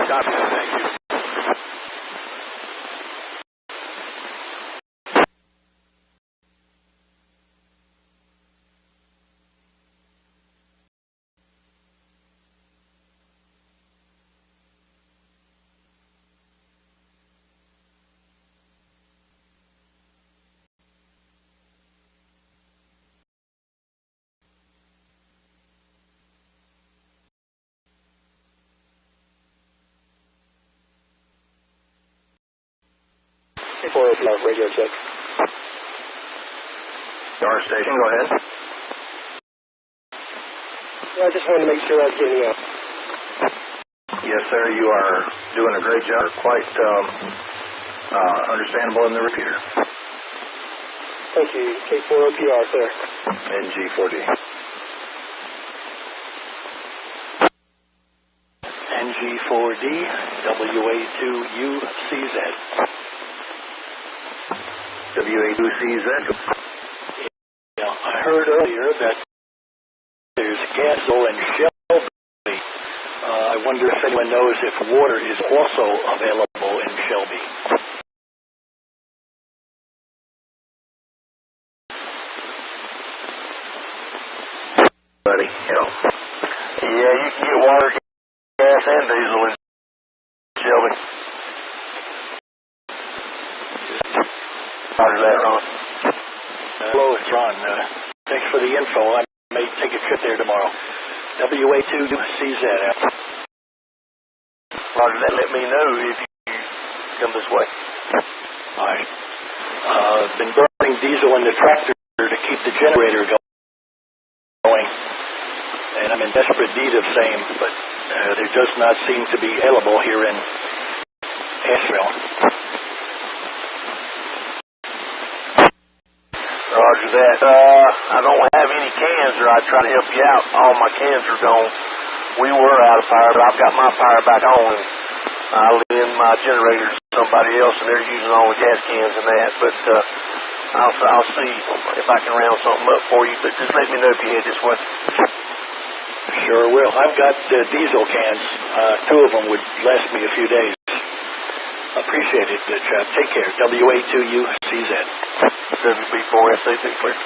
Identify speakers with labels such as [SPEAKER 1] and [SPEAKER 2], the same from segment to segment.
[SPEAKER 1] Copy. Thank you.
[SPEAKER 2] For radio check.
[SPEAKER 1] Our station, go ahead.
[SPEAKER 2] Yeah, I just wanted to make sure I was getting out.
[SPEAKER 1] Yes, sir, you are doing a great job. Quite understandable in the repeater.
[SPEAKER 2] Thank you. K4OPR, sir.
[SPEAKER 1] NG4D.
[SPEAKER 3] NG4D, WA2UCZ.
[SPEAKER 1] WA2CZ.
[SPEAKER 3] Yeah, I heard earlier that there's Gaso and Shelby. I wonder if anyone knows if water is also available in Shelby.
[SPEAKER 1] Buddy, yeah, you can get water, gas, and diesel in Shelby. Roger that, Ron.
[SPEAKER 3] Hello, it's Ron. Thanks for the info. I may take a trip there tomorrow. WA2CZ.
[SPEAKER 1] Roger that. Let me know if you come this way.
[SPEAKER 3] I've been burning diesel in the tractor to keep the generator going, and I'm in desperate need of same, but there does not seem to be available here in Asheville.
[SPEAKER 1] Roger that. I don't have any cans, or I'd try to help you out. All my cans are gone. We were out of power, but I've got my power back on. I'll lend my generator to somebody else, and they're using all the gas cans and that. But I'll see if I can round something up for you. But just let me know if you head this way.
[SPEAKER 3] Sure will. I've got diesel cans. Two of them would last me a few days. Appreciate it, chap. Take care. WA2UCZ.
[SPEAKER 1] WB4SAC, clear.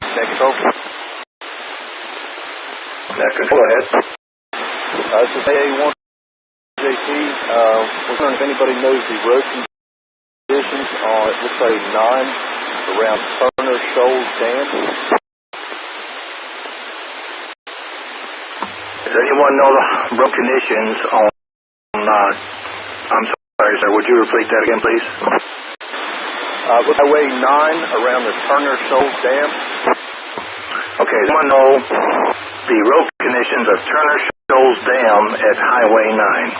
[SPEAKER 1] Next over. Go ahead.
[SPEAKER 2] This is AA1 JT. Wondering if anybody knows the road conditions on, it looks like 9 around Turner Shoals Dam.
[SPEAKER 1] Does anyone know the road conditions on, I'm sorry, sir, would you repeat that again, please?
[SPEAKER 2] Highway 9 around the Turner Shoals Dam.
[SPEAKER 1] Okay, does anyone know the road conditions of Turner Shoals Dam at Highway 9?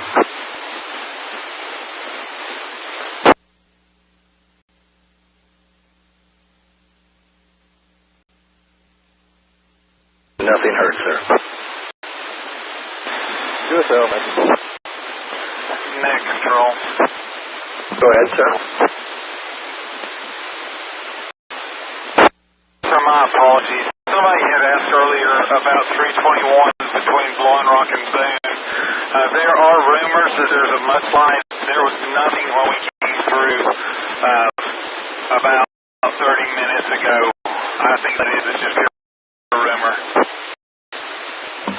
[SPEAKER 1] Nothing hurt, sir.
[SPEAKER 2] USL,
[SPEAKER 1] Net control. Go ahead, sir.
[SPEAKER 4] Sir, my apologies. Somebody had asked earlier about 321 between Blowing Rock and Boone. There are rumors that there's a mudslide. There was nothing when we came through about 30 minutes ago. I think that is just a rumor.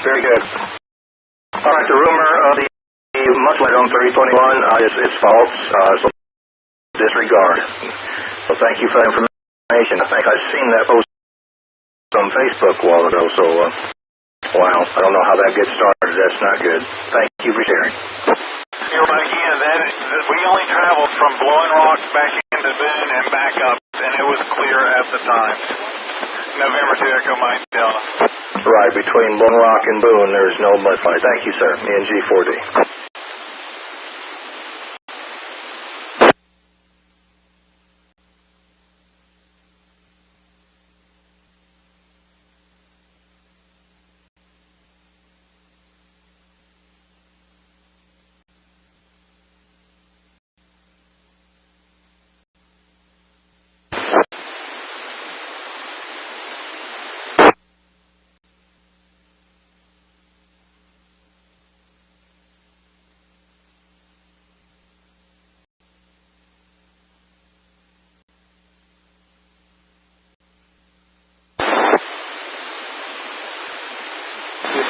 [SPEAKER 1] Very good. All right, the rumor of the mudslide on 321 is false. So disregard. So thank you for that information. I think I've seen that post on Facebook a while ago, so wow, I don't know how that gets started. That's not good. Thank you for sharing.
[SPEAKER 4] Again, we only traveled from Blowing Rock back into Boone and back up, and it was clear at the time. November 2 Echo Mike Delta.
[SPEAKER 1] Right, between Blowing Rock and Boone, there's no mudslide. Thank you, sir. NG4D.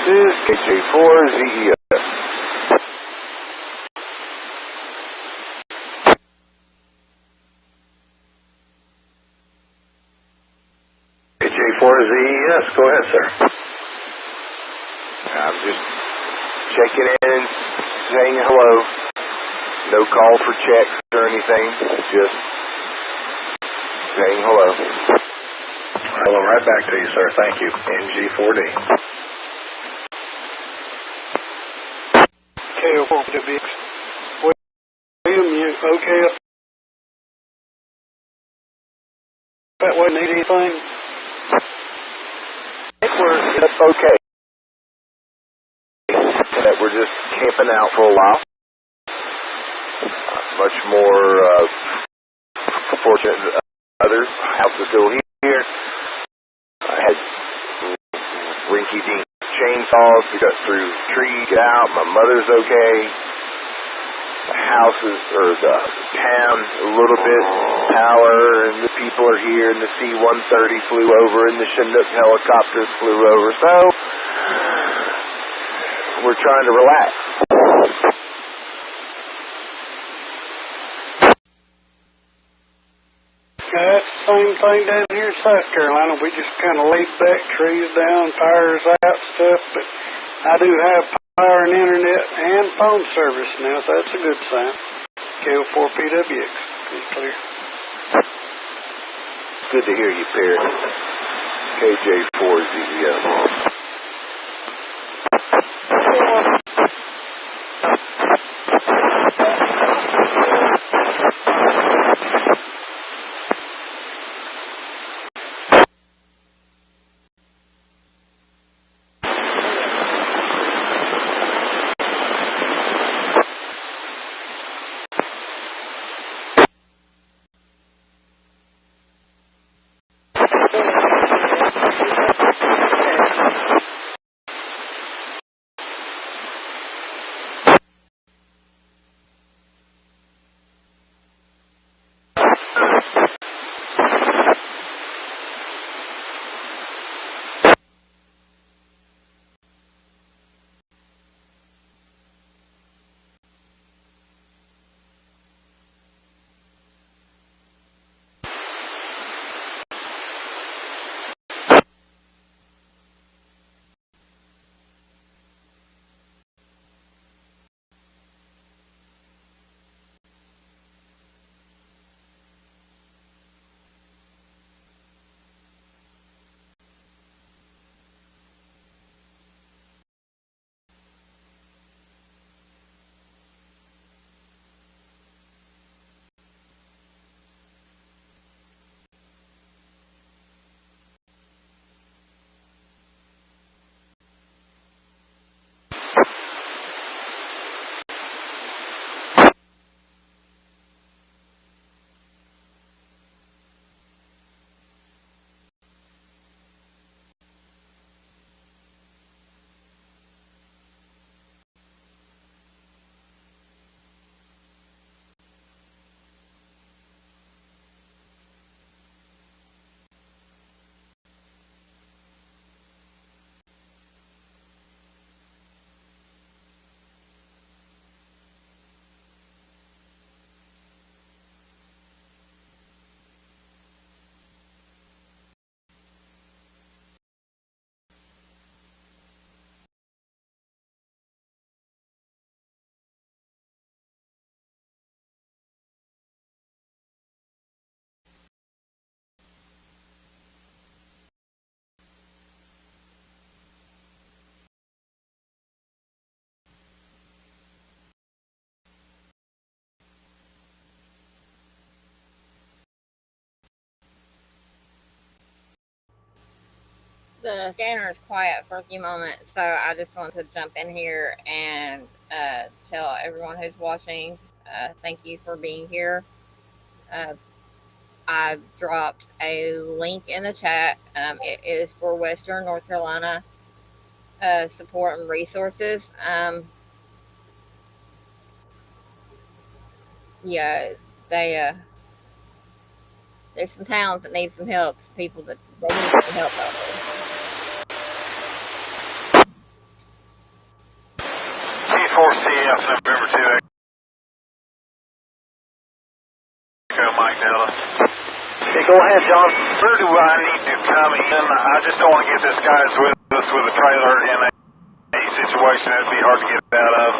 [SPEAKER 2] is KJ4ZES.
[SPEAKER 1] KJ4ZES, go ahead, sir.
[SPEAKER 2] I'm just checking in, saying hello. No call for checks or anything, just saying hello.
[SPEAKER 1] Hello, right back to you, sir. Thank you. NG4D.
[SPEAKER 3] KO4WX. William, you okay up that way? Need anything?
[SPEAKER 2] I think we're okay. That we're just camping out for a while. Much more fortunate than others. House is still here. I had rinky-dink chainsaws to cut through trees, get out. My mother's okay. The house is, or the town, a little bit power, and the people are here, and the C-130 flew over, and the Chinook helicopters flew over. So, we're trying to relax.
[SPEAKER 3] That's the same thing down here in South Carolina. We just kind of laid back, trees down, fires out, stuff. But I do have power and internet and phone service now, so that's a good sign. KO4PWX, pretty clear.
[SPEAKER 2] Good to hear you, Perry. KJ4ZES.
[SPEAKER 5] The scanner is quiet for a few moments, so I just want to jump in here and tell everyone who's watching, thank you for being here. I dropped a link in the chat. It is for Western North Carolina support and resources. Yeah, they there's some towns that need some help. Some people that they need some help out there.
[SPEAKER 4] K4CF, November 2, Echo Mike Delta.
[SPEAKER 3] Okay, go ahead, John.
[SPEAKER 4] Where do I need to come in? I just don't want to get this guy's with us with a trailer in a situation that'd be hard to get out of.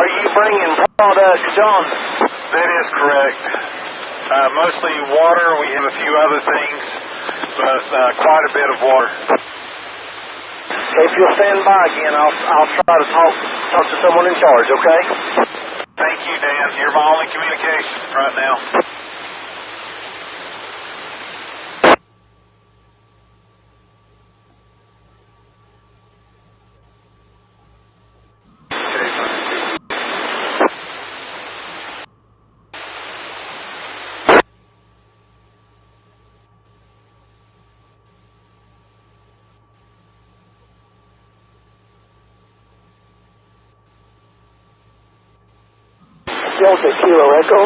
[SPEAKER 3] Are you bringing products, John?
[SPEAKER 4] That is correct. Mostly water. We have a few other things, but quite a bit of water.
[SPEAKER 3] Okay, if you'll stand by again, I'll try to talk to someone in charge, okay?
[SPEAKER 4] Thank you, Dan. You're my only communication right now.
[SPEAKER 3] Delta Kilo Echo.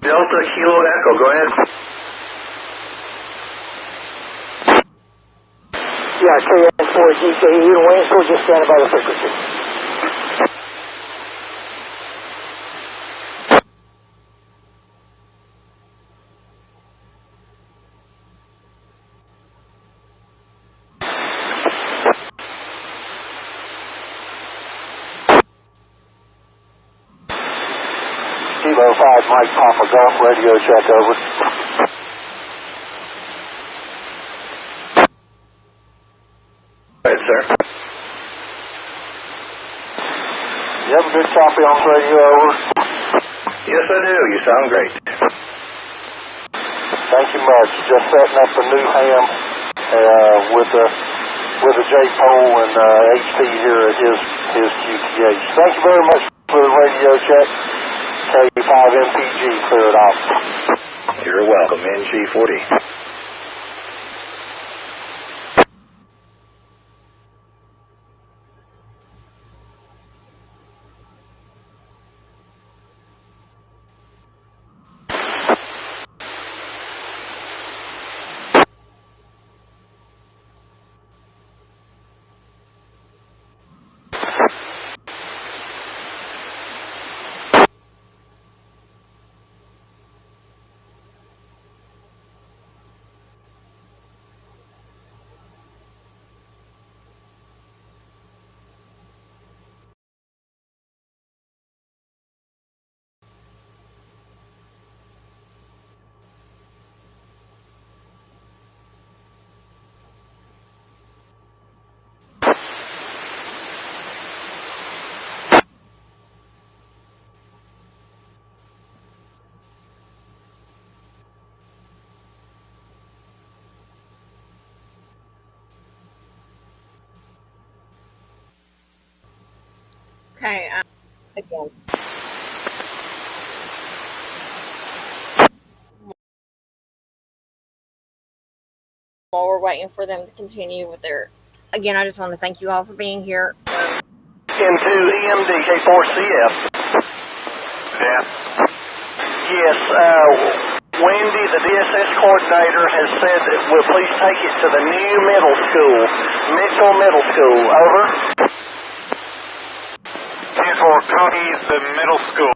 [SPEAKER 1] Delta Kilo Echo, go ahead.
[SPEAKER 3] Yeah, KN4GKE in Waynesville, just standing by the frequency. Kilo 5, Mike Papa Golf, radio check over.
[SPEAKER 1] Go ahead, sir.
[SPEAKER 3] You have a good copy on the radio over?
[SPEAKER 1] Yes, I do. You sound great.
[SPEAKER 3] Thank you much. Just setting up a new ham with a J-pole and HP here at his QTH. Thank you very much for the radio check. K5MPG cleared off.
[SPEAKER 1] You're welcome, NG40.
[SPEAKER 5] Okay, again. While we're waiting for them to continue with their, again, I just want to thank you all for being here.
[SPEAKER 3] Into EMD K4CF.
[SPEAKER 4] Dan?
[SPEAKER 3] Yes, Wendy, the DSS coordinator, has said that we'll please take it to the new middle school, Mitchell Middle School. Over.
[SPEAKER 4] 10-4, copy the middle school.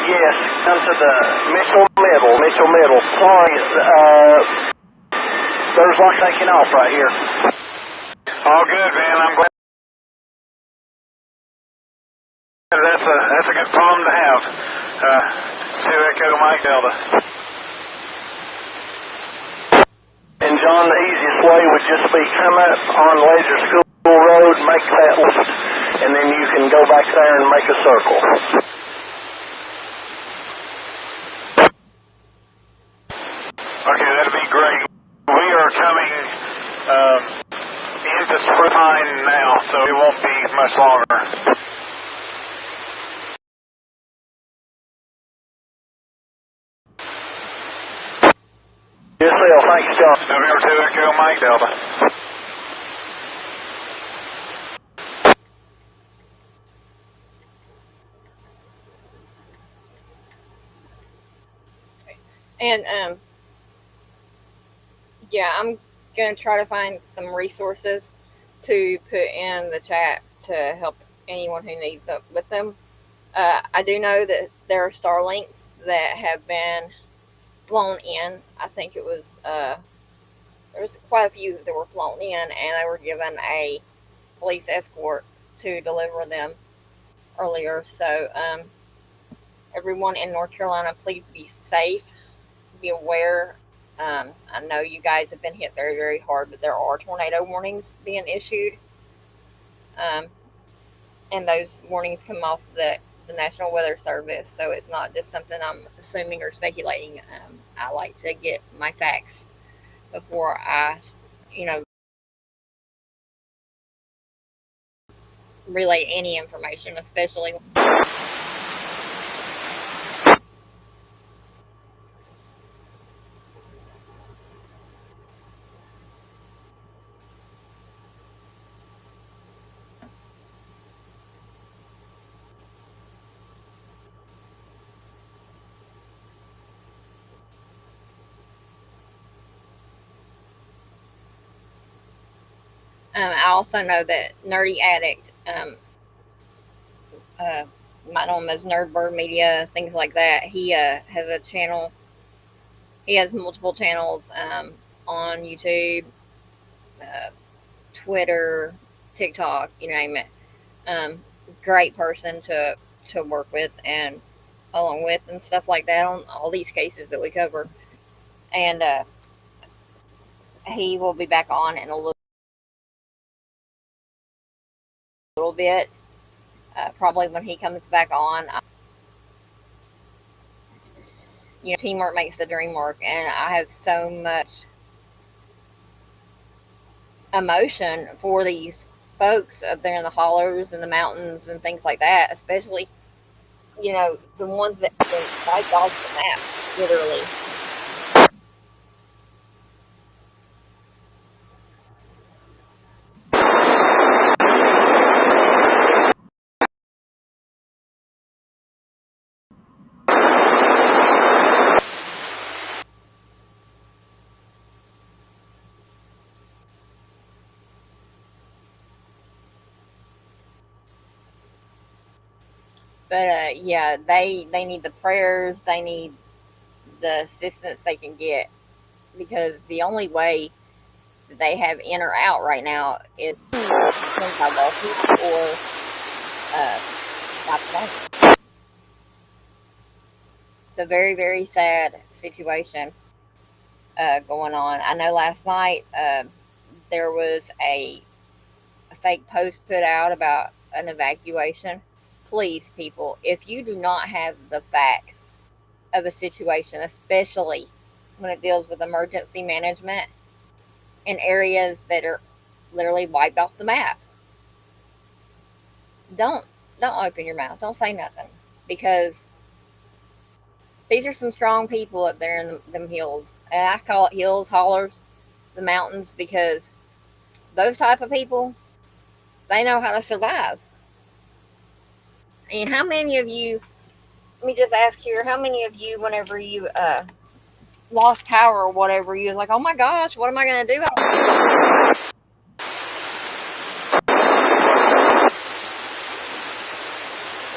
[SPEAKER 3] Yes, come to the Mitchell Middle. Sorry, there's one taking off right here.
[SPEAKER 4] All good, man. I'm glad. That's a good problem to have. 2 Echo Mike Delta.
[SPEAKER 3] And John, the easiest way would just be come up on Leisure School Road, make that left, and then you can go back there and make a circle.
[SPEAKER 4] Okay, that'd be great. We are coming into springtime now, so it won't be much longer.
[SPEAKER 3] Yes, sir. Thanks, John.
[SPEAKER 4] November 2 Echo Mike Delta.
[SPEAKER 5] And yeah, I'm gonna try to find some resources to put in the chat to help anyone who needs them with them. I do know that there are Starlinks that have been flown in. I think it was there was quite a few that were flown in, and they were given a police escort to deliver them earlier. So everyone in North Carolina, please be safe, be aware. I know you guys have been hit very, very hard, but there are tornado warnings being issued, um, and those warnings come off the National Weather Service. So it's not just something I'm assuming or speculating. I like to get my facts before I, you know, relay any information, especially. I also know that Nerdy Addict, uh, might know him as Nerdbird Media, things like that. He has a channel. He has multiple channels on YouTube, uh, Twitter, TikTok, you name it. Um, Great person to work with and along with and stuff like that on all these cases that we cover. And he will be back on in a little bit. Probably when he comes back on, teamwork makes the dream work, and I have so much emotion for these folks up there in the hollows and the mountains and things like that, especially the ones that have been wiped off the map, literally. But yeah, they need the prayers, they need the assistance they can get, because the only way that they have in or out right now is by walking or uh, by plane. It's a very, very sad situation going on. I know last night there was a fake post put out about an evacuation. Please, people, if you do not have the facts of a situation, especially when it deals with emergency management in areas that are literally wiped off the map, don't don't open your mouth. Don't say nothing, because these are some strong people up there in them hills, and I call it hills, hollers, the mountains, because those type of people, they know how to survive. And how many of you? Let me just ask here: how many of you, whenever you lost power or whatever, you was like, "Oh my gosh, what am I going to do?"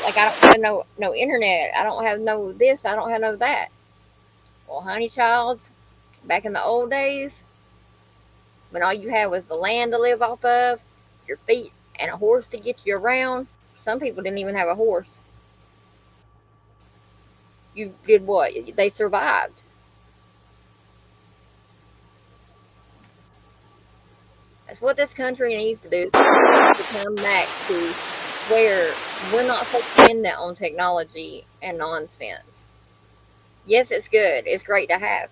[SPEAKER 5] Like, I don't have no internet. I don't have no this. I don't have no that. Well, honey, childs, back in the old days, when all you had was the land to live off of, your feet, and a horse to get you around. Some people didn't even have a horse. You did what? They survived. That's what this country needs to do, is to come back to where we're not so dependent on technology and nonsense. Yes, it's good. It's great to have.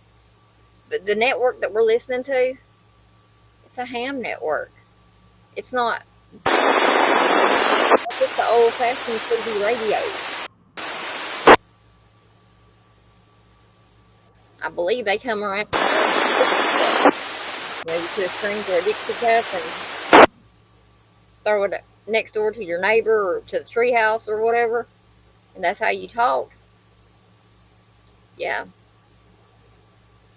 [SPEAKER 5] But the network that we're listening to, it's a ham network. It's not just the old fashioned CB radio. I believe they come around maybe put a string to a Dixie cup and throw it next door to your neighbor or to the treehouse or whatever, and that's how you talk. Yeah,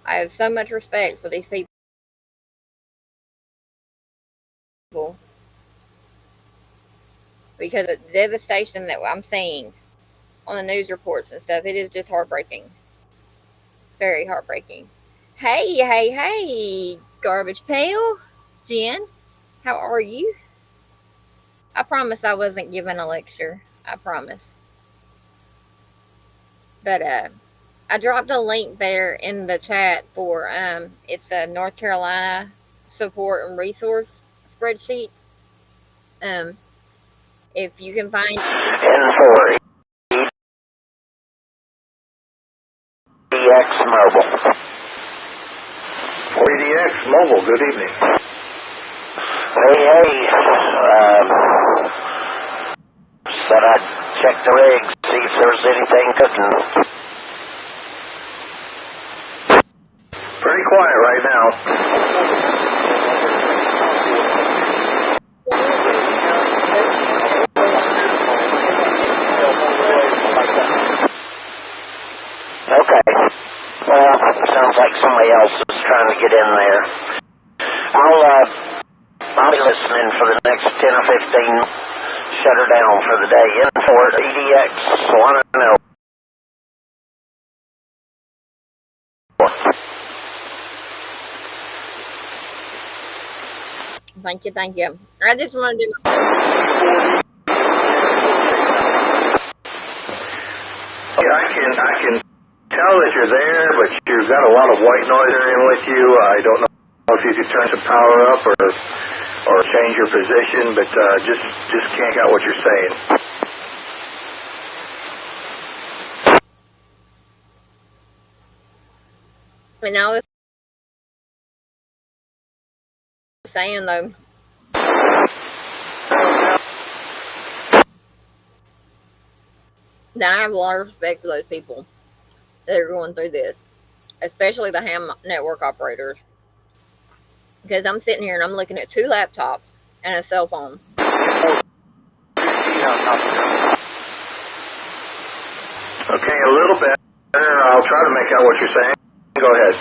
[SPEAKER 5] I have so much respect for these people. because of the devastation that I'm seeing on the news reports and stuff. It is just heartbreaking. Very heartbreaking. Hey, hey, hey, Garbage Pail. Jen, how are you? I promise I wasn't giving a lecture. I promise. But I dropped a link there in the chat for it's a North Carolina support and resource spreadsheet. Um, if you can find
[SPEAKER 3] And for EX Mobile.
[SPEAKER 1] EDX Mobile, good evening.
[SPEAKER 3] Hey, said I'd check the rigs, see if there's anything cooking.
[SPEAKER 1] Pretty quiet right now.
[SPEAKER 3] Okay. Well, sounds like somebody else is trying to get in there. I'll be listening for the next 10 or 15. Shut her down for the day. In for EDX, want to know.
[SPEAKER 5] Thank you, thank you. I just want to do.
[SPEAKER 1] Yeah, I can tell that you're there, but you've got a lot of white noise in with you. I don't know if you could turn the power up or change your position, but just can't get what you're saying.
[SPEAKER 5] And I was saying though, that I have a lot of respect for those people that are going through this, especially the ham network operators. Because I'm sitting here and I'm looking at 2 laptops and a cell phone.
[SPEAKER 1] Okay, a little better. I'll try to make out what you're saying. Go ahead.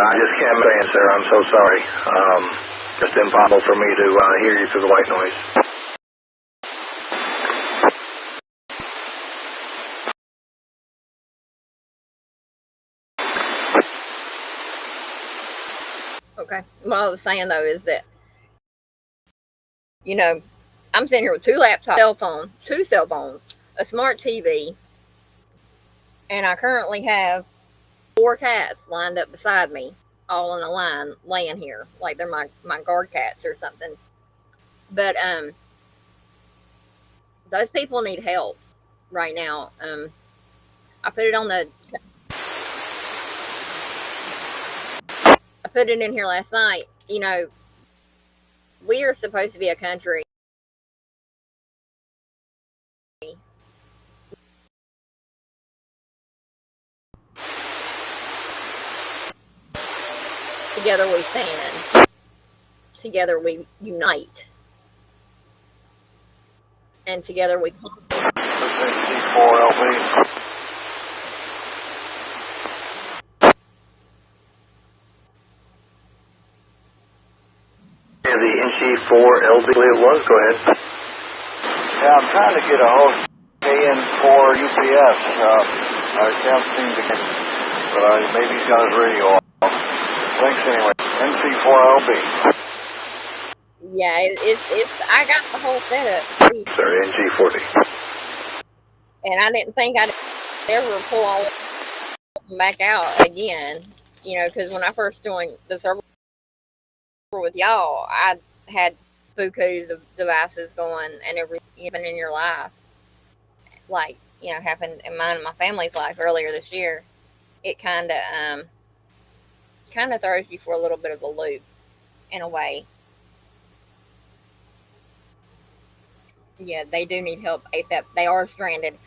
[SPEAKER 1] I just can't answer. I'm so sorry. Just impossible for me to hear you through the white noise.
[SPEAKER 5] Okay. What I was saying though is that, you know, I'm sitting here with 2 laptops, 2 cell phones, a smart TV, and I currently have 4 cats lined up beside me, all in a line, laying here like they're my guard cats or something. But those people need help right now. I put it in here last night. You know, we are supposed to be a country together we stand, together we unite, and together we conquer.
[SPEAKER 3] C4LB.
[SPEAKER 1] Yeah, the NG4LB it was. Go ahead.
[SPEAKER 2] Yeah, I'm trying to get a hold of KN4 UPS. I can't seem to get, but maybe he's got his radio off. Thanks anyway. NC4LB.
[SPEAKER 5] Yeah, it's. I got the whole setup,
[SPEAKER 1] Sorry, NG40.
[SPEAKER 5] and I didn't think I'd ever pull all of them back out again. You know, because when I first joined the server with y'all, I had bukus of devices going and everything, even in your life, like, you know, happened in mine and my family's life earlier this year. It kind of throws you for a little bit of a loop in a way. Yeah, they do need help ASAP. They are stranded.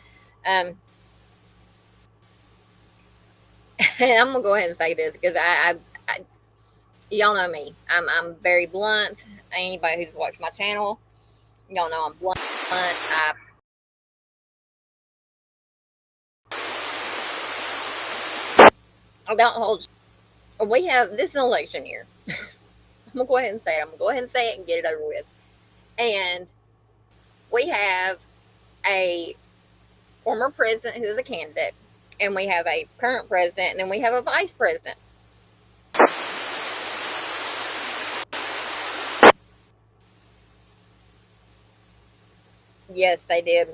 [SPEAKER 5] And I'm gonna go ahead and say this because y'all know me. I'm very blunt. Anybody who's watched my channel, y'all know I'm blunt. I don't hold. We have this is an election year. I'm gonna go ahead and say it. I'm gonna go ahead and say it and get it over with. And we have a former president who is a candidate, and we have a current president, and then we have a vice president. Yes, they did.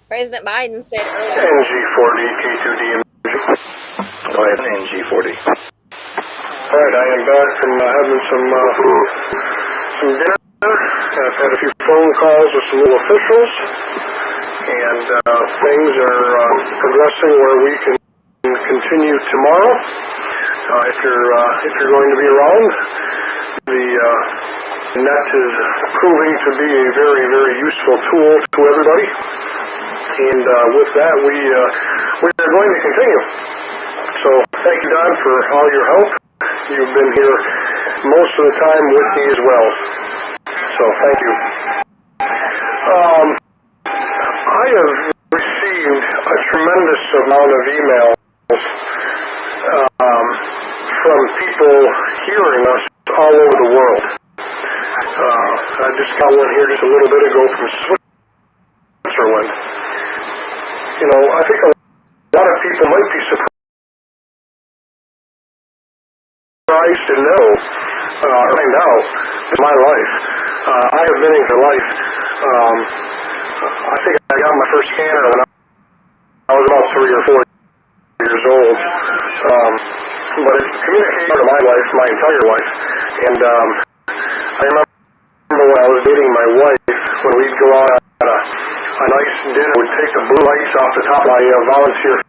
[SPEAKER 5] President Biden said earlier.
[SPEAKER 1] NG40, K2D. Go ahead, NG40.
[SPEAKER 6] All right, I am back from having some dinner. I've had a few phone calls with some little officials, and things are progressing where we can continue tomorrow. If you're going to be around, the net is proving to be a very, very useful tool to everybody. And with that, we are going to continue. So thank you, Don, for all your help. You've been here most of the time with me as well. So thank you. I have received a tremendous amount of emails from people hearing us all over the world. I just got one here just a little bit ago from Switzerland. You know, I think a lot of people might be surprised to know, right now, in my life. I have been into life. I think I got my first scanner when I was about 3 or 4 years old. But it's communicated part of my life, my entire life. And I remember when I was dating my wife, when we'd go out on a nice dinner, we'd take the blue lights off the top of my volunteer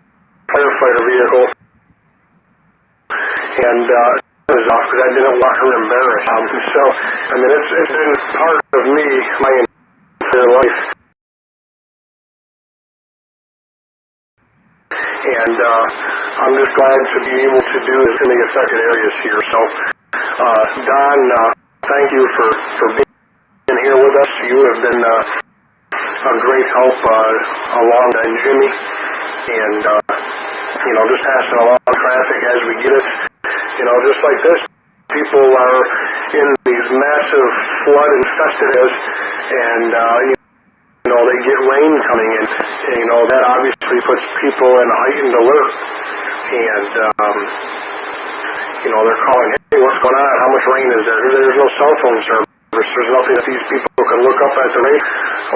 [SPEAKER 6] firefighter vehicle. And it was off because I didn't want her embarrassed. So, I mean, it's been part of me my entire life. And I'm just glad to be able to do this in the affected areas here. So, Don, thank you for being here with us. You have been a great help along, and Jimmy, and you know, just passing along traffic as we get it. You know, just like this, people are in these massive flood-infested areas, and you know, they get rain coming in. And, you know, that obviously puts people in a heightened alert. And, you know, they're calling, hey, what's going on? How much rain is there? There's no cell phone service. There's nothing that these people can look up at the rain.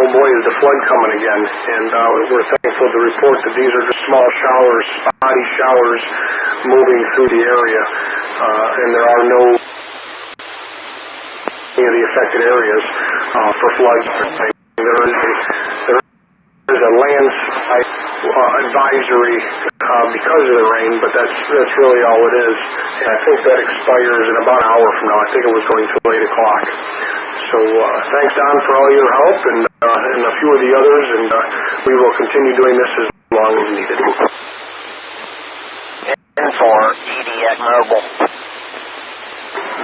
[SPEAKER 6] Oh, boy, is the flood coming again. And we're thankful to report that these are just small showers, spotty showers, moving through the area. And there are no any of the affected areas for floods. There is a landslide advisory because of the rain, but that's really all it is. And I think that expires in about an hour from now. I think it was going till 8 o'clock. So thanks, Don, for all your help, and a few of the others, and we will continue doing this as long as needed.
[SPEAKER 3] And for EDX Mobile.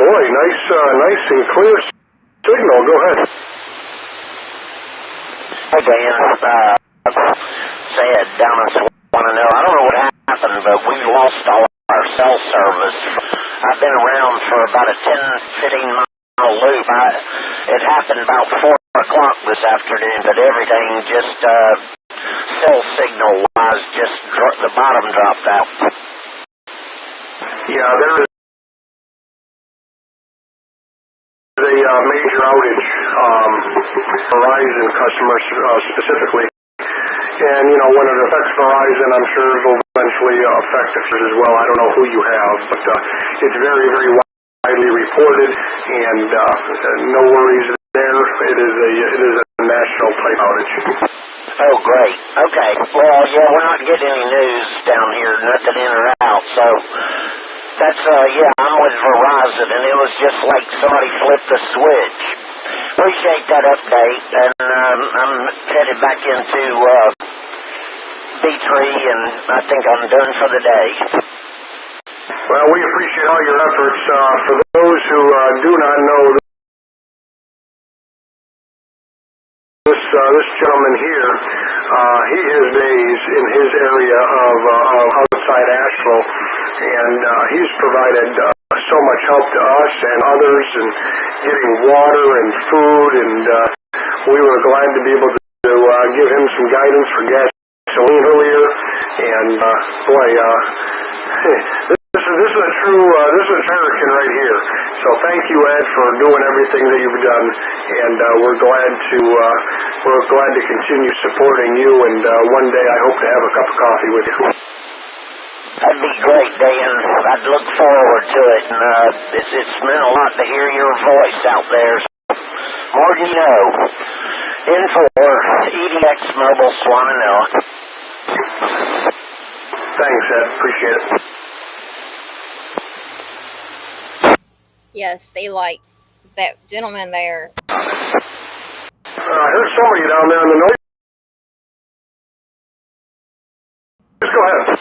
[SPEAKER 6] Boy, nice and clear signal. Go ahead.
[SPEAKER 3] Hey, Dan, said down in Swanano, I don't know what happened, but we lost all our cell service. I've been around for about a 10-15 mile loop. It happened about 4 o'clock this afternoon, but everything just, cell signal-wise, just the bottom dropped out.
[SPEAKER 6] Yeah, there is a major outage, Verizon customers specifically. And, you know, when it affects Verizon, I'm sure it will eventually affect us as well. I don't know who you have, but it's very, very widely reported, and no worries there. It is a national pipe outage.
[SPEAKER 3] Oh, great. Okay. Well, yeah, we're not getting any news down here, nothing in or out, so that's, yeah, I'm with Verizon, and it was just like somebody flipped the switch. Appreciate that update, and I'm headed back into B3, and I think I'm done for the day.
[SPEAKER 6] Well, we appreciate all your efforts. For those who do not know, this gentleman here, he has days in his area of outside Asheville, and he's provided so much help to us and others, and getting water and food, and we were glad to be able to give him some guidance for gasoline earlier, and boy, this is a true American right here. So thank you, Ed, for doing everything that you've done, and we're glad to continue supporting you. And one day I hope to have a cup of coffee with you.
[SPEAKER 7] That'd be great, Dan. I'd look forward to it. And it's meant a lot to hear your voice out there. So, more than you know. In for EDX Mobile Swannanoa.
[SPEAKER 6] Thanks, Ed. Appreciate it.
[SPEAKER 5] Yes, see, like that gentleman there.
[SPEAKER 6] I heard somebody down there in the noise. Just go ahead.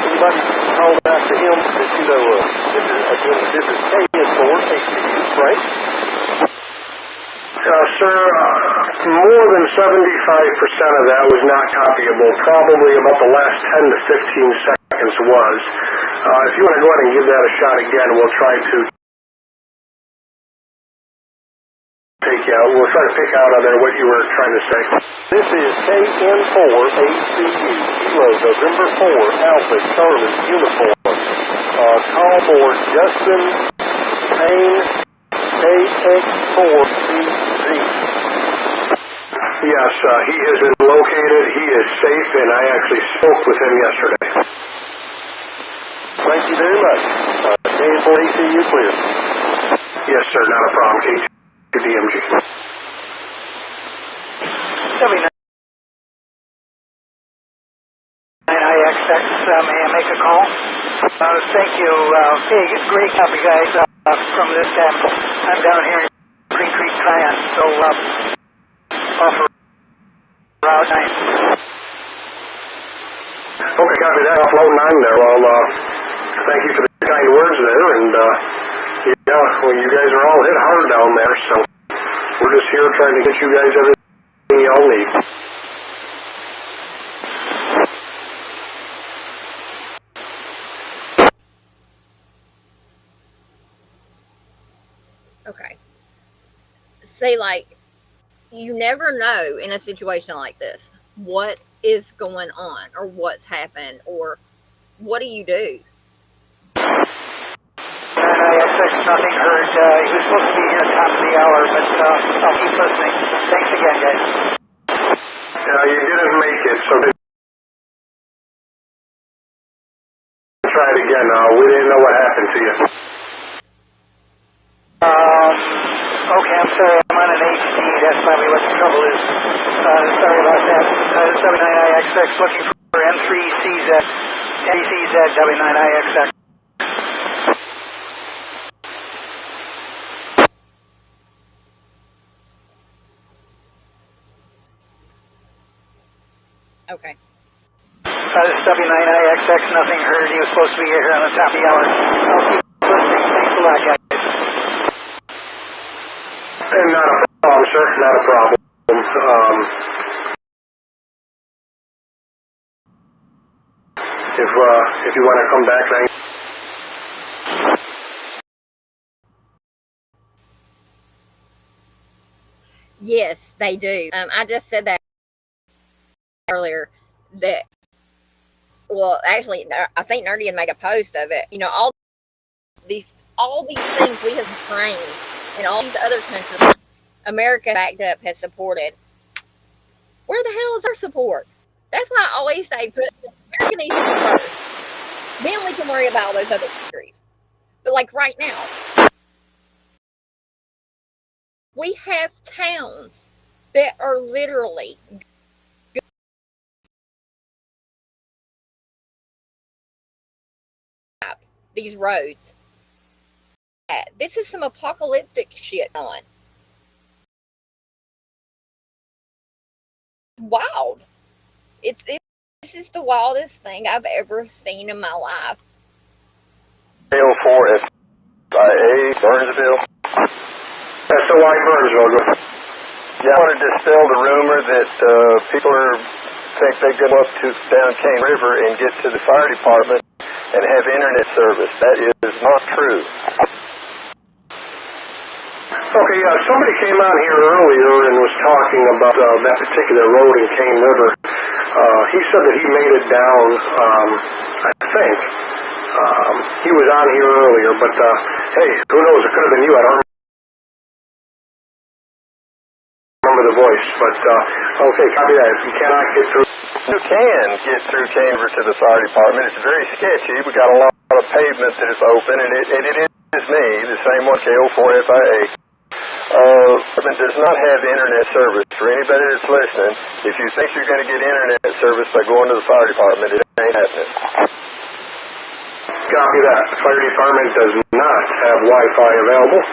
[SPEAKER 3] Anybody called back to him that you know of? This is KN4, right?
[SPEAKER 6] Sir, more than 75% of that was not copyable. Probably about the last 10 to 15 seconds was. If you want to go ahead and give that a shot again, we'll try to pick out of there what you were trying to say.
[SPEAKER 3] This is KN4 ACU, Kilo November 4, Alpha Charlie Uniform. Call for Justin Payne, KX4CZ.
[SPEAKER 6] Yes, he has been located. He is safe, and I actually spoke with him yesterday.
[SPEAKER 3] Thank you very much. KN4 ACU clear.
[SPEAKER 6] Yes, sir, not a problem. KTDMG.
[SPEAKER 8] IXX, may I make a call? Thank you. Hey, great copy, guys, from this end. I'm down here in Green Creek Triad, so off Route 9.
[SPEAKER 6] Okay, copy that. Offload 9 there. Well, thank you for the kind words there, and yeah, well, you guys are all hit hard down there, so we're just here trying to get you guys everything y'all need.
[SPEAKER 5] Okay. See, like, you never know in a situation like this what is going on or what's happened or what do you do?
[SPEAKER 8] IXX, nothing heard. He was supposed to be here at the top of the hour, but I'll keep listening. Thanks again, guys.
[SPEAKER 6] You didn't make it, so try it again. We didn't know what happened to you.
[SPEAKER 8] Okay, I'm sorry. I'm on an HD. That's probably what the trouble is. Sorry about that. 79IXX looking for M3CZ. M3CZ, W9IXX.
[SPEAKER 5] Okay.
[SPEAKER 8] This is W9IXX, nothing heard. He was supposed to be here on the top of the hour. I'll keep listening. Thanks a lot, guys.
[SPEAKER 6] And not a problem, sir. Not a problem. If you want to come back, then.
[SPEAKER 5] Yes, they do. I just said that earlier that, well, actually, I think Nerdy had made a post of it. You know, all these things we have trained in all these other countries, America backed up, has supported. Where the hell is our support? That's why I always say put America needs to come first. Then we can worry about all those other countries. But like right now, we have towns that are literally these roads. This is some apocalyptic shit on. Wild. This is the wildest thing I've ever seen in my life.
[SPEAKER 2] 04 SIA, Burnsville.
[SPEAKER 6] SOI Burnsville.
[SPEAKER 2] Yeah, I want to dispel the rumor that people think they go up to down Cane River and get to the fire department and have internet service. That is not true.
[SPEAKER 6] Okay, somebody came out here earlier and was talking about that particular road in Cane River. He said that he made it down, I think. He was on here earlier, but hey, who knows? It could have been you. I don't remember the voice, but okay, copy that. If you cannot get through.
[SPEAKER 2] You can get through Cane River to the fire department. It's very sketchy. We got a lot of pavement that is open, and it is me, the same one, KO4FIA. It does not have internet service. For anybody that's listening, if you think you're going to get internet service by going to the fire department, it ain't happening.
[SPEAKER 6] Copy that. The fire department does not have Wi-Fi available.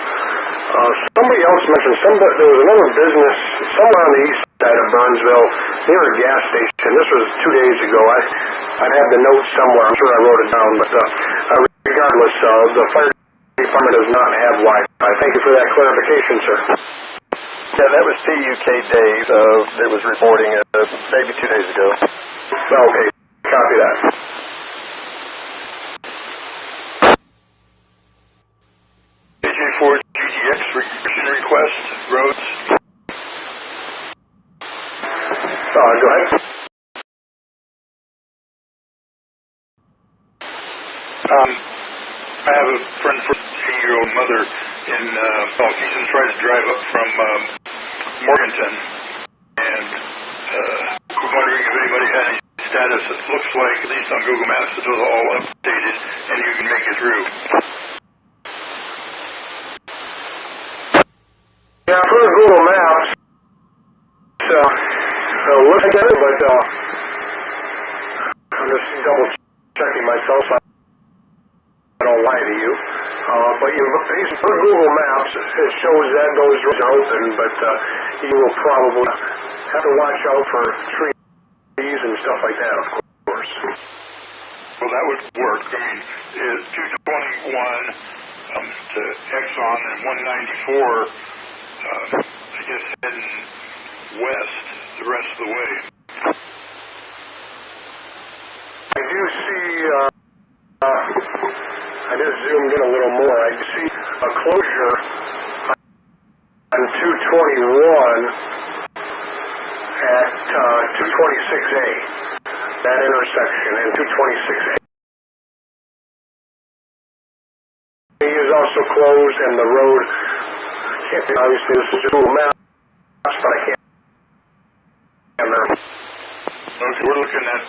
[SPEAKER 6] Somebody else mentioned there was another business somewhere on the east side of Burnsville near a gas station. This was 2 days ago. I had the note somewhere. I'm sure I wrote it down, but regardless, the fire department does not have Wi-Fi. Thank you for that clarification, sir.
[SPEAKER 2] Yeah, that was PUK Dave that was reporting maybe 2 days ago.
[SPEAKER 6] Okay, copy that.
[SPEAKER 3] AJ4 GTX request, roads.
[SPEAKER 6] Go ahead.
[SPEAKER 3] I have a friend for 8-year-old mother in Houston trying to drive up from Morganton, and we're wondering if anybody had any status. It looks like, at least on Google Maps, it was all updated and you can make it through.
[SPEAKER 6] Yeah, for Google Maps, look at it, but I'm just double checking myself. I don't lie to you. But for Google Maps, it shows that those roads are open, but you will probably have to watch out for trees and stuff like that, of course.
[SPEAKER 3] Well, that would work. I mean, it's 221 to Exxon and 194, I guess, heading west the rest of the way.
[SPEAKER 6] I do see, I just zoomed in a little more. I see a closure on 221 at 226A, that intersection, and 226A. Is also closed, and the road, obviously this is just Google Maps, but I can't.
[SPEAKER 3] Okay, we're looking at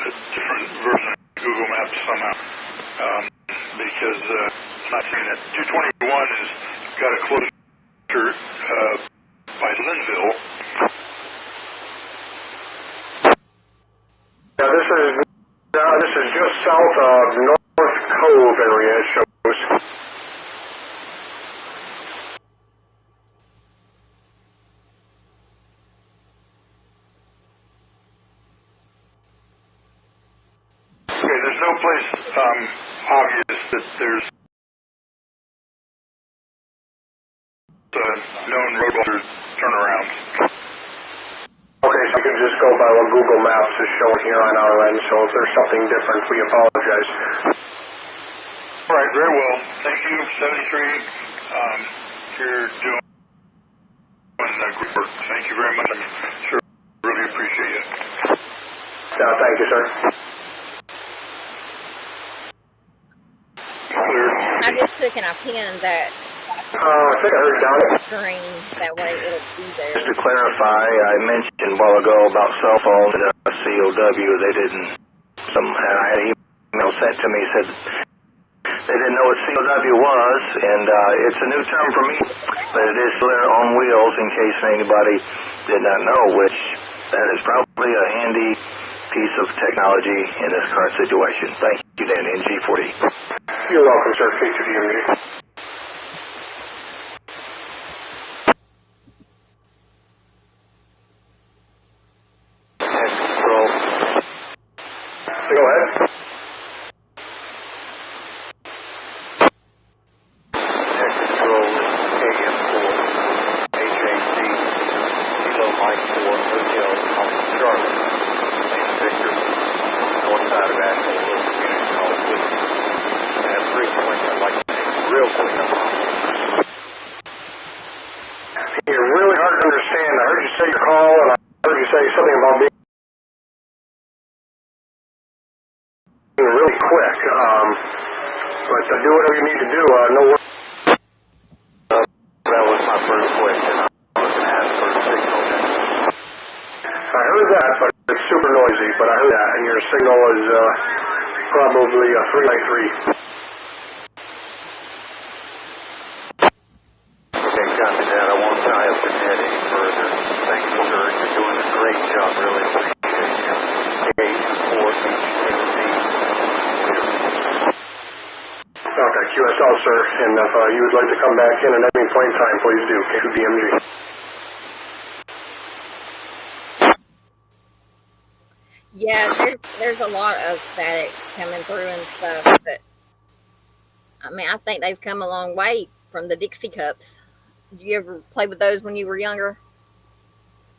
[SPEAKER 3] a different version of Google Maps somehow, because I'm not seeing it. 221 has got a closure by Linville.
[SPEAKER 6] Now this is just south of North Cove area, it shows.
[SPEAKER 3] Okay, there's no place obvious that there's known road turnarounds.
[SPEAKER 6] Okay, so you can just go by what Google Maps is showing here on our end, so if there's something different, we apologize.
[SPEAKER 3] All right, very well. Thank you, 73. You're doing great work. Thank you very much. I sure really appreciate it.
[SPEAKER 6] Thank you, sir.
[SPEAKER 3] Clear.
[SPEAKER 5] I just took and I pinned that
[SPEAKER 6] I think I heard down it.
[SPEAKER 5] screen. That way it'll be there.
[SPEAKER 1] Just to clarify, I mentioned a while ago about cell phones and COW. They didn't. I had an email sent to me said they didn't know what COW was, and it's a new term for me, but it is there on wheels in case anybody did not know, which that is probably a handy piece of technology in this current situation. Thank you. then, NG40.
[SPEAKER 6] You're welcome, sir. K2DMG.
[SPEAKER 2] Control.
[SPEAKER 6] Go ahead.
[SPEAKER 2] Control AM4, HAC, Kilo Mike 4, Hotel, Alpha Charlie, Main Victor, north side of Asheville, little community called Whitney. I have 320, I'd like to take real quick up.
[SPEAKER 6] You're really hard to understand. I heard you say your call, and I heard you say something about being really quick. But do whatever you need to do. No worries.
[SPEAKER 2] That was my first question. I was going to ask for a signal then.
[SPEAKER 6] I heard that, but it's super noisy. But I heard that, and your signal is probably a 3x3.
[SPEAKER 2] Okay, copy that. I won't tie up the net any further. Thank you, sir. You're doing a great job. Really appreciate you.
[SPEAKER 6] Okay, QSL, sir. And if you would like to come back in at any point in time, please do. K2DMG.
[SPEAKER 5] Yeah, there's a lot of static coming through and stuff, but I mean, I think they've come a long way from the Dixie cups. Did you ever play with those when you were younger?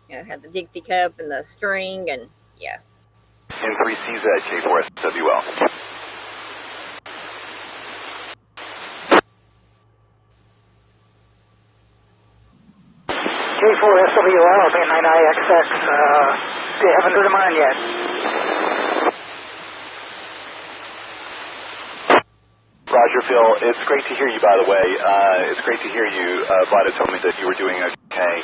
[SPEAKER 5] You know, had the Dixie cup and the string, and yeah.
[SPEAKER 1] N3CZ, K4SWL.
[SPEAKER 8] K4SWL, B9IXX, they haven't heard of mine yet.
[SPEAKER 1] Roger, Phil, it's great to hear you, by the way. It's great to hear you. Vlada told me that you were doing okay.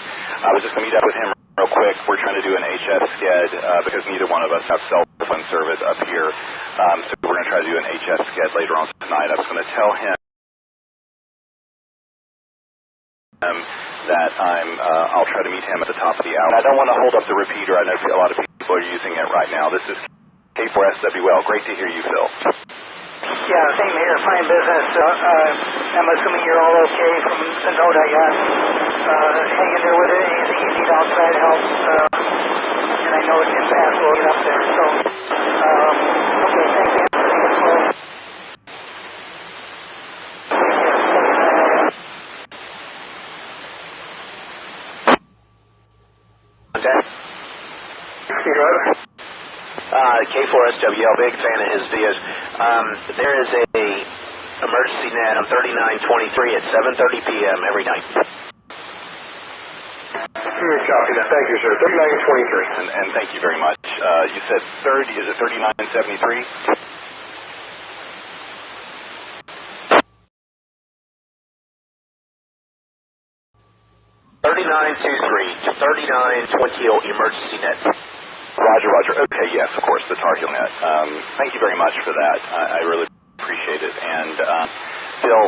[SPEAKER 1] I was just going to meet up with him real quick. We're trying to do an HS sked because neither one of us have cell phone service up here. So we're going to try to do an HS sked later on tonight. I was going to tell him that I'll try to meet him at the top of the hour. I don't want to hold up the repeater. I know a lot of people are using it right now. This is K4SWL. Great to hear you, Phil.
[SPEAKER 8] Yeah, same here. Fine business. I'm assuming you're all okay from the note I got. Hang in there with it. Anything you need outside help. And I know it's impassable to get up there. So, okay, thanks for answering the call.
[SPEAKER 2] Okay.
[SPEAKER 6] Good.
[SPEAKER 7] K4SWL, big fan of his videos. There is a emergency net on 3923 at 7:30 p.m. every night.
[SPEAKER 6] Copy that. Thank you, sir. 3923.
[SPEAKER 1] And thank you very much. You said 30, is it 3973?
[SPEAKER 7] 3923 to 3920 emergency net.
[SPEAKER 1] Roger. Okay, yes, of course, the Tar Heel net. Thank you very much for that. I really appreciate it. And Phil,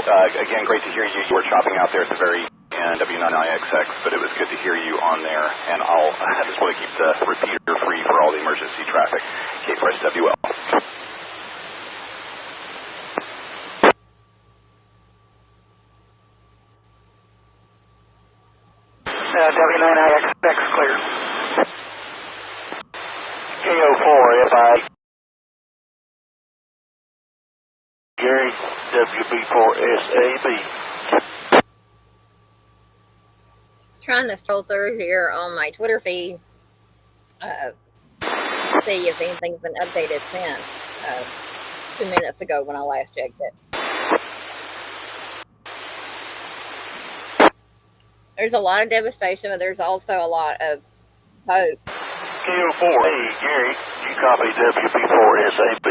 [SPEAKER 1] again, great to hear you. You were chopping out there at the very end, W9IXX, but it was good to hear you on there. And I just want to keep the repeater free for all the emergency traffic. K4SWL.
[SPEAKER 8] W9IXX clear.
[SPEAKER 7] KO4FI. Gary, WB4SAB.
[SPEAKER 5] Trying to scroll through here on my Twitter feed, see if anything's been updated since 2 minutes ago when I last checked it. There's a lot of devastation, but there's also a lot of hope.
[SPEAKER 7] KO4, hey Gary, you copy WB4SAB.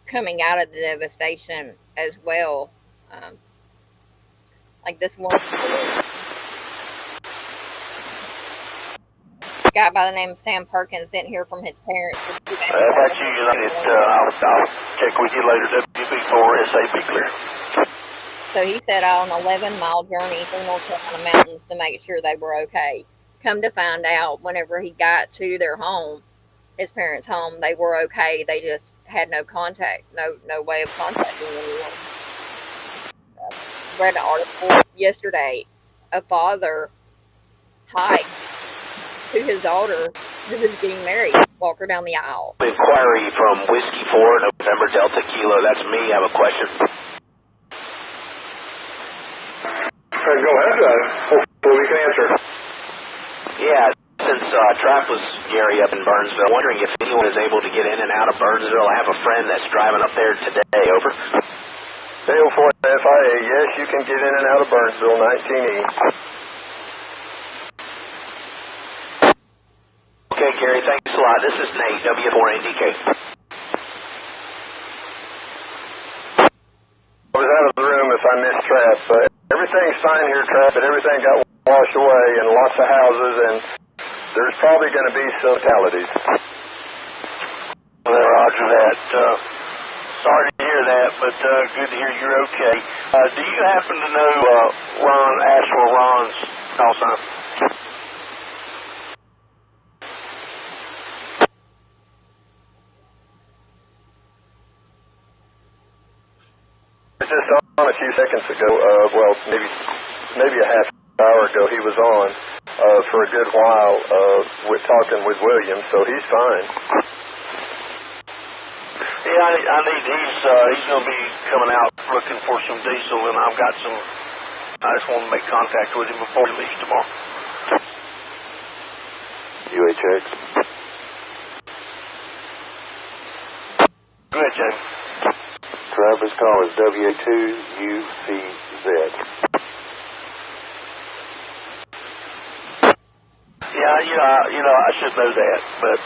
[SPEAKER 5] Coming out of the devastation as well. Like this one guy by the name of Sam Perkins didn't hear from his parents.
[SPEAKER 7] How about you, United? I'll check with you later. WB4SAB clear.
[SPEAKER 5] So he set out on an 11-mile journey through North Carolina mountains to make sure they were okay. Come to find out, whenever he got to their home, his parents' home. They were okay. They just had no contact, no way of contacting anyone. Read an article yesterday. A father hiked to his daughter who was getting married, walk her down the aisle.
[SPEAKER 7] Inquiry from Whiskey 4, November Delta Kilo. That's me. I have a question.
[SPEAKER 6] Go ahead. Hopefully we can answer.
[SPEAKER 7] Yeah, since trap was Gary up in Burnsville, wondering if anyone is able to get in and out of Burnsville. I have a friend that's driving up there today. Over.
[SPEAKER 2] Dale 4 FIA, yes, you can get in and out of Burnsville, 19E.
[SPEAKER 7] Okay, Gary, thanks a lot. This is Nate, W4NDK.
[SPEAKER 2] I was out of the room if I missed Trap, but everything's fine here, Trap, but everything got washed away and lots of houses, and there's probably going to be some fatalities.
[SPEAKER 3] Well, roger that. Sorry to hear that, but good to hear you're okay. Do you happen to know Ron's call sign?
[SPEAKER 2] Just on a few seconds ago, well, maybe a half hour ago, he was on for a good while with talking with William, so he's fine.
[SPEAKER 3] Yeah, I need. He's going to be coming out looking for some diesel, and I've got some. I just want to make contact with him before he leaves tomorrow.
[SPEAKER 2] UHX.
[SPEAKER 3] Go ahead, Jay.
[SPEAKER 2] Driver's call is W2UCZ.
[SPEAKER 3] Yeah, I should know that, but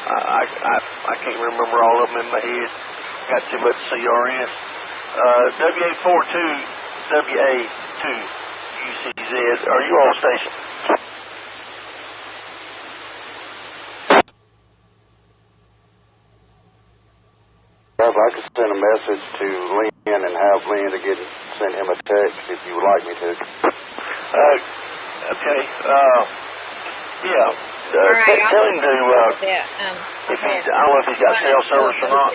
[SPEAKER 3] I can't remember all of them in my head. Got too much CRN. WA42, WA2, UCZ. Are you on station?
[SPEAKER 2] If I could send a message to Lynn and have Lynn to send him a text if you would like me to.
[SPEAKER 3] Okay. Yeah.
[SPEAKER 5] All right,
[SPEAKER 3] Tell him to, if he's, I don't know if he's got cell service or not.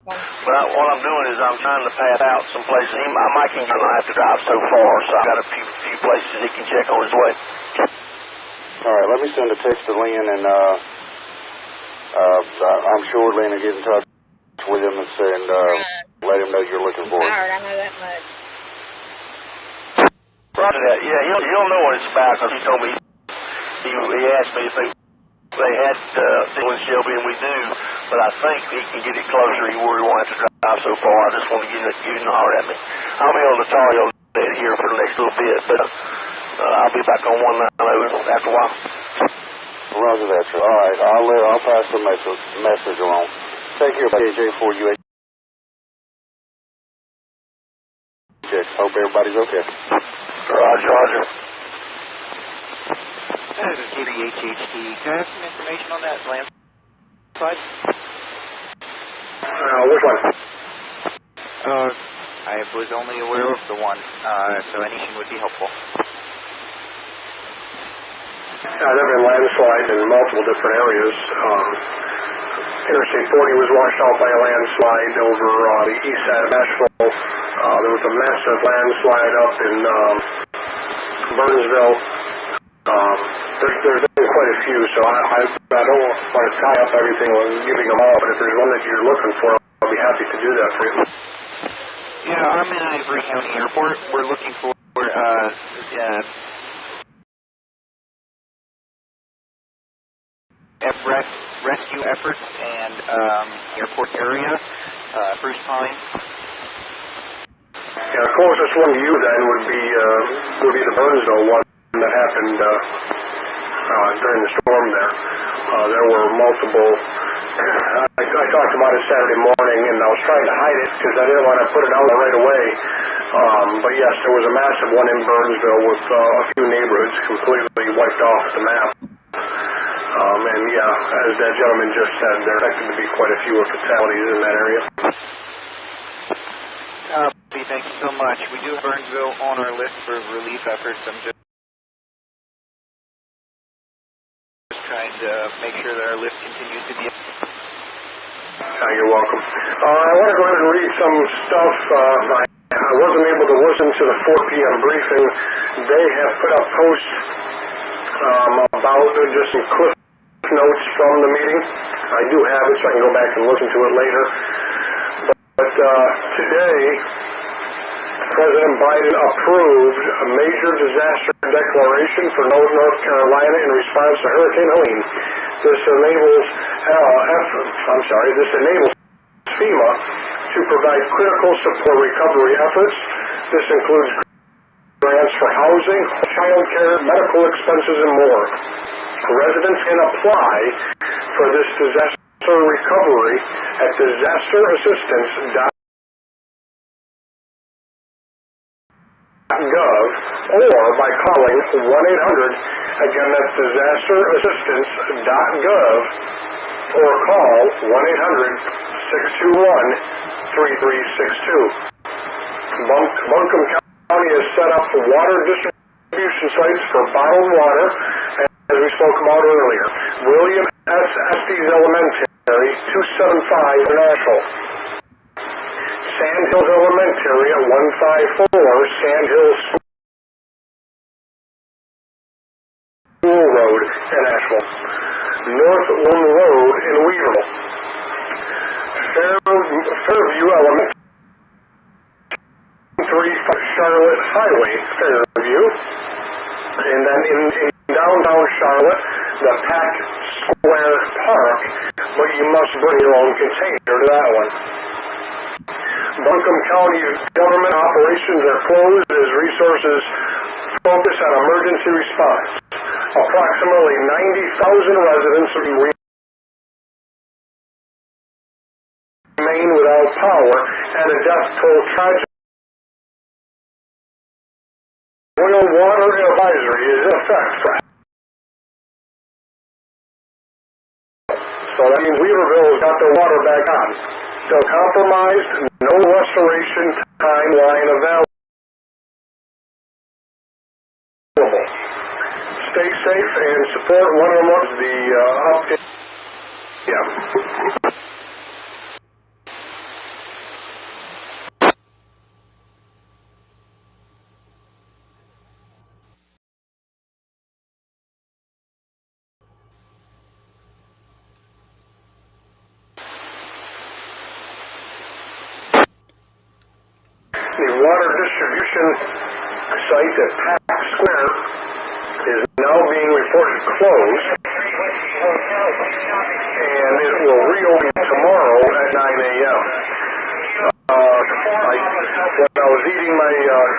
[SPEAKER 3] But what I'm doing is I'm trying to pass out some places. I can get have to drive so far, so I've got a few places he can check on his way.
[SPEAKER 2] All right, let me send a text to Lynn, and I'm sure Lynn will get in touch with him and let him know you're looking for him.
[SPEAKER 5] Tired, I know that much.
[SPEAKER 3] Roger that. Yeah, he'll know what it's about because he told me he asked me if they had deal with Shelby, and we do. But I think he can get it closer where he won't have to drive so far. I just want to get him to holler at me. I'll be able to tell you that here for the next little bit, but I'll be back on 190 after a while.
[SPEAKER 2] Roger that, sir. All right, I'll pass the message along. Take care, KJ4UH. Hope everybody's okay.
[SPEAKER 3] Roger.
[SPEAKER 9] This is KBHHD. Can I have some information on that landslide?
[SPEAKER 6] Which one?
[SPEAKER 9] I was only aware of the one, so anything would be helpful.
[SPEAKER 6] There have been landslides in multiple different areas. Interstate 40 was washed out by a landslide over the east side of Asheville. There was a massive landslide up in Burnsville. There's been quite a few, so I don't want to tie up everything and giving them all, but if there's one that you're looking for, I'll be happy to do that for you.
[SPEAKER 9] Yeah, I'm in Ivory County Airport. We're looking for rescue efforts and airport area, Bruce Pine.
[SPEAKER 6] Yeah, the closest one to you then would be the Burnsville one that happened during the storm there. There were multiple. I talked about it Saturday morning, and I was trying to hide it because I didn't want to put it out right away. But yes, there was a massive one in Burnsville with a few neighborhoods completely wiped off the map. And yeah, as that gentleman just said, there expected to be quite a few fatalities in that area.
[SPEAKER 9] Thank you so much. We do have Burnsville on our list for relief efforts. I'm just make sure that our lift continues to be.
[SPEAKER 6] You're welcome. I want to go ahead and read some stuff. I wasn't able to listen to the 4 p.m. briefing. They have put up posts about just some cliff notes from the meeting. I do have it, so I can go back and listen to it later. But today, President Biden approved a major disaster declaration for North Carolina in response to Hurricane Helene. This enables FEMA to provide critical support recovery efforts. This includes grants for housing, child care, medical expenses, and more. Residents can apply for this disaster recovery at disasterassistance.gov or by calling 1-800, again that's disasterassistance.gov, or call 1-800-621-3362. Buncombe County has set up water distribution sites for bottled water, as we spoke about earlier. William S. Estes Elementary, 275 International. Sand Hills Elementary at 154 Sand Hills School Road, International. North Loom Road in Weaverville. Fairview Elementary, 3 Charlotte Highway, Fairview. And then in downtown Charlotte, the Pack Square Park, but you must bring your own container to that one. Buncombe County government operations are closed as resources focus on emergency response. Approximately 90,000 residents remain without power, and a death toll tragedy. Oil water advisory is in effect for. So that means Weaverville has got their water back on. Still compromised, no restoration timeline available. Stay safe and support one of the update. Yeah. The water distribution site at Pack Square is now being reported closed, and it will reopen tomorrow at 9 a.m. When I was eating my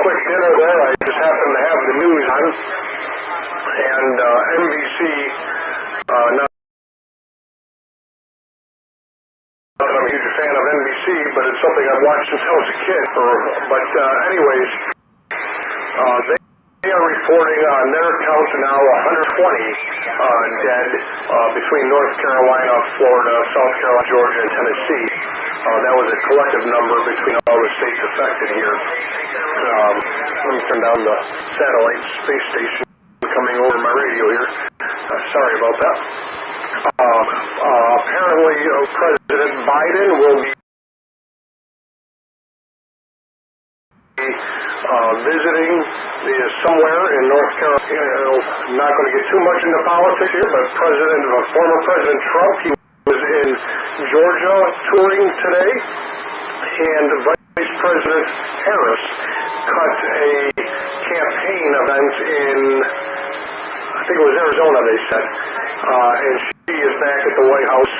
[SPEAKER 6] quick dinner there, I just happened to have the news on, and NBC, not that I'm a huge fan of NBC, but it's something I've watched since I was a kid. But anyways, they are reporting on their count now 120 dead between North Carolina, Florida, South Carolina, Georgia, and Tennessee. That was a collective number between all the states affected here. Let me turn down the satellite space station coming over my radio here. Sorry about that. Apparently, President Biden will be visiting somewhere in North Carolina. I'm not going to get too much into politics here, but former President Trump, he was in Georgia touring today, and Vice President Harris cut a campaign event in, I think it was Arizona, they said, and she is back at the White House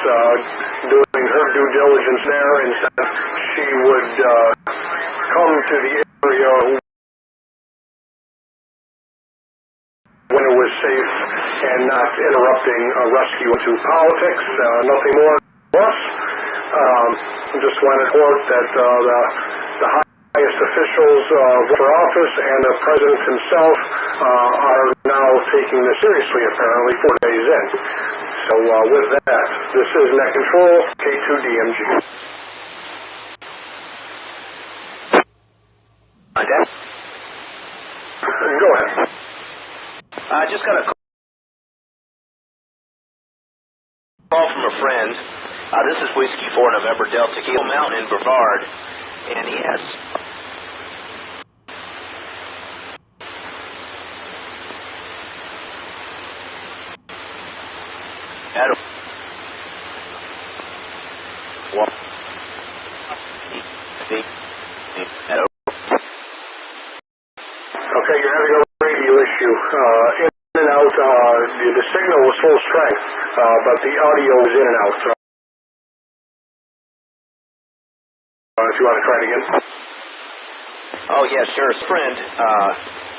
[SPEAKER 6] doing her due diligence there, and said she would come to the area when it was safe and not interrupting a rescue into politics. Nothing more or less. Just want to report that the highest officials for office and the president himself are now taking this seriously, apparently, 4 days in. So with that, this is Net Control, K2DMG. Go ahead.
[SPEAKER 7] I just got a November Delta Kilo Mountain in Brevard, and he has
[SPEAKER 6] Okay, you're having a radio issue. In and out, the signal was full strength, but the audio was in and out. If you want to try it again.
[SPEAKER 7] Oh, yeah, sure. Friend,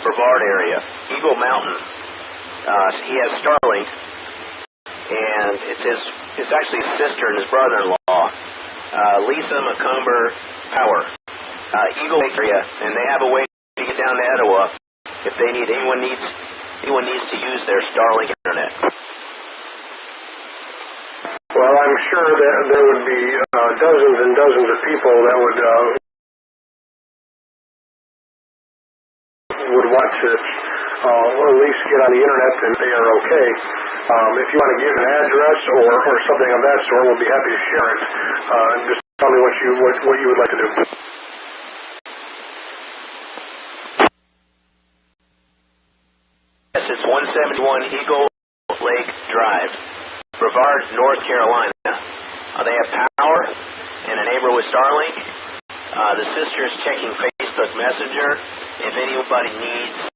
[SPEAKER 7] Brevard area, Eagle Mountain. He has Starlink, and it's actually his sister and his brother-in-law, Lisa Macomber Power, Eagle area, and they have a way to get down to Etowah if they need anyone needs to use their Starlink internet.
[SPEAKER 6] Well, I'm sure that there would be dozens and dozens of people that would want to at least get on the internet and they are okay. If you want to give an address or something of that sort, we'll be happy to share it. Just tell me what you would like to do.
[SPEAKER 7] Yes, it's 171 Eagle Lake Drive, Brevard, North Carolina. They have power and a neighbor with Starlink. The sister is checking Facebook Messenger. If anybody needs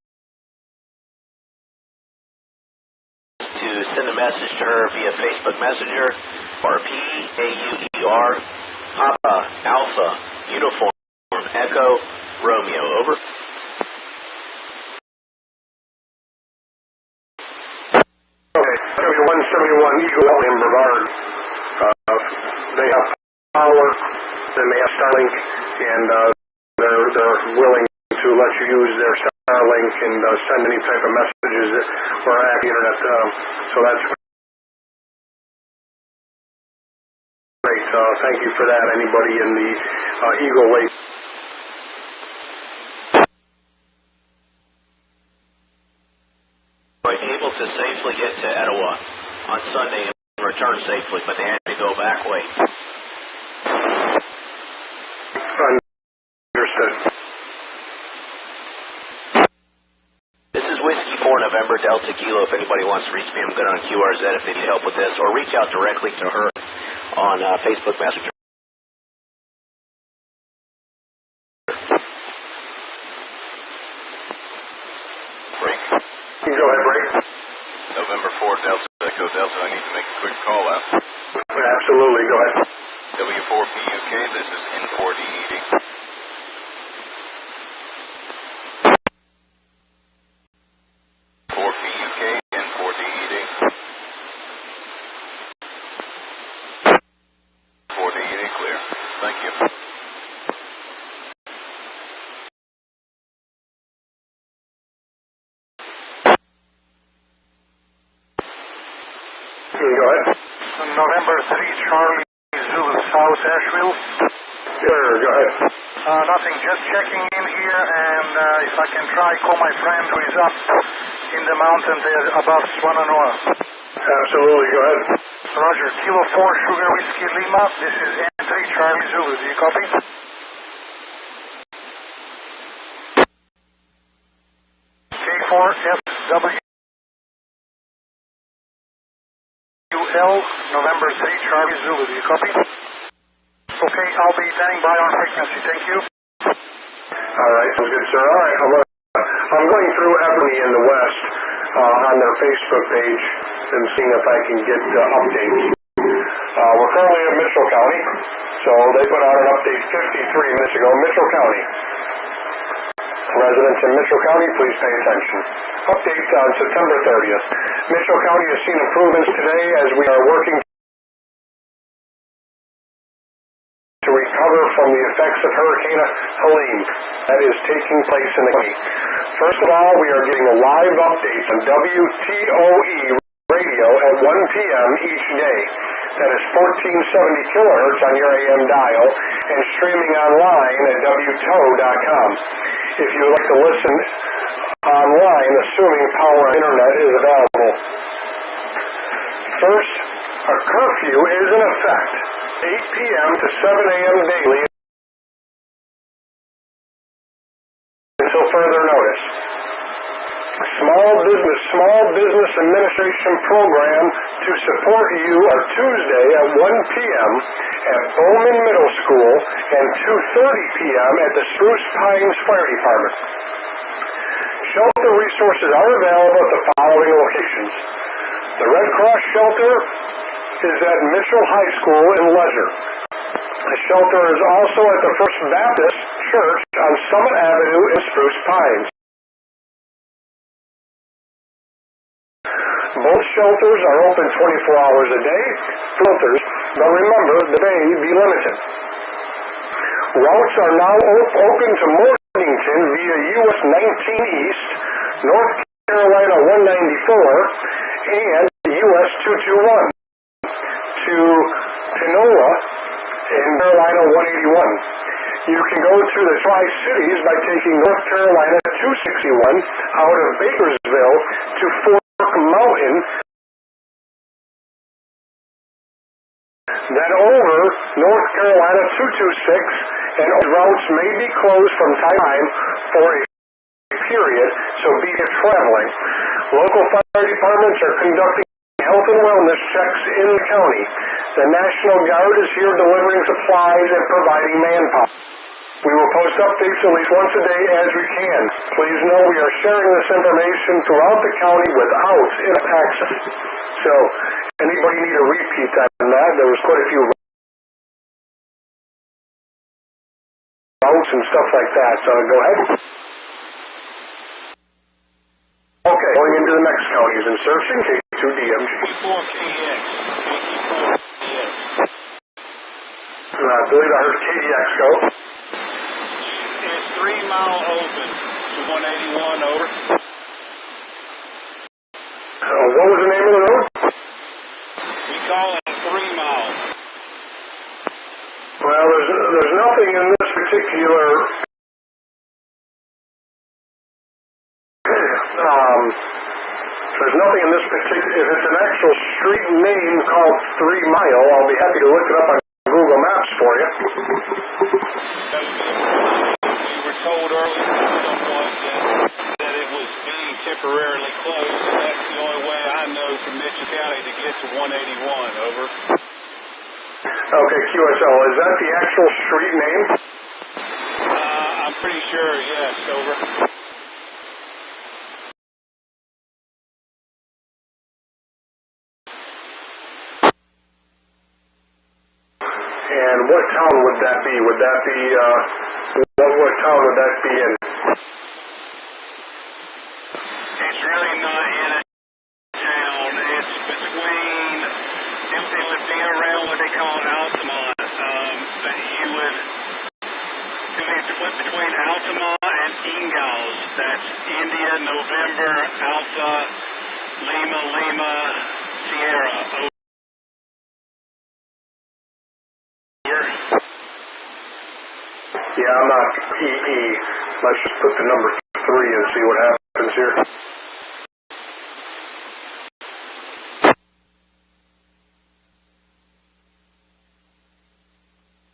[SPEAKER 7] to send a message to her via Facebook Messenger, or PAUER, Papa, Alpha, Uniform, Echo, Romeo, over.
[SPEAKER 6] Okay, 171 Eagle in Brevard. They have power, and they have Starlink, and they're willing to let you use their Starlink and send any type of messages or have the internet. So that's great. Thank you for that. Anybody in the Eagle Lake.
[SPEAKER 7] Able to safely get to Etowah on Sunday and return safely, but they had to go back way.
[SPEAKER 6] Understood.
[SPEAKER 7] This is Whiskey 4 November Delta Kilo. If anybody wants to reach me, I'm good on QRZ if they need help with this, or reach out directly to her on Facebook Messenger.
[SPEAKER 4] Break.
[SPEAKER 6] Go ahead, Brady.
[SPEAKER 4] November 4 Delta Echo Delta. I need to make a quick call out.
[SPEAKER 6] Absolutely. Go ahead.
[SPEAKER 4] W4PUK. This is N4DED.
[SPEAKER 6] Go ahead.
[SPEAKER 8] November 3 Charlie Zulu South Asheville.
[SPEAKER 6] Sure, go ahead.
[SPEAKER 8] Nothing, just checking in here, and if I can try, call my friend who is up in the mountain there above Swannanoa.
[SPEAKER 6] Absolutely, go ahead.
[SPEAKER 8] Roger, Kilo 4 Sugar Whiskey Lima. This is N3 Charlie Zulu. Do you copy? K4FW. November 3 Charlie Zulu. Do you copy? Okay, I'll be standing by on frequency. Thank you.
[SPEAKER 6] All right, sounds good, sir. All right, I'm going through Ebony in the West on their Facebook page and seeing if I can get updates. We're currently in Mitchell County, so they put out an update 53 minutes ago. Mitchell County. Residents in Mitchell County, please pay attention. Update on September 30th. Mitchell County has seen improvements today as we are working to recover from the effects of Hurricane Helene that is taking place in the county. First of all, we are getting a live update on WTOE radio at 1 p.m. each day. That is 1470 kilohertz on your AM dial and streaming online at WTOE.com. If you would like to listen online, assuming power and internet is available. First, a curfew is in effect 8 p.m. to 7 a.m. daily until further notice. Small Business Administration Program to support you are Tuesday at 1 p.m. at Bowman Middle School and 2:30 p.m. at the Spruce Pines Fire Department. Shelter resources are available at the following locations. The Red Cross Shelter is at Mitchell High School in Leisure. The shelter is also at the First Baptist Church on Summit Avenue in Spruce Pines. Both shelters are open 24 hours a day, filters, but remember, the may be limited. Routes are now open to Morganton via US 19 East, North Carolina 194, and US 221 to Pinola and Carolina 181. You can go to the Tri-Cities by taking North Carolina 261 out of Bakersville to Fork Mountain, then over North Carolina 226, and routes may be closed from time to time for a period, so be it traveling. Local fire departments are conducting health and wellness checks in the county. The National Guard is here delivering supplies and providing manpower. We will post updates at least once a day as we can. Please know we are sharing this information throughout the county without internet access. So, anybody need a repeat on that? There was quite a few routes and stuff like that, so go ahead. Okay, going into the next counties and searching K2DMG. I believe I heard KDX go.
[SPEAKER 4] It's 3 Mile open to 181 over.
[SPEAKER 6] What was the name of the road?
[SPEAKER 4] We call it 3 Mile.
[SPEAKER 6] Well, there's nothing in this particular there's nothing in this particular, if it's an actual street name called 3 Mile, I'll be happy to look it up on Google Maps for you.
[SPEAKER 4] We were told earlier by someone that it was being temporarily closed, and that's the only way I know from Mitchell County to get to 181, over.
[SPEAKER 6] Okay, QSL, is that the actual street name?
[SPEAKER 4] I'm pretty sure, yes, over.
[SPEAKER 6] And what town would that be? Would that be, what town would that be in?
[SPEAKER 4] It's really not in a town. It's between, it would be around what they call Altamont. But you would, it's between Altamont and Ingalls. That's India, November, Alpha, Lima, Sierra. Over.
[SPEAKER 6] Yeah, I'm not EE. Let's just put the number 3 and see what happens here.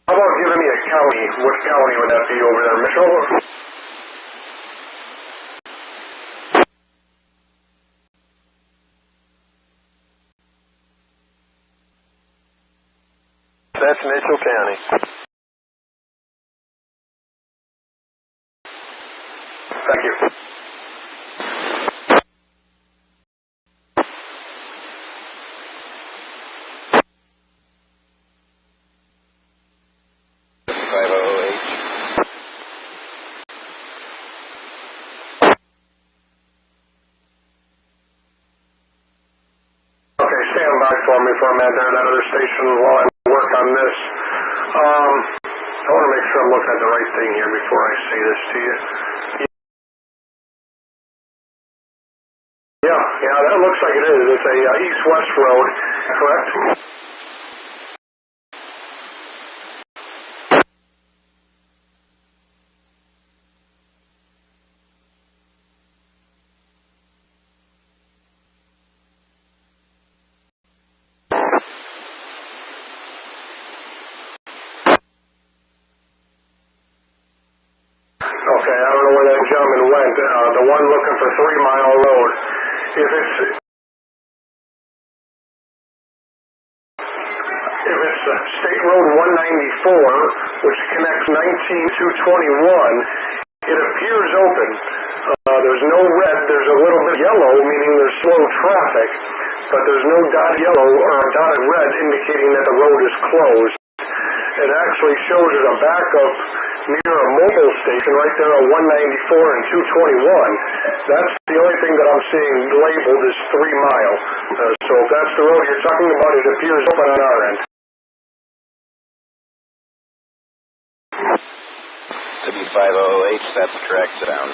[SPEAKER 6] How about giving me a county? What county would that be over there, Mitchell?
[SPEAKER 2] That's Mitchell County.
[SPEAKER 6] Thank you. Okay, stand by for me for a minute there, that other station, while I work on this. I want to make sure I'm looking at the right thing here before I say this to you. Yeah, that looks like it is. It's a east-west road, correct? Okay, I don't know where that gentleman went. The one looking for 3 Mile Road. If it's State Road 194, which connects 19 to 21, it appears open. There's no red. There's a little bit yellow, meaning there's slow traffic, but there's no dotted yellow or dotted red indicating that the road is closed. It actually shows as a backup near a mobile station right there on 194 and 221. That's the only thing that I'm seeing labeled as 3 Mile. So if that's the road you're talking about, it appears open on our end.
[SPEAKER 2] W5008, that's the correct sound.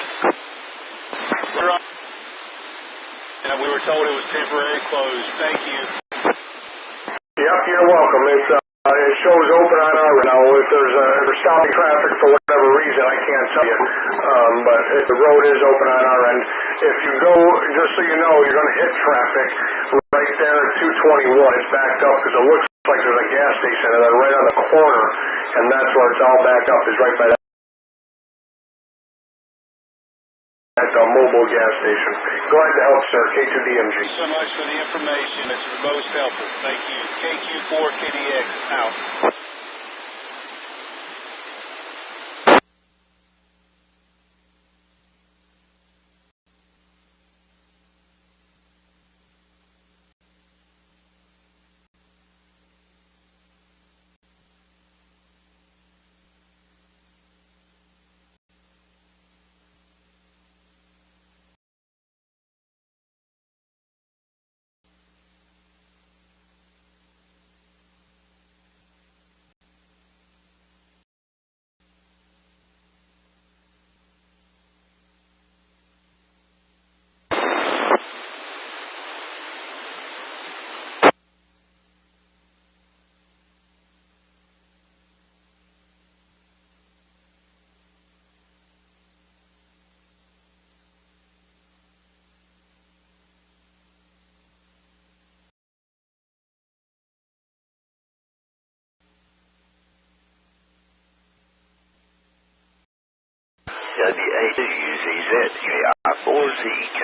[SPEAKER 4] We were told it was temporarily closed. Thank you.
[SPEAKER 6] Yep, you're welcome. It shows open on our end. Now, if there's stopping traffic for whatever reason, I can't tell you. But the road is open on our end. If you go, just so you know, you're going to hit traffic right there at 221. It's backed up because it looks like there's a gas station and then right on the corner, and that's where it's all backed up, is right by that mobile gas station. Glad to help, sir. K2DMG.
[SPEAKER 4] Thank you so much for the information. It's most helpful. Thank you. KQ4KDX out.
[SPEAKER 7] W82UZZ, 4ZK.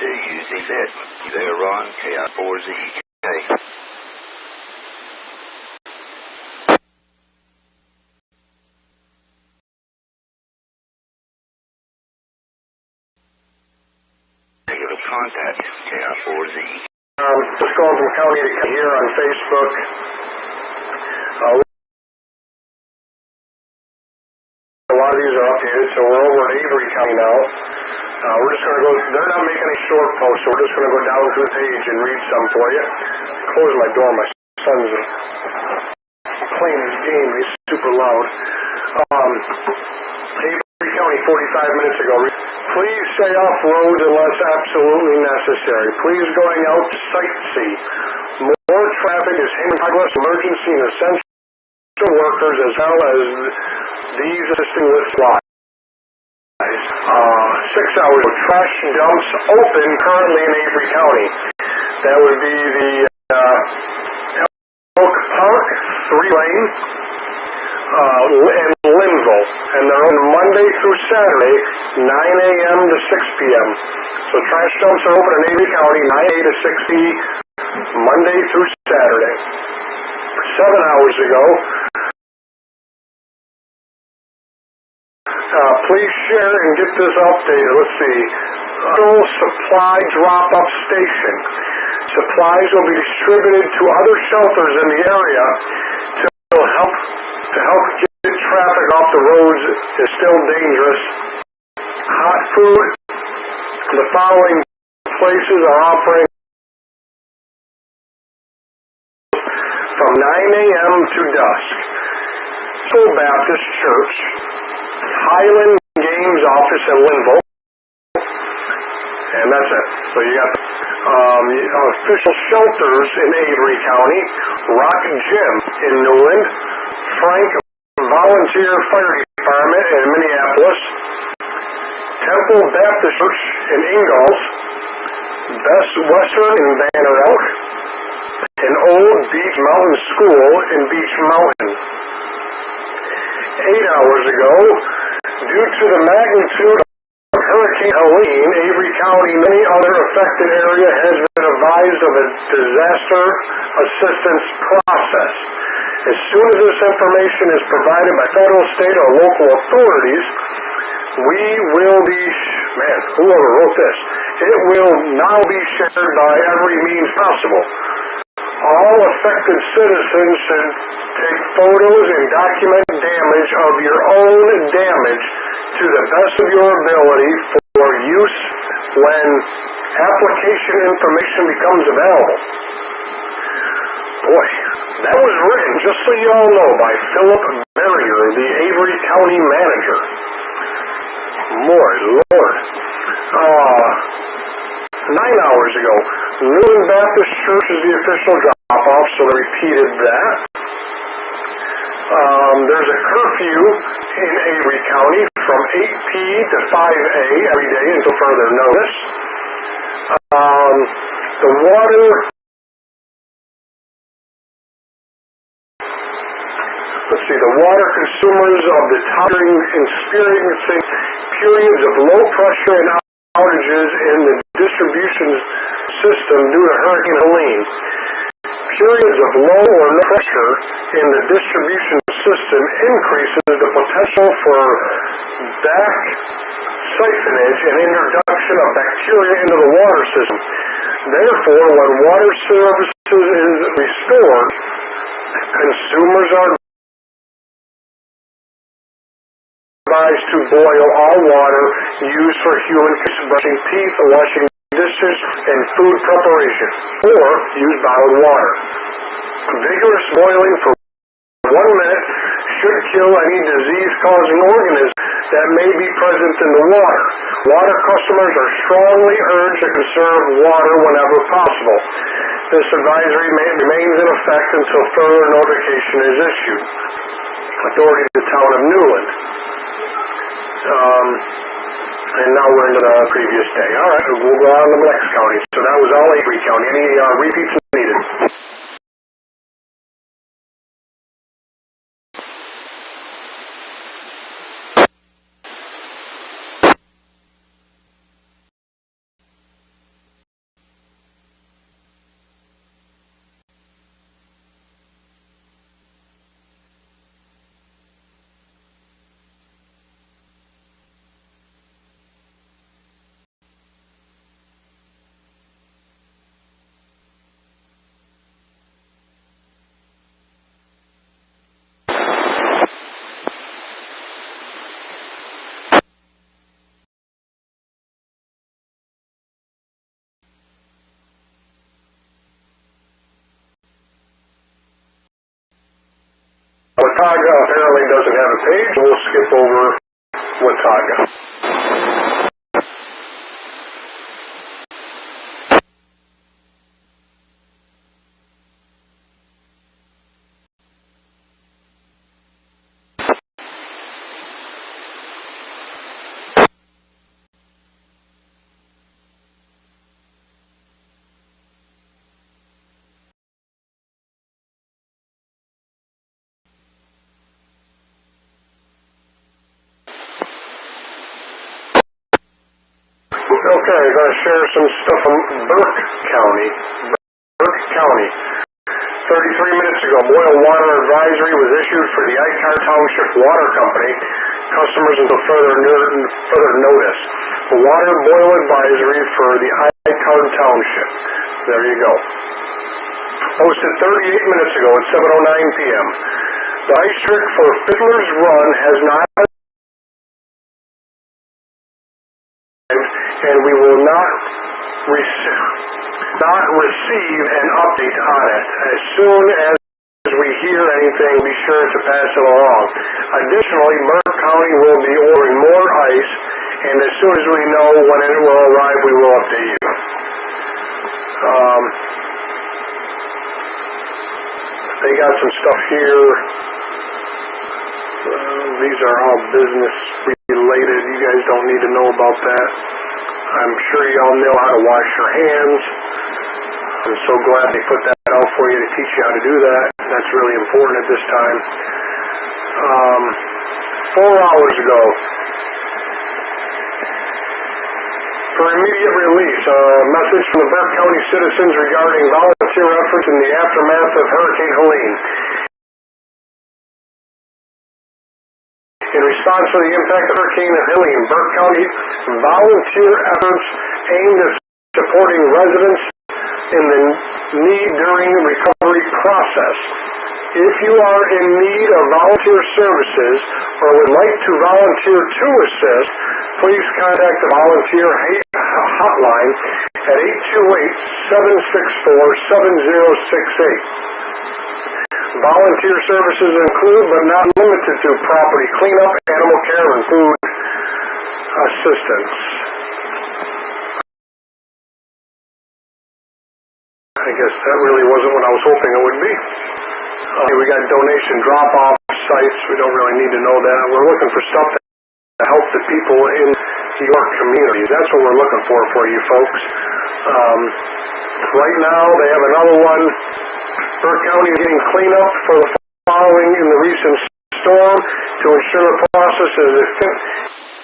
[SPEAKER 7] You there, Ron? KI4ZK. Negative contact, KI4Z.
[SPEAKER 6] Just going from county to here on Facebook. A lot of these are updated, so we're over in Avery County now. We're just going to go, they're not making any short posts, so we're just going to go down through the page and read some for you. Close my door, my son's playing his game, he's super loud. Avery County 45 minutes ago. Please stay off road unless absolutely necessary. Please going out to sightsee. More traffic is hindering progress, emergency and essential workers, as well as these assisting with flies. 6 hours of trash dumps open currently in Avery County. That would be the Elk Park, 3-lane, and Linville. And they're on Monday through Saturday, 9 a.m. to 6 p.m. So trash dumps are open in Avery County, 9 a.m. to 6 p.m. Monday through Saturday. 7 hours ago, please share and get this updated. Let's see. Supply drop-off station. Supplies will be distributed to other shelters in the area to help get traffic off the roads. Is still dangerous. Hot food. The following places are offering from 9 a.m. to dusk. Full Baptist Church, Highland Games Office in Linville, and that's it. So you got official shelters in Avery County, Rock Gym in Newland, Frank Volunteer Fire Department in Minneapolis, Temple Bethel Baptist Church in Ingalls, Best Western in Banner Elk, and Old Beach Mountain School in Beach Mountain. 8 hours ago, due to the magnitude of Hurricane Helene, Avery County and many other affected area has been advised of a disaster assistance process. As soon as this information is provided by federal, state, or local authorities, we will be, whoever wrote this, it will now be shared by every means possible. All affected citizens should take photos and document damage of your own damage to the best of your ability for use when application information becomes available. Boy, that was written, just so you all know, by Philip Barrier, the Avery County manager. Lord. 9 hours ago, Newland Baptist Church is the official drop-off, so they repeated that. There's a curfew in Avery County from 8 p. to 5 a. every day until further notice. The water... Let's see, the water consumers of the town experiencing periods of low pressure and outages in the distribution system due to Hurricane Helene. Periods of low or no pressure in the distribution system increases the potential for back siphonage and introduction of bacteria into the water system. Therefore, when water services is restored, consumers are advised to boil all water used for human brushing teeth, washing dishes, and food preparation, or use bottled water. Vigorous boiling for 1 minute should kill any disease-causing organisms that may be present in the water. Water customers are strongly urged to conserve water whenever possible. This advisory remains in effect until further notification is issued. Authority of the Town of Newland. And now we're into the previous day. All right, we'll go on to the next county. So that was all Avery County. Any repeats needed? Watauga apparently doesn't have a page. We'll skip over Watauga. Okay, I'm going to share some stuff from Burke County. 33 minutes ago, boil water advisory was issued for the Icar Township Water Company customers until further notice. The water boil advisory for the Icar Township. There you go. Posted 38 minutes ago at 7:09 p.m. The ice trick for Fiddler's Run has not, and we will not receive an update on it. As soon as we hear anything, be sure to pass it along. Additionally, Burke County will be ordering more ice, and as soon as we know when it will arrive, we will update you. They got some stuff here. These are all business related. You guys don't don't need to know about that. I'm sure y'all know how to wash your hands. I'm so glad they put that out for you to teach you how to do that. That's really important at this time. 4 hours ago, for immediate release, a message from the Burke County citizens regarding volunteer efforts in the aftermath of Hurricane Helene. In response to the impact of Hurricane Helene, Burke County volunteer efforts aimed at supporting residents in the need during the recovery process. If you are in need of volunteer services or would like to volunteer to assist, please contact the volunteer hotline at 828-764-7068. Volunteer services include, but not limited to, property cleanup, animal care, and food assistance. I guess that really wasn't what I was hoping it would be. We got donation drop-off sites. We don't really need to know that. We're looking for stuff to help the people in your communities. That's what we're looking for you folks. Right now, they have another one. Burke County is getting cleanup for the following in the recent storm to ensure the process is fit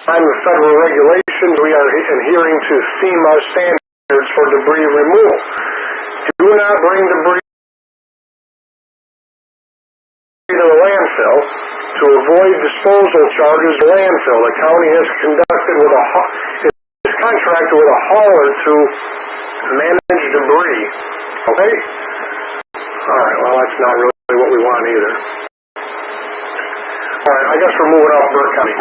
[SPEAKER 6] in the federal regulations. We are adhering to FEMA standards for debris removal. Do not bring debris to the landfill. To avoid disposal charges to landfill, the county has contracted with a hauler to manage debris. Okay? Alright, well that's not really what we want either. Alright, I guess we're moving off Burke County.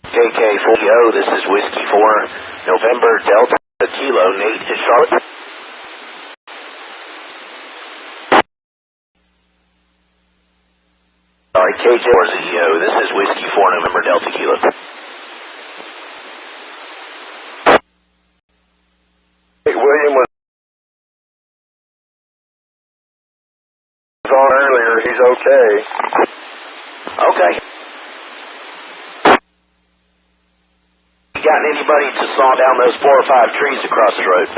[SPEAKER 7] KK40, this is Whiskey 4, November Delta Kilo, Nate is Charlotte. Sorry, KJ4ZO, this is Whiskey 4, November Delta Kilo.
[SPEAKER 2] Hey, William was on earlier. He's okay.
[SPEAKER 7] Okay. Gotten anybody to saw down those 4 or 5 trees across the road?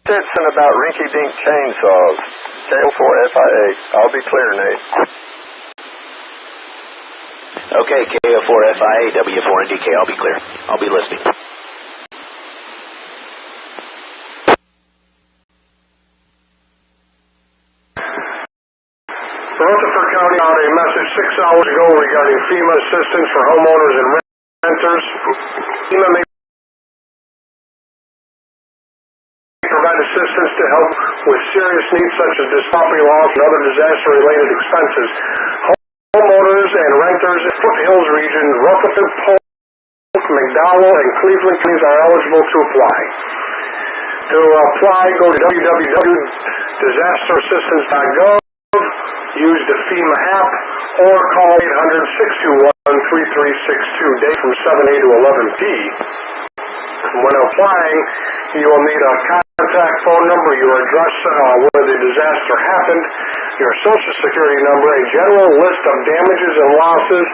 [SPEAKER 2] Stetson about rinky-dink chainsaws. KO4FIA. I'll be clear, Nate.
[SPEAKER 7] Okay, KO4FIA, W4NDK. I'll be clear. I'll be listening.
[SPEAKER 6] Rutherford County got a message 6 hours ago regarding FEMA assistance for homeowners and renters. FEMA may provide assistance to help with serious needs such as property loss and other disaster-related expenses. Homeowners and renters in Foothills region, Rutherford, Polk, McDowell, and Cleveland counties are eligible to apply. To apply, go to www.disasterassistance.gov. Use the FEMA app or call 800-621-3362, date from 7 a to 11 p. When applying, you will need a contact phone number, your address where the disaster happened, your social security number, a general list of damages and losses,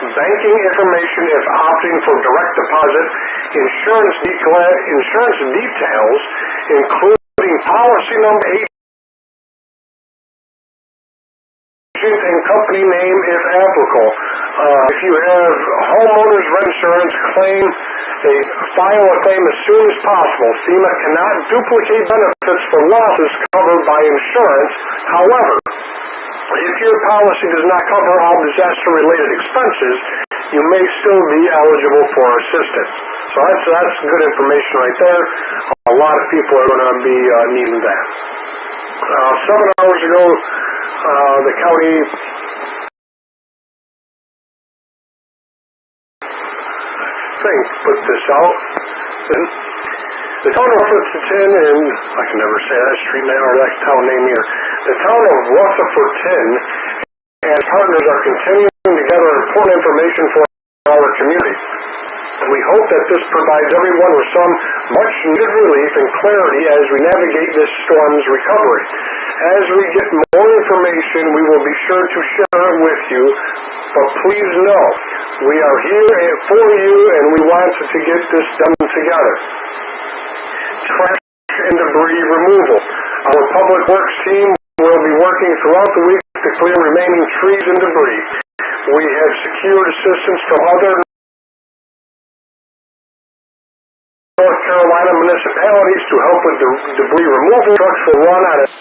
[SPEAKER 6] banking information if opting for direct deposit, insurance details, including policy number 8, and company name if applicable. If you have homeowners rent insurance, file a claim as soon as possible. FEMA cannot duplicate benefits for losses covered by insurance. However, if your policy does not cover all disaster-related expenses, you may still be eligible for assistance. So that's good information right there. A lot of people are going to be needing that. 7 hours ago, the county put this out. And the town of Rutherford, and I can never say that street name or that town name here. The town of Rutherford and partners are continuing to gather important information for our community. We hope that this provides everyone with some much needed relief and clarity as we navigate this storm's recovery. As we get more information, we will be sure to share it with you, but please know we are here for you and we want to get this done together. Trash and debris removal. Our public works team will be working throughout the week to clear remaining trees and debris. We have secured assistance from other North Carolina municipalities to help with the debris removal. Trucks will run on it.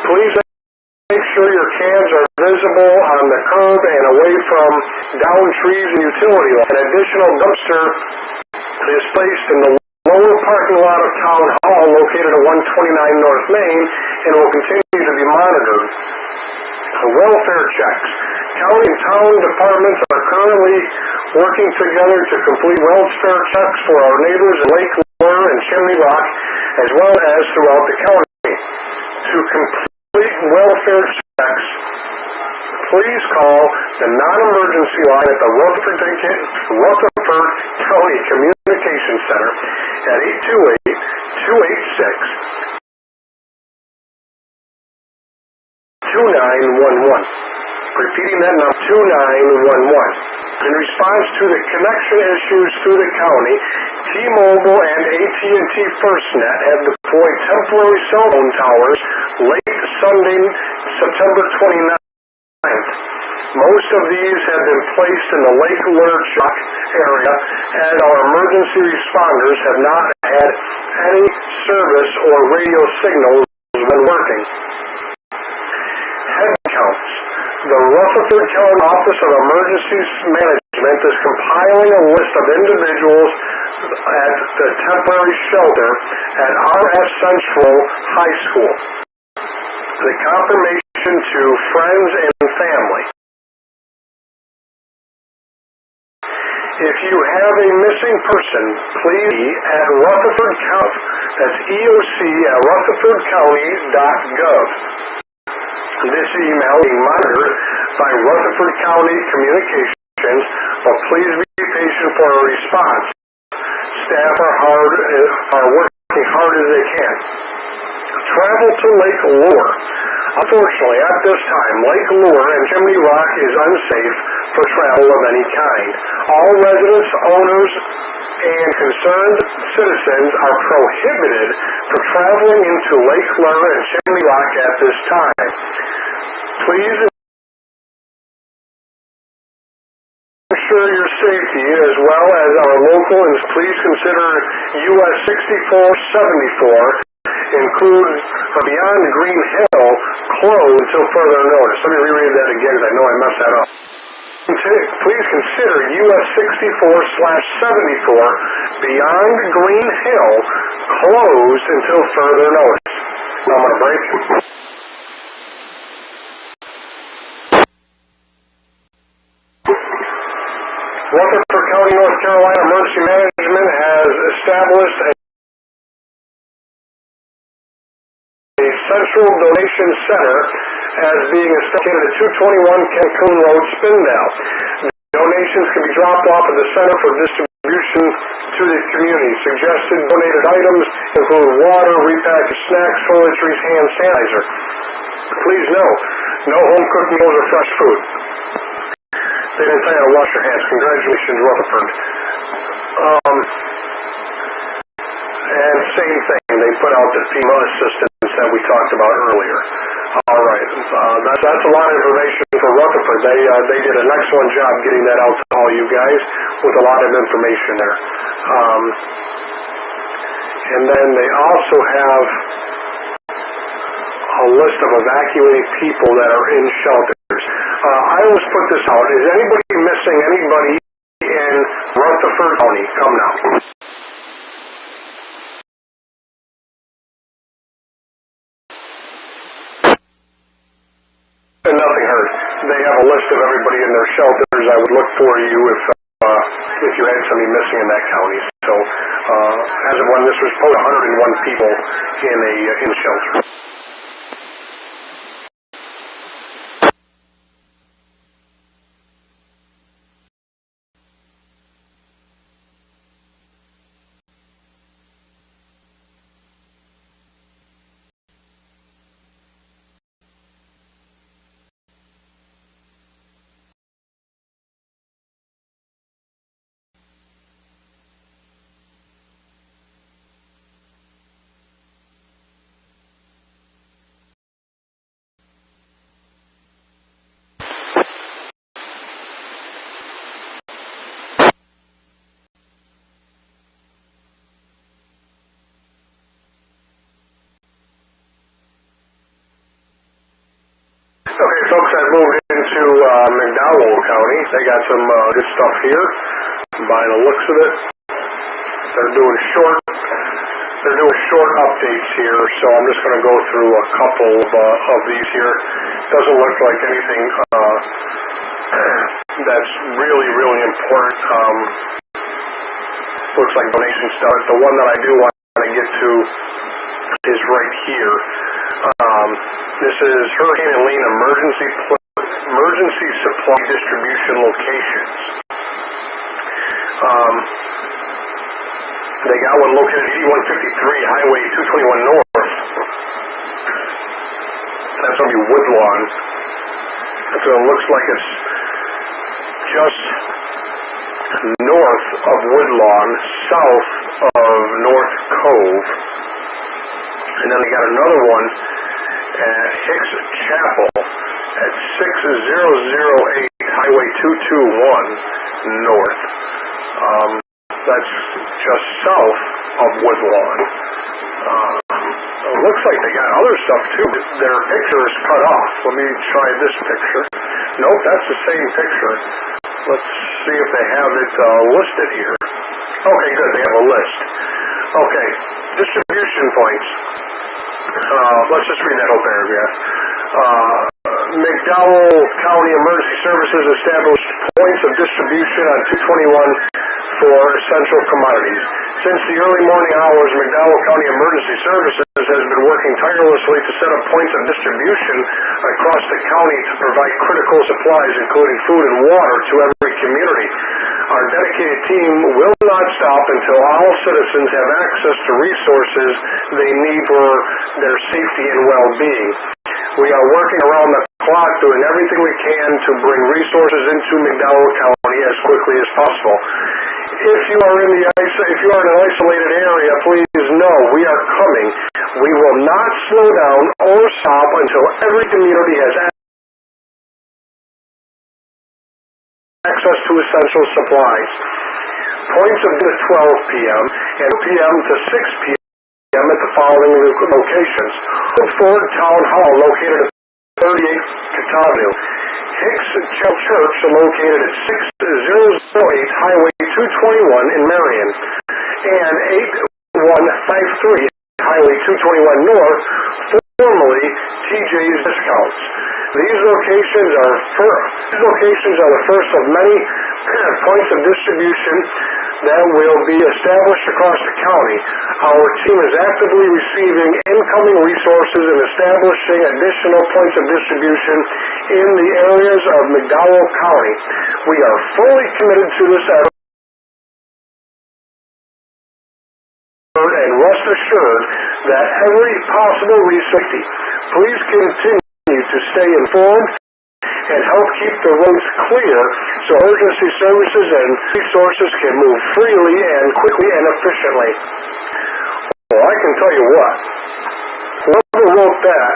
[SPEAKER 6] Please make sure your cans are visible on the curb and away from downed trees and utility lines. An additional dumpster is placed in the lower parking lot of Town Hall located at 129 North Main and will continue to be monitored. Welfare checks. County and town departments are currently working together to complete welfare checks for our neighbors in Lake Lure and Chimney Rock, as well as throughout the county. To complete welfare checks, please call the non-emergency line at the Rutherford County Communications Center at 828-286-2911. Repeating that number, 2911. In response to the connection issues through the county, T-Mobile and AT&T FirstNet have deployed temporary cell phone towers late Sunday, September 29th. Most of these have been placed in the Lake Lurch area, and our emergency responders have not had any service or radio signals when working. Head counts. The Rutherford County Office of Emergency Management is compiling a list of individuals at the temporary shelter at R.S. Central High School. The confirmation to friends and family. If you have a missing person, please at Rutherford County. That's EOC at rutherfordcounty.gov. This email being monitored by Rutherford County Communications, but please be patient for a response. Staff are working hard as they can. Travel to Lake Lure. Unfortunately, at this time, Lake Lure and Chimney Rock is unsafe for travel of any kind. All residents, owners, and concerned citizens are prohibited from traveling into Lake Lure and Chimney Rock at this time. Please ensure your safety as well as our local, and please consider US 6474 include beyond Green Hill closed until further notice. Let me reread that again because I know I messed that up. Please consider US 64/74 beyond Green Hill closed until further notice. I'm going to break. Rutherford County, North Carolina Emergency Management has established a Central Donation Center as being located at 221 Cancun Road, Spindale. Donations can be dropped off at the center for distribution to the community. Suggested donated items include water, repackaged snacks, toiletries, hand sanitizer. Please note, no home-cooked meals or fresh food. They didn't tell you how to wash your hands. Congratulations, Rutherford. And same thing, they put out the FEMA assistance that we talked about earlier. All right, that's a lot of information for Rutherford. They did an excellent job getting that out to all you guys with a lot of information there. And then they also have a list of evacuated people that are in shelters. I always put this out. Is anybody missing anybody in Rutherford County? Come now. they have a list of everybody in their shelters. I would look for you if you had somebody missing in that county. So as of when this was posted, 101 people in a shelter. Okay, folks, I've moved into McDowell County. They got some good stuff here. By the looks of it, they're doing short updates here. So I'm just going to go through a couple of these here. Doesn't look like anything that's really important. Looks like donation stuff. The one that I do want to get to is right here. This is Hurricane Helene emergency supply distribution locations. They got one located at 8153 Highway 221 North. That's going to be Woodlawn. So it looks like it's just north of Woodlawn, south of North Cove. And then they got another one at Hicks Chapel at 6008 Highway 221 North. That's just south of Woodlawn. It looks like they got other stuff too. Their picture is cut off. Let me try this picture. Nope, that's the same picture. Let's see if they have it listed here. Okay, good. They have a list. Okay, distribution points. Let's just read that whole paragraph. McDowell County Emergency Services established points of distribution on 221 for essential commodities. Since the early morning hours, McDowell County Emergency Services has been working tirelessly to set up points of distribution across the county to provide critical supplies, including food and water, to every community. Our dedicated team will not stop until all citizens have access to resources they need for their safety and well-being. We are working around the clock, doing everything we can to bring resources into McDowell County as quickly as possible. If you are in an isolated area, please know we are coming. We will not slow down or stop until every community has access to essential supplies. Points of 12 p.m. and 2 p.m. to 6 p.m. at the following locations. Ford Town Hall, located at 38 Avenue. Hicks Church, located at 6008 Highway 221 in Marion. And 8153 Highway 221 North, formerly TJ's Discounts. These locations are the first of many points of distribution that will be established across the county. Our team is actively receiving incoming resources and establishing additional points of distribution in the areas of McDowell County. We are fully committed to this effort and rest assured that every possible resource. Please continue to stay informed and help keep the roads clear so emergency services and resources can move freely and quickly and efficiently. Well, I can tell you what, whoever wrote that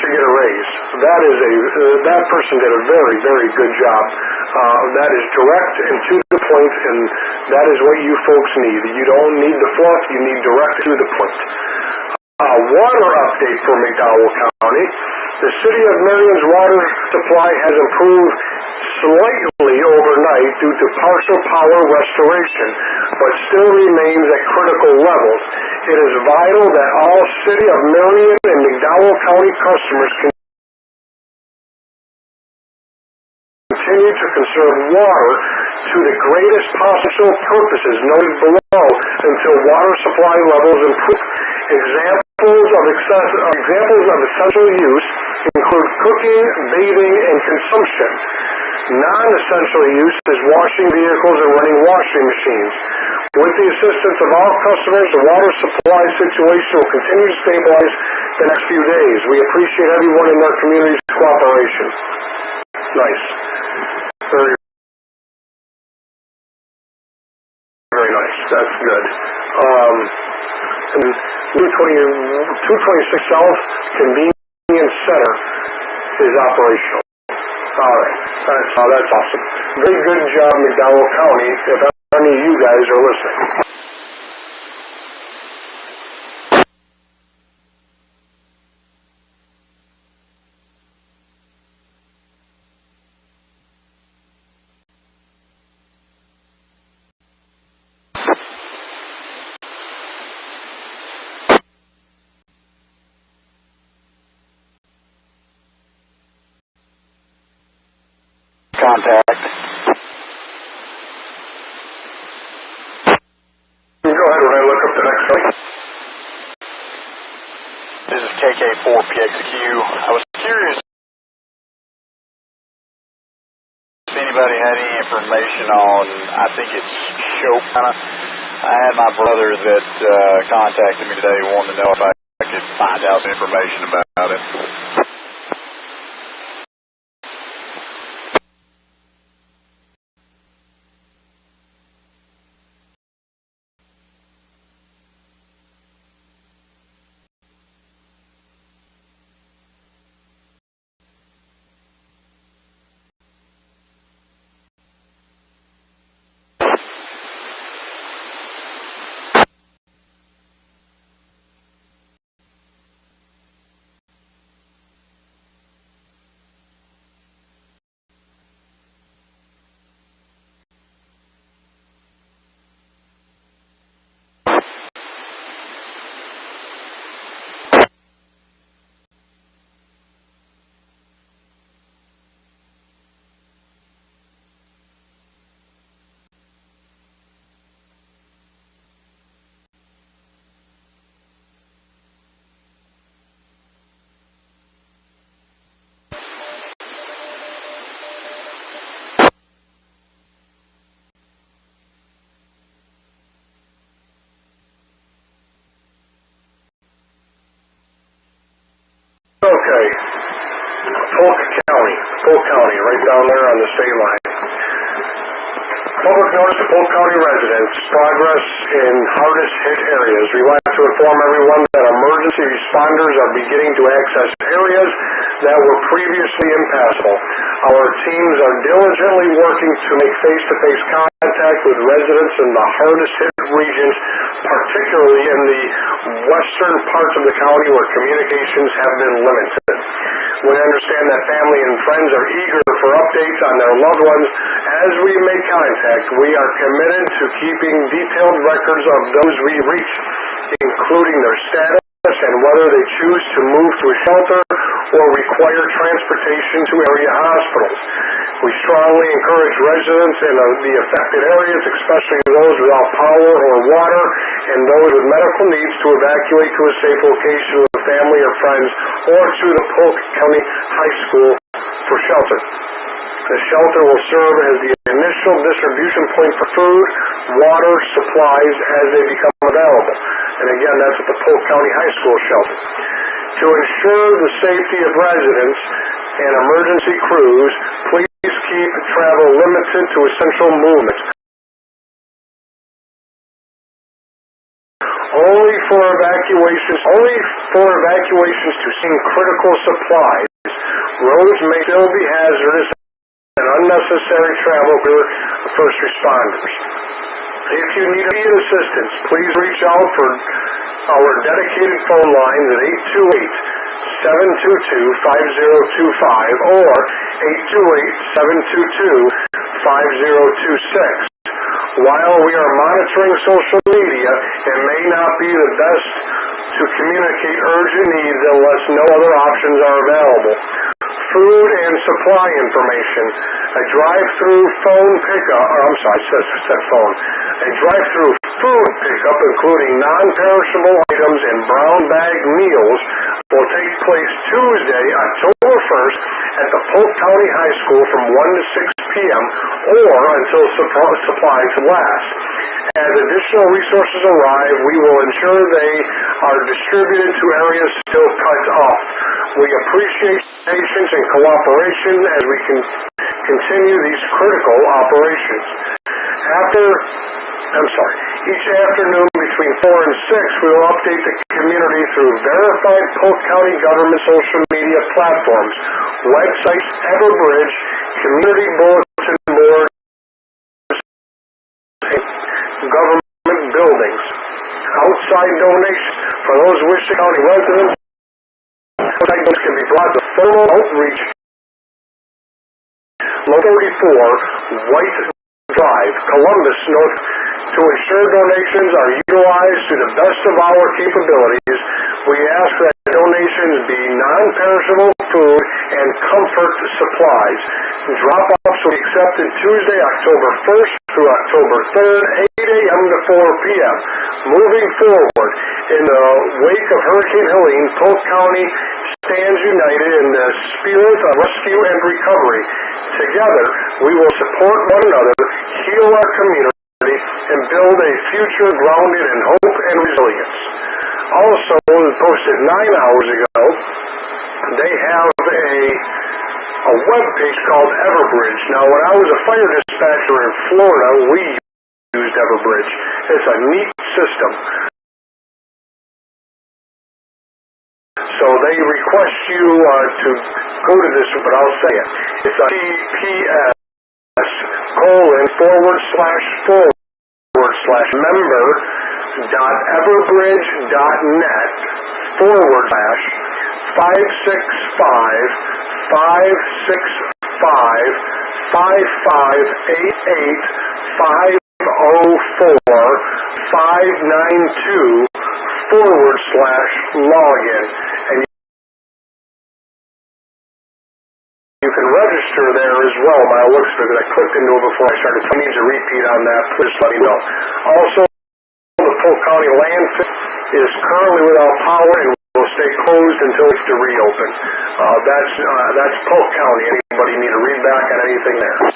[SPEAKER 6] should get a raise. That person did a very good job. That is direct and to the point, and that is what you folks need. You don't need the fluff, you need direct to the point. Water update for McDowell County. The City of Marion's water supply has improved slightly overnight due to partial power restoration, but still remains at critical levels. It is vital that all City of Marion and McDowell County customers conserve water to the greatest possible purposes noted below until water supply levels improve. Examples of essential use include cooking, bathing, and consumption. Non-essential use is washing vehicles and running washing machines. With the assistance of all customers, the water supply situation will continue to stabilize the next few days. We appreciate everyone in our community's cooperation. Nice. Very, very nice. That's good. And 226 South Convenience Center is operational. All right. That's awesome. Very good job, McDowell County, if any of you guys are listening.
[SPEAKER 2] Contact.
[SPEAKER 6] Go ahead when I look up the next one.
[SPEAKER 2] This is KK4PXQ. I was curious if anybody had any information on, I think it's Chopin. I had my brother that contacted me today, wanted to know if I could find out some information about it.
[SPEAKER 6] Okay. Polk County, right down there on the state line. Public notice to Polk County residents, progress in hardest hit areas. We want to inform everyone that emergency responders are beginning to access areas that were previously impassable. Our teams are diligently working to make face-to-face contact with residents in the hardest hit regions, particularly in the western parts of the county where communications have been limited. We understand that family and friends are eager for updates on their loved ones. As we make contact, we are committed to keeping detailed records of those we reach, including their status and whether they choose to move to a shelter or require transportation to area hospitals. We strongly encourage residents in the affected areas, especially those without power or water, and those with medical needs to evacuate to a safe location with family or friends or to the Polk County High School for shelter. The shelter will serve as the initial distribution point for food, water, supplies as they become available. And again, that's at the Polk County High School shelter. To ensure the safety of residents and emergency crews, please keep travel limited to essential movements. Only for evacuations to see critical supplies. Roads may still be hazardous and unnecessary travel for first responders. If you need immediate assistance, please reach out for our dedicated phone lines at 828-722-5025 or 828-722-5026. While we are monitoring social media, it may not be the best to communicate urgent needs unless no other options are available. food and supply information. A drive-through phone pickup, it said phone. A drive-through food pickup, including non-perishable items and brown bag meals, will take place Tuesday, October 1st at the Polk County High School from 1 to 6 p.m. or until supplies last. As additional resources arrive, we will ensure they are distributed to areas still cut off. We appreciate patience and cooperation as we can continue these critical operations. Each afternoon between 4 and 6, we will update the community through verified Polk County government social media platforms, websites, Everbridge, community bulletin boards, government buildings. Outside donations for those wishing county residents. Outside donations can be brought to Thermal Outreach, Local 34, White Drive, Columbus, North. To ensure donations are utilized to the best of our capabilities, we ask that donations be non-perishable food and comfort supplies. Drop-offs will be accepted Tuesday, October 1st through October 3rd, 8 a.m. to 4 p.m. Moving forward, in the wake of Hurricane Helene, Polk County stands united in the spirit of rescue and recovery. Together, we will support one another, heal our community, and build a future grounded in hope and resilience. Also, posted 9 hours ago, they have a web page called Everbridge. Now, when I was a fire dispatcher in Florida, we used Everbridge. It's a neat system. So they request you to go to this, but I'll say it. It's a TPS://member.everbridge.net/565-565-550-590/login. And you can register there as well. My looks for it. I clicked into it before I started. If I need to repeat on that, please let me know. Also, the Polk County landfill is currently without power and will stay closed until it's to reopen. That's Polk County. Anybody need to read back on anything there?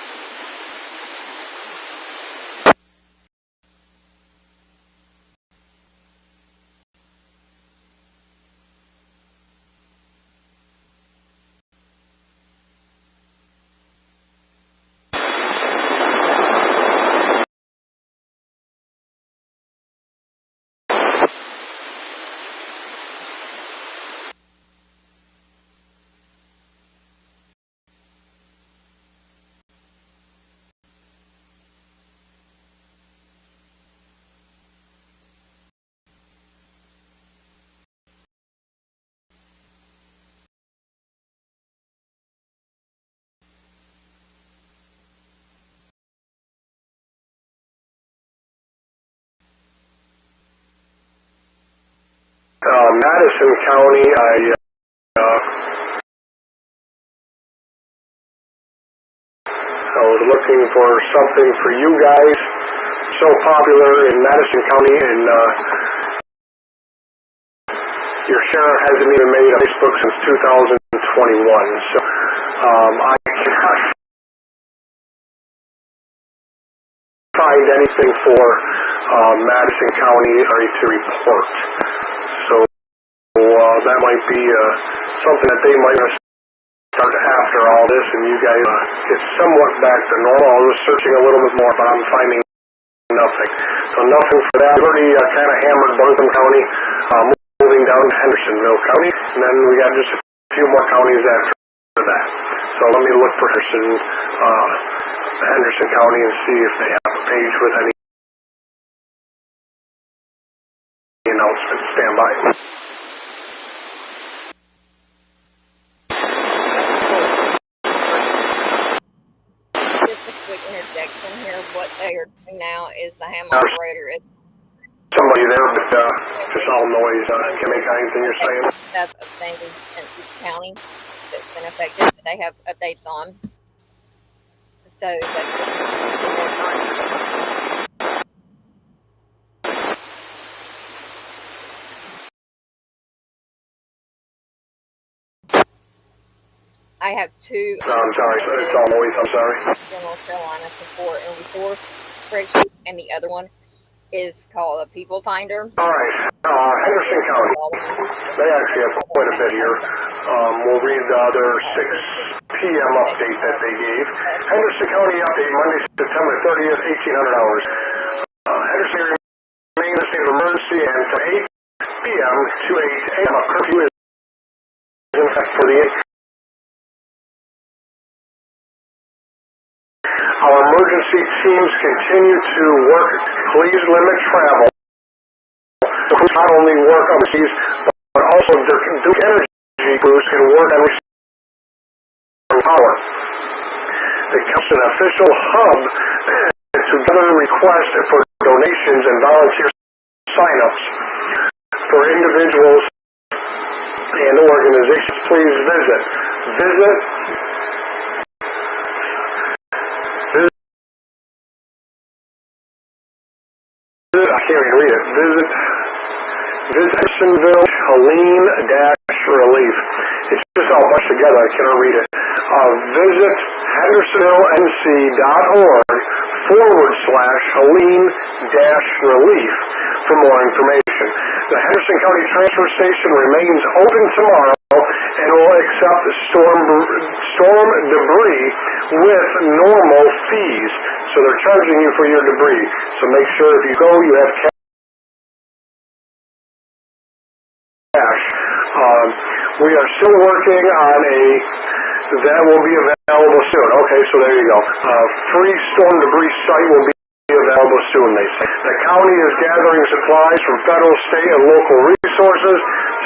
[SPEAKER 6] Madison County, I was looking for something for you guys. So popular in Madison County, and your sheriff hasn't even made a Facebook since 2021. So I cannot find anything for Madison County to report. So that might be something that they might start after all this, and you guys get somewhat back to normal. I was searching a little bit more, but I'm finding nothing. So nothing for that. We've already kind of hammered Buncombe County, moving down to Hendersonville County, and then we got just a few more counties after that. So let me look for Henderson County and see if they have a page with any announcements. Stand by.
[SPEAKER 5] Just a quick interjection here. What they are doing now is the ham operator is
[SPEAKER 6] somebody there, but just all noise. Can make anything you're saying.
[SPEAKER 5] that's of things in each county. that's been affected that they have updates on. So that's I have two.
[SPEAKER 6] I'm sorry. It's all noise. I'm sorry.
[SPEAKER 5] North Carolina support and resource spreadsheet, and the other one is called a People Finder.
[SPEAKER 6] All right. Henderson County. They actually have quite a bit here. We'll read their 6 p.m. update that they gave. Henderson County update Monday, September 30th, 1800 hours. Henderson remains in a state of emergency, and from 8 p.m. to 8 a.m. a curfew is in effect for the 8. Our emergency teams continue to work. Please limit travel. Not only work overseas, but also Duke Energy crews can work on restoring power. The council official hub to gather requests for donations and volunteer sign-ups for individuals and organizations. Please visit I can't even read it. Visit Hendersonville Helene-Relief. It's just all bunch together. I cannot read it. Visit hendersonville.org/Helene-Relief for more information. The Henderson County Transfer Station remains open tomorrow and will accept storm debris with normal fees. So they're charging you for your debris. So make sure if you go, you have cash. We are still working on that will be available soon. Okay, so there you go. Free storm debris site will be available soon, they say. The county is gathering supplies from federal, state, and local resources.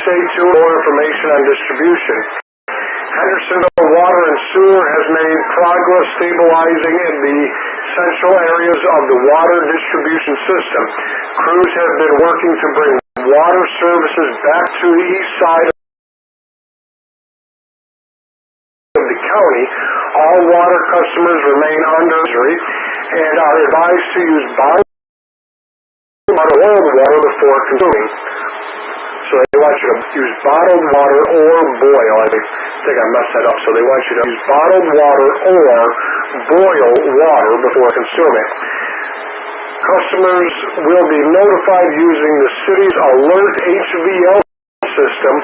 [SPEAKER 6] Stay tuned for more information on distribution. Hendersonville Water and Sewer has made progress stabilizing in the central areas of the water distribution system. Crews have been working to bring water services back to the east side of the county. All water customers remain under advisory and are advised to use bottled water before consuming. So they want you to use bottled water or boil. I think I messed that up. So they want you to use bottled water or boil water before consuming. Customers will be notified using the city's alert HVL system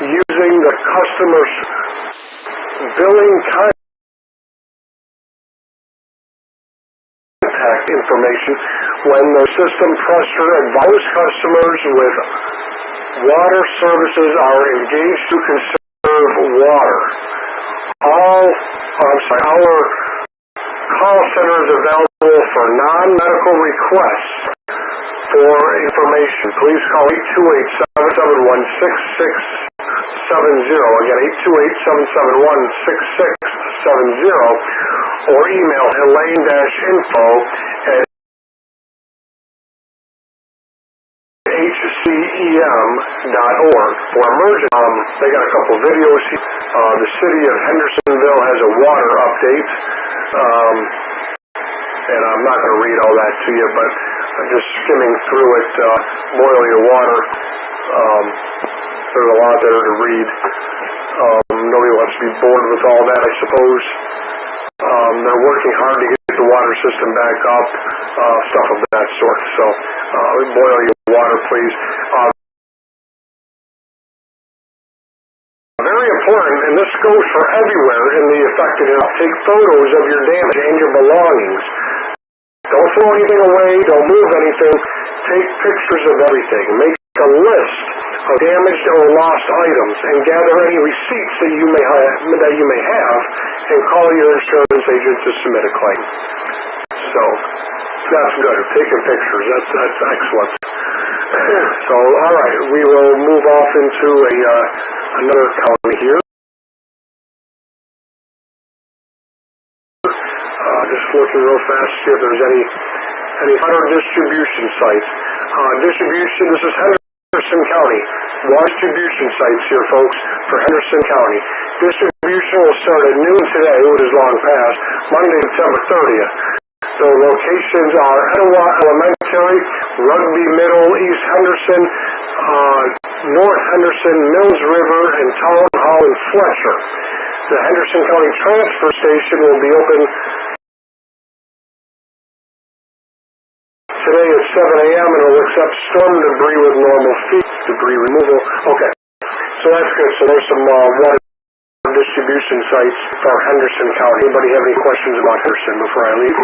[SPEAKER 6] using the customer's billing contact information when the system pressure advises customers with water services are engaged to conserve water. Our call center is available for non-medical requests. For information, please call 828-771-6670. Again, 828-771-6670, or email Helene-info@hcem.org. For emergency, they got a couple of videos here. The city of Hendersonville has a water update, and I'm not going to read all that to you, but I'm just skimming through it. Boil your water. There's a lot there to read. Nobody wants to be bored with all that, I suppose. They're working hard to get the water system back up, stuff of that sort. So boil your water, please. Very important, and this goes for everywhere in the affected area. Take photos of your damage and your belongings. Don't throw anything away. Don't move anything. Take pictures of everything. Make a list of damaged or lost items and gather any receipts that you may have, and call your insurance agent to submit a claim. So that's good. Taking pictures. That's excellent. So all right, we will move off into another county here. Just looking real fast to see if there's any other distribution sites. This is Henderson County. Water distribution sites here, folks, for Henderson County. Distribution distribution will start at noon today, which is long past, Monday, September 30th. The locations are Etowah Elementary, Rugby Middle, East Henderson, North Henderson, Mills River, and Town Hall and Fletcher. The Henderson County Transfer Station will be open today at 7 a.m. and will accept storm debris with normal fee debris removal. Okay, so that's good. So there's some water distribution sites for Henderson County. Anybody have any questions about Henderson before I leave?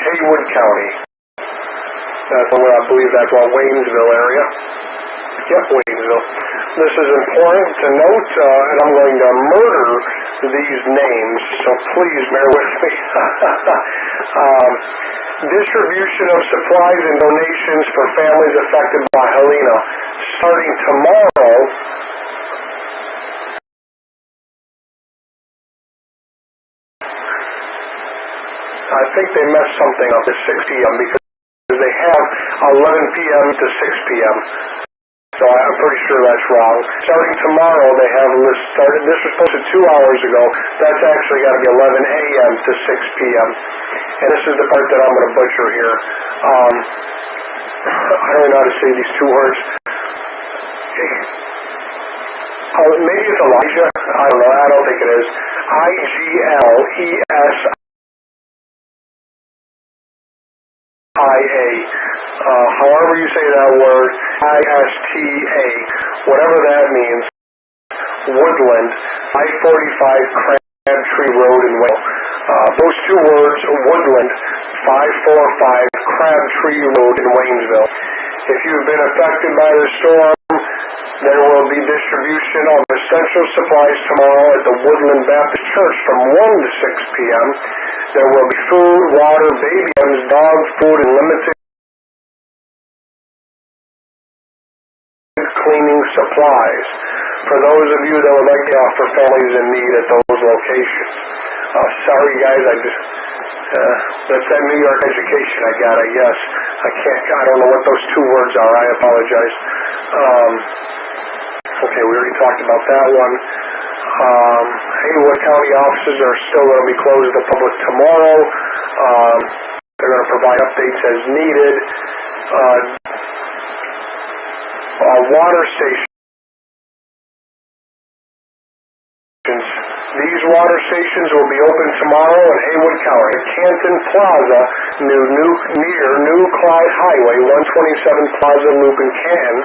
[SPEAKER 6] Haywood County. That's I believe that's Waynesville area. Yep, Waynesville. This is important to note, and I'm going to murder these names, so please bear with me. Distribution of supplies and donations for families affected by Helene. Starting tomorrow, I think they messed something up at 6 p.m. because they have 11 p.m. to 6 p.m. So I'm pretty sure that's wrong. Starting tomorrow, they have a list started. This was posted 2 hours ago. That's actually got to be 11 a.m. to 6 p.m. And this is the part that I'm going to butcher here. I don't know how to say these two words. Maybe it's Elijah. I don't know. I don't think it is. I-G-L-E-S-I-A. However you say that word, I-S-T-A, whatever that means, Woodland, I-45 Crabtree Road in Wales. Those two words, Woodland, 545 Crabtree Road in Waynesville. If you've been affected by the storm, there will be distribution of essential supplies tomorrow at the Woodland Baptist Church from 1 to 6 p.m. There will be food, water, baby items, dog food, and limited cleaning supplies for those of you that would like to offer families in need at those locations. Sorry guys, that's that New York education I got, I guess. I don't know what those two words are, I apologize. Okay, we already talked about that one. Haywood County offices are still going to be closed to the public tomorrow. They're going to provide updates as needed. Water stations. These water stations will be open tomorrow in Haywood County. Canton Plaza near New Clyde Highway, 127 Plaza Loop in Canton.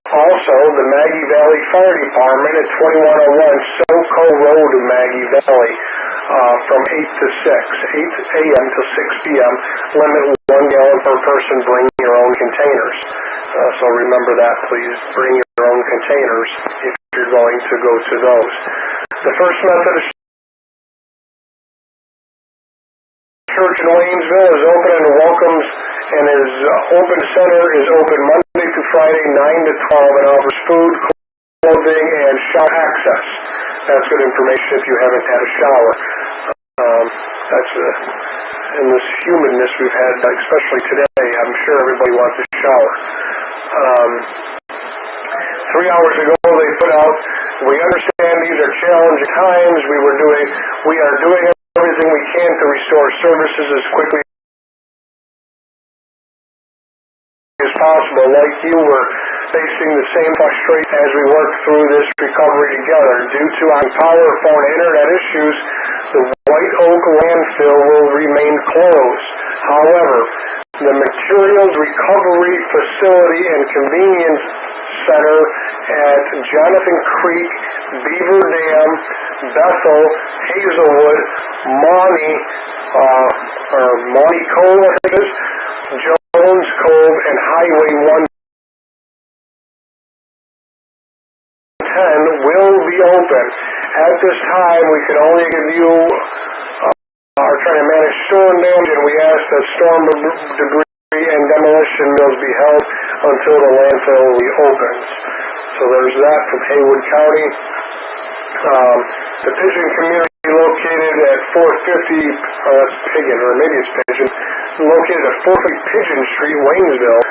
[SPEAKER 6] Also, the Maggie Valley Fire Department at 2101 Soco Road in Maggie Valley from 8 to 6, 8 a.m. to 6 p.m. Limit 1 gallon per person. Bring your own containers. So remember that, please. Bring your own containers if you're going to go to those. The First Methodist Church in Waynesville is open and welcomes, and his open center is open Monday to Friday, 9 to 12, and offers food, clothing, and shower access. That's good information if you haven't had a shower. That's in this humidness we've had, especially today, I'm sure everybody wants a shower. 3 hours ago they put out, we understand these are challenging times, we are doing everything we can to restore services as quickly as possible. Like you, we're facing the same frustration as we work through this recovery together. Due to power, phone, and internet issues, the White Oak landfill will remain closed. However, the Materials Recovery Facility and Convenience Center at Jonathan Creek, Beaver Dam, Bethel, Hazelwood, Monty Cove, I think it is, Jones Cove, and Highway 110 will be open. At this time, we can only give you are trying to manage storm damage, and we ask that storm debris and demolition mills be held until the landfill reopens. So there's that from Haywood County. The Pigeon community located at 450, that's Pigeon, or maybe it's Pigeon, located at 450 Pigeon Street, Waynesville,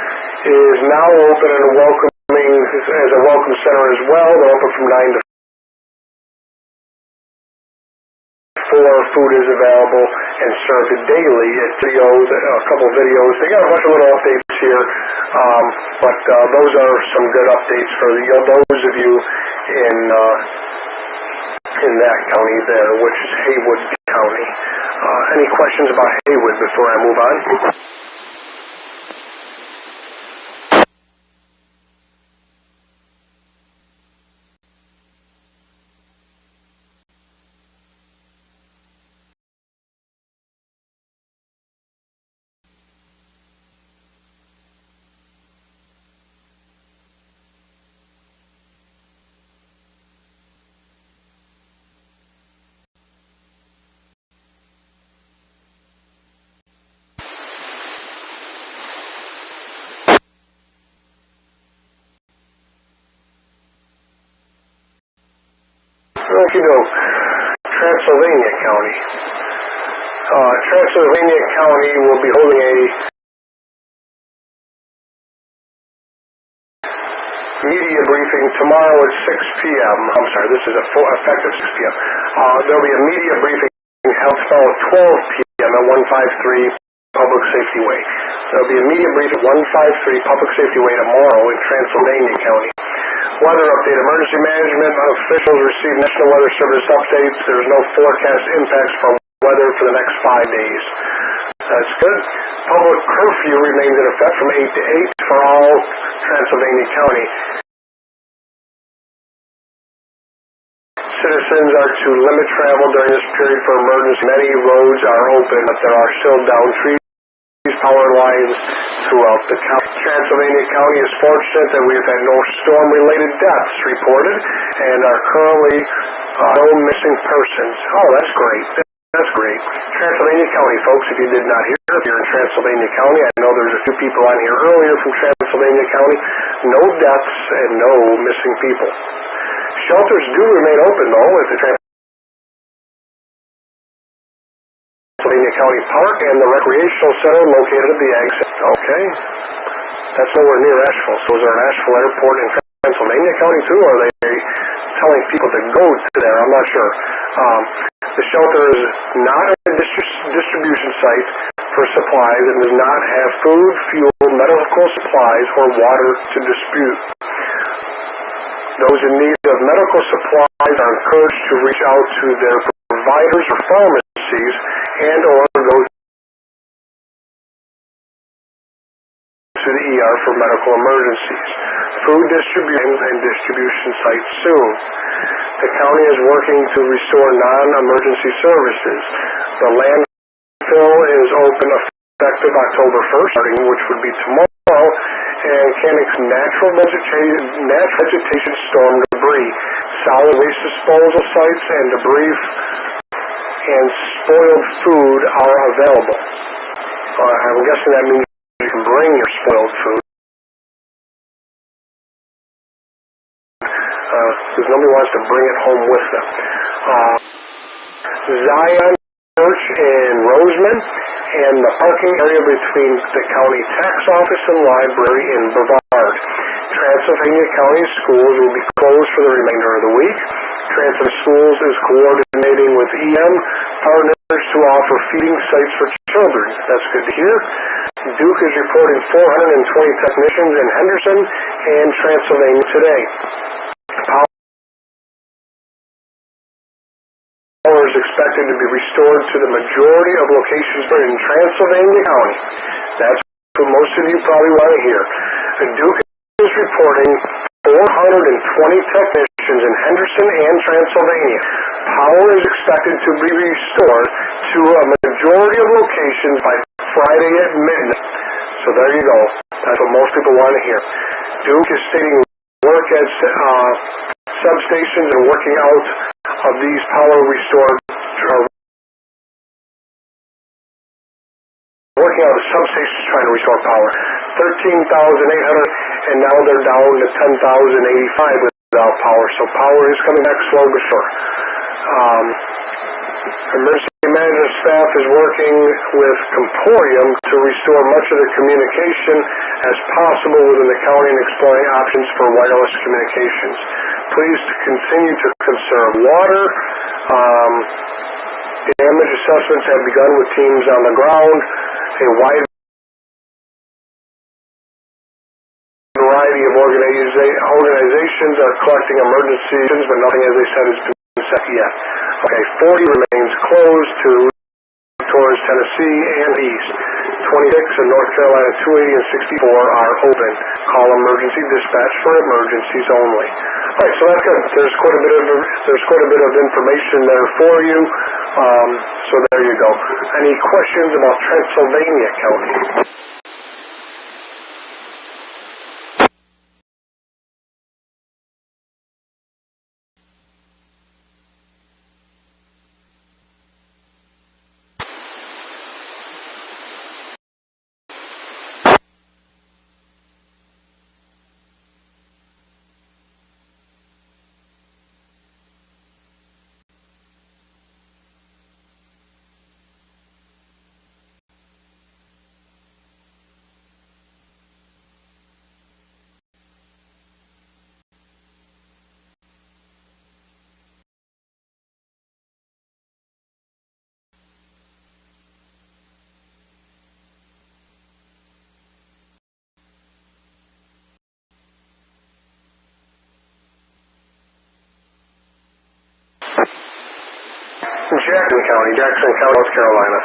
[SPEAKER 6] is now open and welcoming as a welcome center as well. They're open from 9 to 4. Food is available and served daily at videos, a couple of videos. They got a bunch of little updates here, but those are some good updates for those of you in that county there, which is Haywood County. Any questions about Haywood before I move on? Transylvania County. Transylvania County will be holding a media briefing tomorrow at 6 p.m. I'm sorry, this is effective 6 p.m. There'll be a media briefing held tomorrow at 12 p.m. at 153 Public Safety Way. There'll be a media briefing at 153 Public Safety Way tomorrow in Transylvania County. Weather update. Emergency management officials receive National Weather Service updates. There's no forecast impacts from weather for the next 5 days. That's good. Public curfew remains in effect from 8 to 8 for all Transylvania County. Citizens are to limit travel during this period for emergency. Many roads are open, but there are still downed trees, power lines throughout the county. Transylvania County is fortunate that we have had no storm-related deaths reported and are currently no missing persons. Oh, that's great. That's great. Transylvania County, folks, if you did not hear, if you're in Transylvania County, I know there's a few people on here earlier from Transylvania County, no deaths and no missing people. Shelters do remain open, though, at the Transylvania County Park and the Recreational Center located at the exit. Okay. That's nowhere near Asheville. So is there an Asheville Airport in Pennsylvania County, too, or are they telling people to go to there? I'm not sure. The shelter is not a distribution site for supplies and does not have food, fuel, medical supplies, or water to distribute. Those in need of medical supplies are encouraged to reach out to their providers or pharmacies and or go to the ER for medical emergencies. Food distribution sites soon. The county is working to restore non-emergency services. The landfill is open effective October 1st, starting which would be tomorrow, and can accept natural vegetation, storm debris. Solid waste disposal sites and debris and spoiled food are available. I'm guessing that means you can bring your spoiled food. Because nobody wants to bring it home with them. Zion Church in Roseman and the parking area between the county tax office and library in Brevard. Transylvania County Schools will be closed for the remainder of the week. Transylvania Schools is coordinating with EM partners to offer feeding sites for children. That's good to hear. Duke is reporting 420 technicians in Henderson and Transylvania today. Power is expected to be restored to the majority of locations in Transylvania County. That's what most of you probably want to hear. Duke is reporting 420 technicians in Henderson and Transylvania. Power is expected to be restored to a majority of locations by Friday at midnight. So there you go. That's what most people want to hear. Duke is stating work at substations and working out of these power restored, working out of substations trying to restore power. 13,800, and now they're down to 10,085 without power. So power is coming back slow but sure. Emergency management staff is working with Comporium to restore much of the communication as possible within the county and exploring options for wireless communications. Please continue to conserve water. Damage assessments have begun with teams on the ground. A wide variety of organizations are collecting emergencies, but nothing, as I said, has been set yet. Okay, 40 remains closed to towards Tennessee and east. 26 in North Carolina, 280 and 64 are open. Call emergency dispatch for emergencies only. All right, so that's good. There's quite a bit of information there for you. So there you go. Any questions about Transylvania County? Jackson County, North Carolina.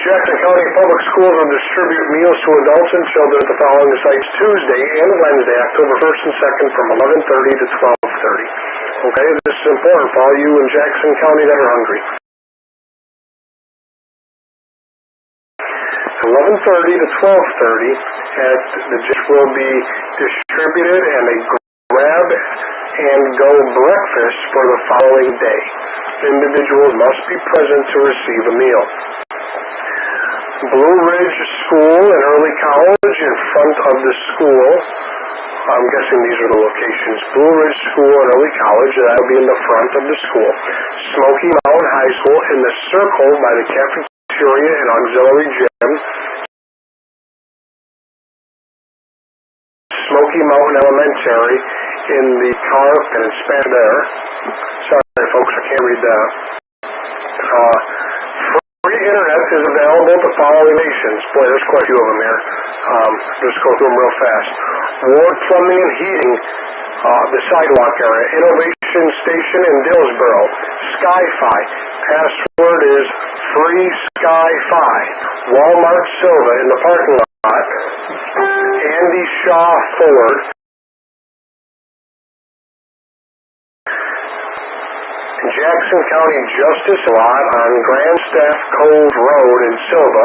[SPEAKER 6] Jackson County Public Schools will distribute meals to adults and children at the following sites Tuesday and Wednesday, October 1st and 2nd from 11:30 to 12:30. Okay, this is important for all you in Jackson County that are hungry. 11:30 to 12:30 at the dish will be distributed and a grab and go breakfast for the following day. Individuals must be present to receive a meal. Blue Ridge School and Early College in front of the school. I'm guessing these are the locations. Blue Ridge School and Early College, that will be in the front of the school. Smoky Mountain High School in the circle by the cafeteria and auxiliary gym. Smoky Mountain Elementary in the car and in Spanish there. Sorry folks, I can't read that. Free internet is available at the following nations. Boy, there's quite a few of them here. Just go through them real fast. Ward Plumbing and Heating, the sidewalk area. Innovation Station in Dillsboro. Sky-Fi. Password is Free Sky-Fi. Walmart Silva in the parking lot. Andy Shaw Ford. Jackson County Justice Lot on Grandstaff Cove Road in Silva.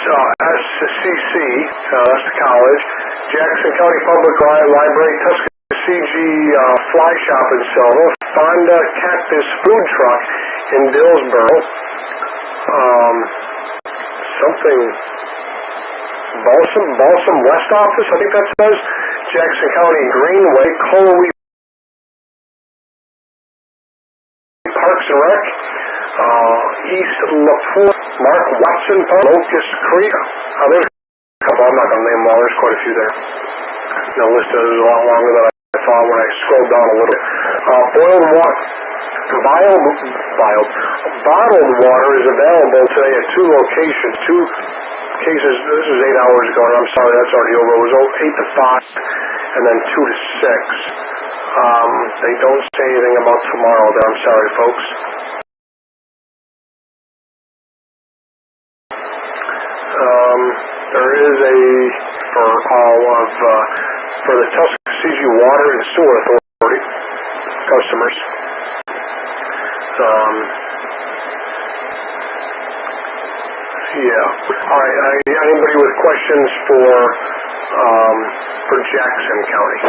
[SPEAKER 6] SCC, that's the college. Jackson County Public Library, Tuskegee Fly Shop in Silva. Fonda Cactus Food Truck in Dillsboro. Something, Balsam West Office, I think that says. Jackson County Greenway, Coley Parks and Rec, East LaPorte, Mark Watson Park, Locust Creek. There's a couple, I'm not going to name them all, there's quite a few there. The list is a lot longer than I thought when I scrolled down a little bit. bottled water is available today at 2 locations, 2 cases. This is 8 hours ago, and I'm sorry, that's already over. It was 8 to 5, and then 2 to 6. They don't say anything about tomorrow there. I'm sorry, folks. There is for the Tuskegee Water and Sewer Authority customers. Yeah. All right. Anybody with questions for Jackson County?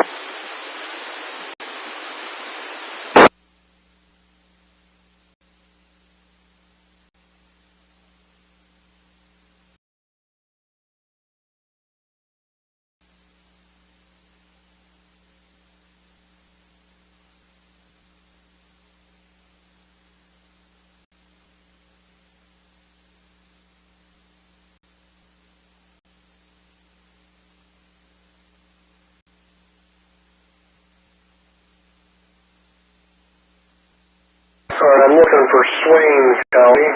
[SPEAKER 6] All right, I'm looking for Swain County,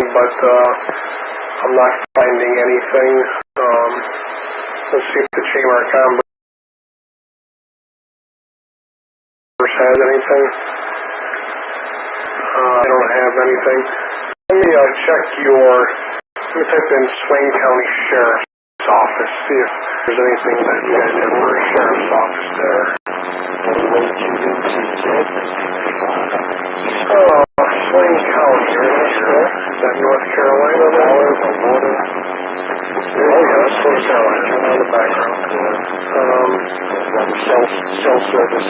[SPEAKER 6] but I'm not finding anything. Let's see if the Chamber of Commerce has anything. I don't have anything. Let me check let me type in Swain County Sheriff's Office, see if there's anything that you guys have for a Sheriff's Office there. Swain County, is that North Carolina there? Oh yeah, that's North Carolina, turn on the background. Cell service.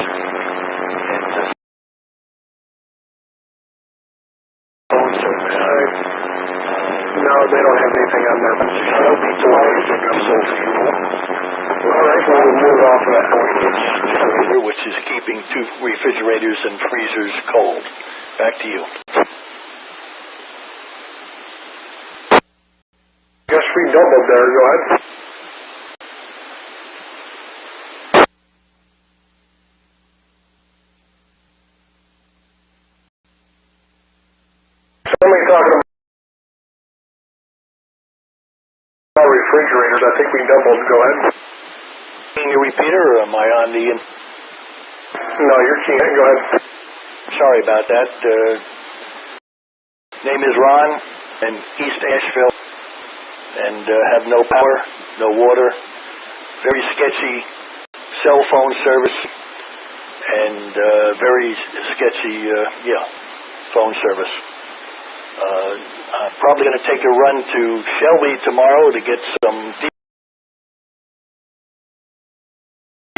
[SPEAKER 6] Phone service. No, they don't have anything on there. That'll be tomorrow. All right, well, we'll move off of that one.
[SPEAKER 3] Which is keeping 2 refrigerators and freezers cold. Back to you.
[SPEAKER 6] Guess we doubled there. Go ahead. Somebody talking about refrigerators. I think we doubled. Go ahead.
[SPEAKER 3] Can you repeat it, or am I on the...
[SPEAKER 6] No, you're keying it. Go ahead.
[SPEAKER 3] Sorry about that. Name is Ron, in East Asheville, and have no power, no water, very sketchy cell phone service, and very sketchy, phone service. I'm probably going to take a run to Shelby tomorrow to get some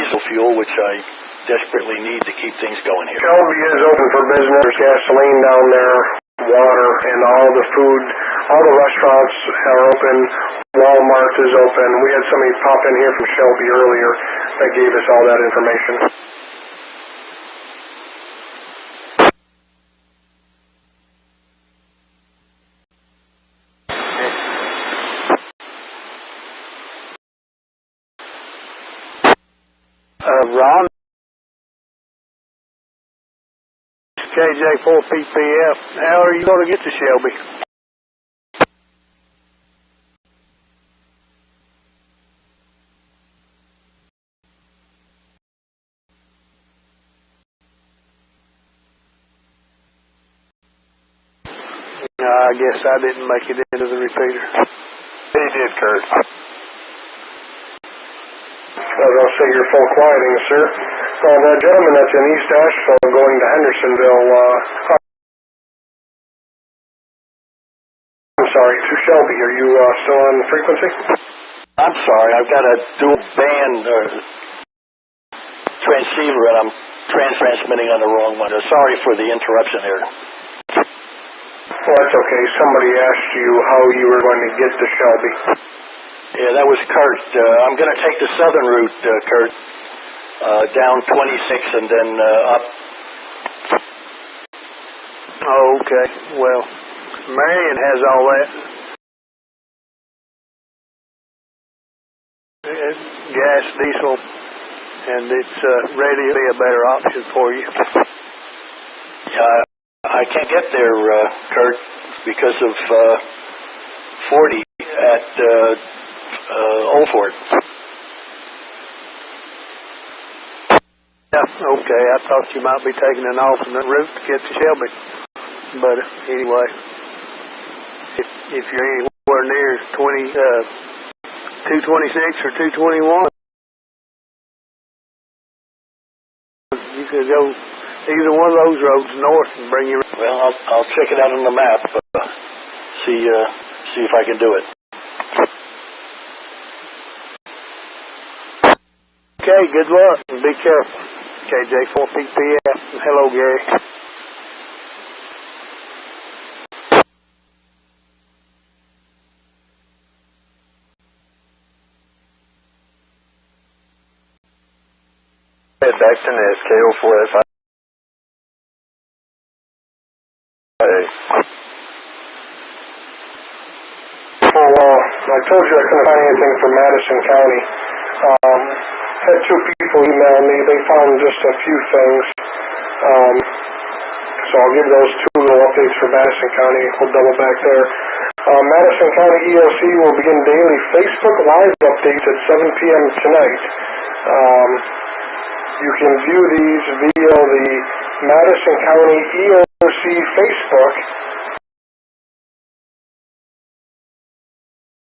[SPEAKER 3] diesel fuel, which I desperately need to keep things going here.
[SPEAKER 6] Shelby is open for business. There's gasoline down there, water, and all the food. All the restaurants are open. Walmart is open. We had somebody pop in here from Shelby earlier that gave us all that information.
[SPEAKER 8] Ron? KJ4PPF. How are you going to get to Shelby? I guess I didn't make it into the repeater.
[SPEAKER 6] He did, Kurt. I was going to say you're full quieting, sir. Well, that gentleman that's in East Asheville going to Hendersonville, I'm sorry, to Shelby. Are you still on frequency?
[SPEAKER 3] I'm sorry, I've got a dual band transceiver and I'm transmitting on the wrong one. Sorry for the interruption here.
[SPEAKER 6] Well, that's okay. Somebody asked you how you were going to get to Shelby.
[SPEAKER 3] Yeah, that was Kurt. I'm going to take the southern route, Kurt, down 26 and then up.
[SPEAKER 8] Oh, okay. Well, Marion has all that. Gas, diesel, and it's ready to be a better option for you.
[SPEAKER 3] Yeah, I I can't get there, Kurt, because of 40 at Old Fort.
[SPEAKER 6] Yeah, okay. I thought you might be taking an alternate route to get to Shelby. But anyway, if you're anywhere near 226 or 221, you could go either one of those roads north and bring you.
[SPEAKER 3] Well, I'll check it out on the map. See if I can do it.
[SPEAKER 6] Okay, good luck and be careful. KJ4PPF. Hello, Gary.
[SPEAKER 2] Head back to Nest, KO4SI.
[SPEAKER 6] I told you I couldn't find anything from Madison County. Had two people email me. They found just a few things. So I'll give those two little updates for Madison County. We'll double back there. Madison County EOC will begin daily Facebook Live updates at 7 p.m. tonight. You can view these via the Madison County EOC Facebook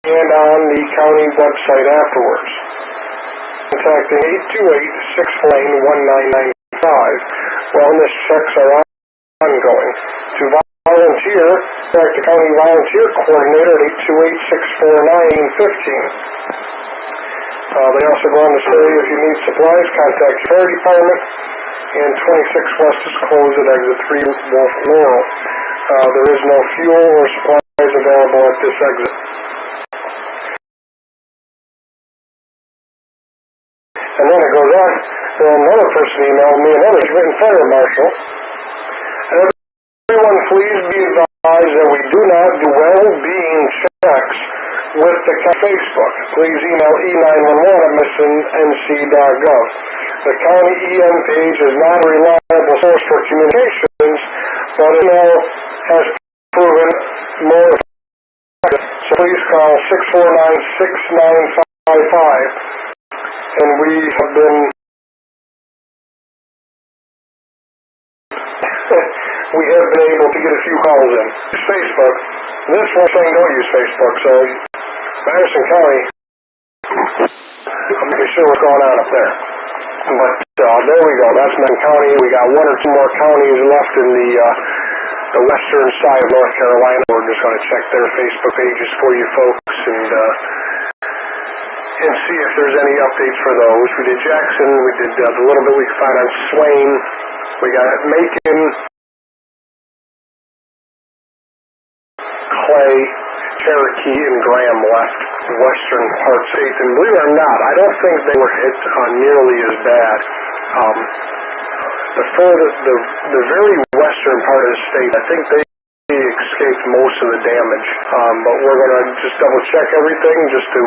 [SPEAKER 6] and on the county website afterwards. Contacting 828-649-1995. Wellness checks are ongoing. To volunteer, contact the county volunteer coordinator at 828-649-15. They also go on to say if you need supplies, contact your fire department. And 26 West is closed at exit 3 Wolf Laurel. There is no fuel or supplies available at this exit. And then it goes on. Another person emailed me, another written fire marshal. Everyone, please be advised that we do not do well-being checks with the Facebook. Please email e911@missnc.gov. The county EM page is not a reliable source for communications, but email has proven more effective. So please call 649-6955. And we have been able to get a few calls in. Facebook. This one saying don't use Facebook, so Madison County, I'm not sure what's going on up there. But there we go. That's Madison County. We got one or two more counties left in the western side of North Carolina. We're just going to check their Facebook pages for you folks and see if there's any updates for those. We did Jackson. We did the little bit we could find on Swain. We got Macon, Clay, Cherokee, and Graham left. Western parts 8th. And believe it or not, I don't think they were hit nearly as bad. The very western part of the state, I think they escaped most of the damage. But we're going to just double check everything just to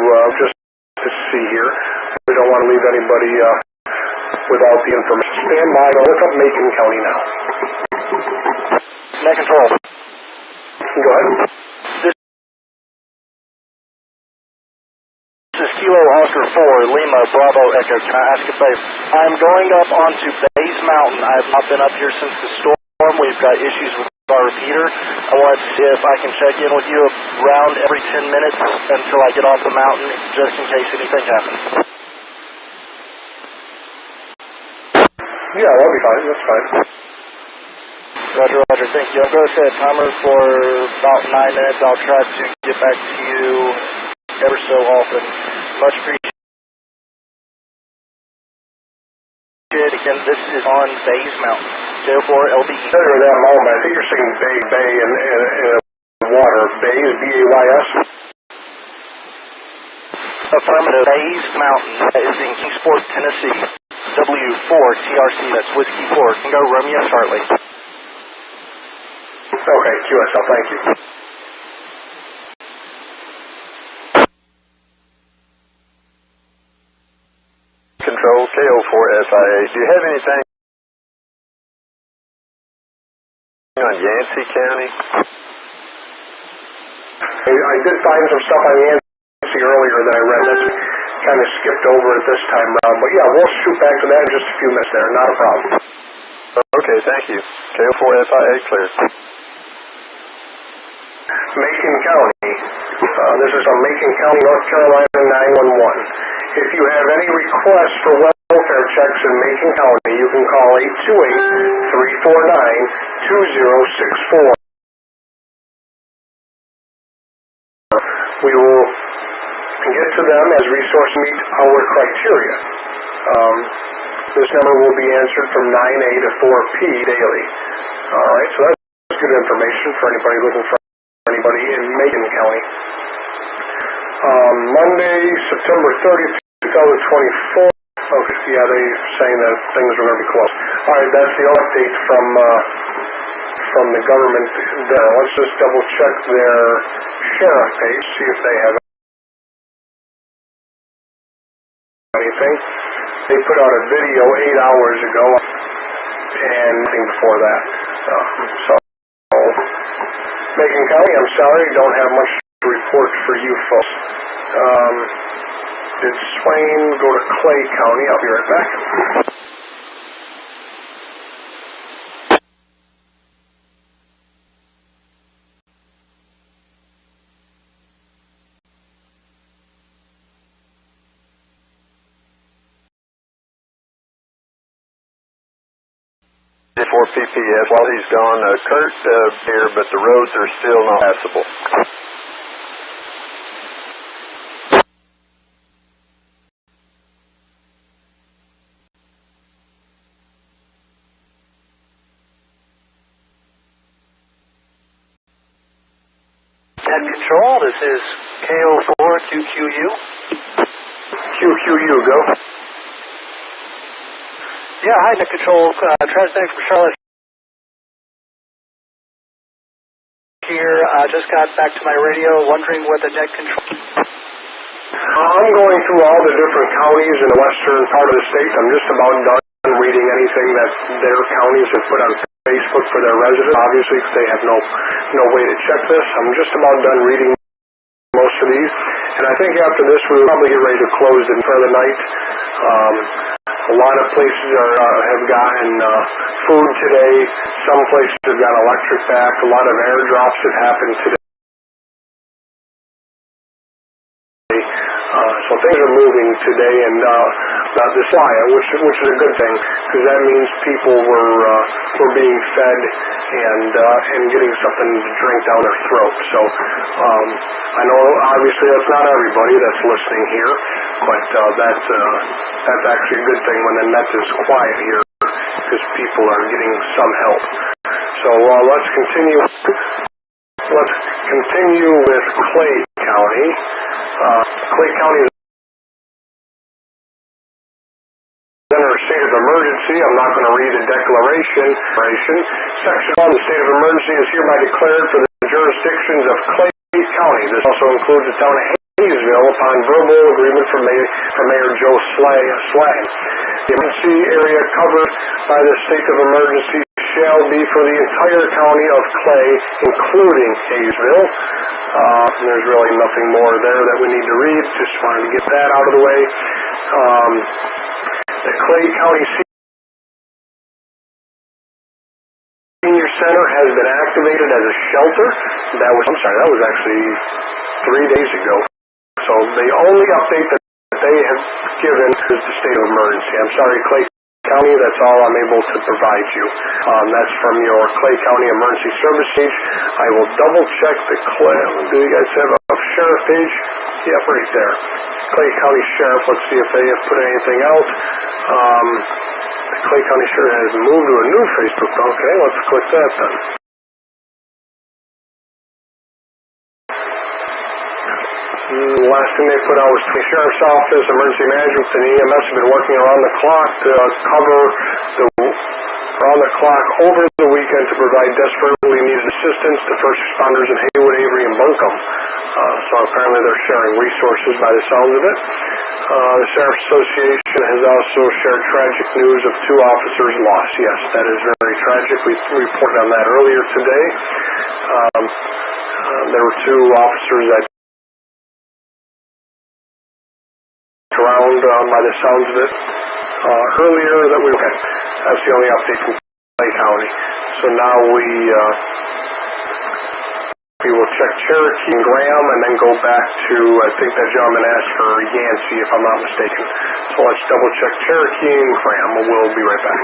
[SPEAKER 6] see here. We don't want to leave anybody without the information. Stand by. I'll look up Macon County now.
[SPEAKER 3] Net control.
[SPEAKER 6] Go ahead.
[SPEAKER 3] This is Kilo Oscar 4, Lima, Bravo, Echo. Can I ask a favor? I'm going up onto Bays Mountain. I have not been up here since the storm. We've got issues with our repeater. I want to see if I can check in with you around every 10 minutes until I get off the mountain, just in case anything happens.
[SPEAKER 6] Yeah, that'll be fine. That's fine.
[SPEAKER 3] Roger, roger. Thank you. I'm going to set a timer for about 9 minutes. I'll try to get back to you ever so often. Much appreciated. Again, this is on Bays Mountain. 04 LBE.
[SPEAKER 6] Consider that moment. I think you're saying Bay and water. Bays, B-A-Y-S.
[SPEAKER 3] Affirmative. Bays Mountain is in Kingsport, Tennessee. W4TRC. That's Whiskey 4. Tango Romeo Charlie.
[SPEAKER 6] Okay, QSL. Thank you.
[SPEAKER 2] Control KO4SIA. Do you have anything on Yankee
[SPEAKER 6] I did find some stuff on Yancey earlier that I read. That's kind of skipped over at this time around. But yeah, we'll shoot back to that in just a few minutes there. Not a problem.
[SPEAKER 2] Okay, thank you. KO4FIA clear.
[SPEAKER 6] Macon County. This is from Macon County, North Carolina 911. If you have any requests for welfare checks in Macon County, you can call 828-349-2064. We will get to them as resources meet our criteria. This number will be answered from 9A to 4P daily. All right, so that's good information for anybody looking for anybody in Macon County. Monday, September 30th, 2024. Okay, yeah, they're saying that things are going to be closed. All right, that's the update from the government there. Let's just double check their sheriff page, see if they have anything. They put out a video 8 hours ago and nothing before that. So, Macon County, I'm sorry, don't have much to report for you folks. Did Swain go to Clay County? I'll be right back.
[SPEAKER 2] For PPS, while he's gone, Kurt here, but the roads are still not passable.
[SPEAKER 3] Net Control, this is KO4QQU.
[SPEAKER 6] QQU, go.
[SPEAKER 3] Yeah, hi, Net Control. Transmitting from Charlotte here. Just got back to my radio, wondering what the Net Control...
[SPEAKER 6] I'm going through all the different counties in the western part of the state. I'm just about done reading anything that their counties have put on Facebook for their residents, obviously, because they have no way to check this. I'm just about done reading most of these. And I think after this, we'll probably get ready to close it for the night. A lot of places have gotten food today. Some places have got electric back. A lot of airdrops have happened today. So things are moving today, and this fire, which is a good thing, because that means people were being fed and getting something to drink down their throat. So I know obviously that's not everybody that's listening here, but that's actually a good thing when the net is quiet here, because people are getting some help. So let's continue. Let's continue with Clay County. Clay County is under a state of emergency. I'm not going to read the declaration. Section 1, the state of emergency is hereby declared for the jurisdictions of Clay County. This also includes the town of Hayesville upon verbal agreement from Mayor Joe Slang. The emergency area covered by the state of emergency shall be for the entire county of Clay, including Hayesville. There's really nothing more there that we need to read. Just wanted to get that out of the way. The Clay County Senior Center has been activated as a shelter. That was actually 3 days ago. So the only update that they have given is the state of emergency. I'm sorry, Clay County, that's all I'm able to provide you. That's from your Clay County Emergency Service page. I will double check the Clay. Do you guys have a sheriff page? Yep, right there. Clay County Sheriff. Let's see if they have put anything out. The Clay County Sheriff has moved to a new Facebook. Okay, let's click that then. The last thing they put out was the Sheriff's Office, Emergency Management, and EMS have been working around the clock to cover over the weekend to provide desperately needed assistance to first responders in Haywood, Avery, and Buncombe. So apparently they're sharing resources by the sounds of it. The Sheriff's Association has also shared tragic news of 2 officers lost. Yes, that is very tragic. We reported on that earlier today. There were two officers that drowned by the sounds of it earlier that we okay. That's the only update from Clay County. So now we will check Cherokee and Graham and then go back to, I think that gentleman asked for Yancey, if I'm not mistaken. So let's double check Cherokee and Graham. We'll be right back.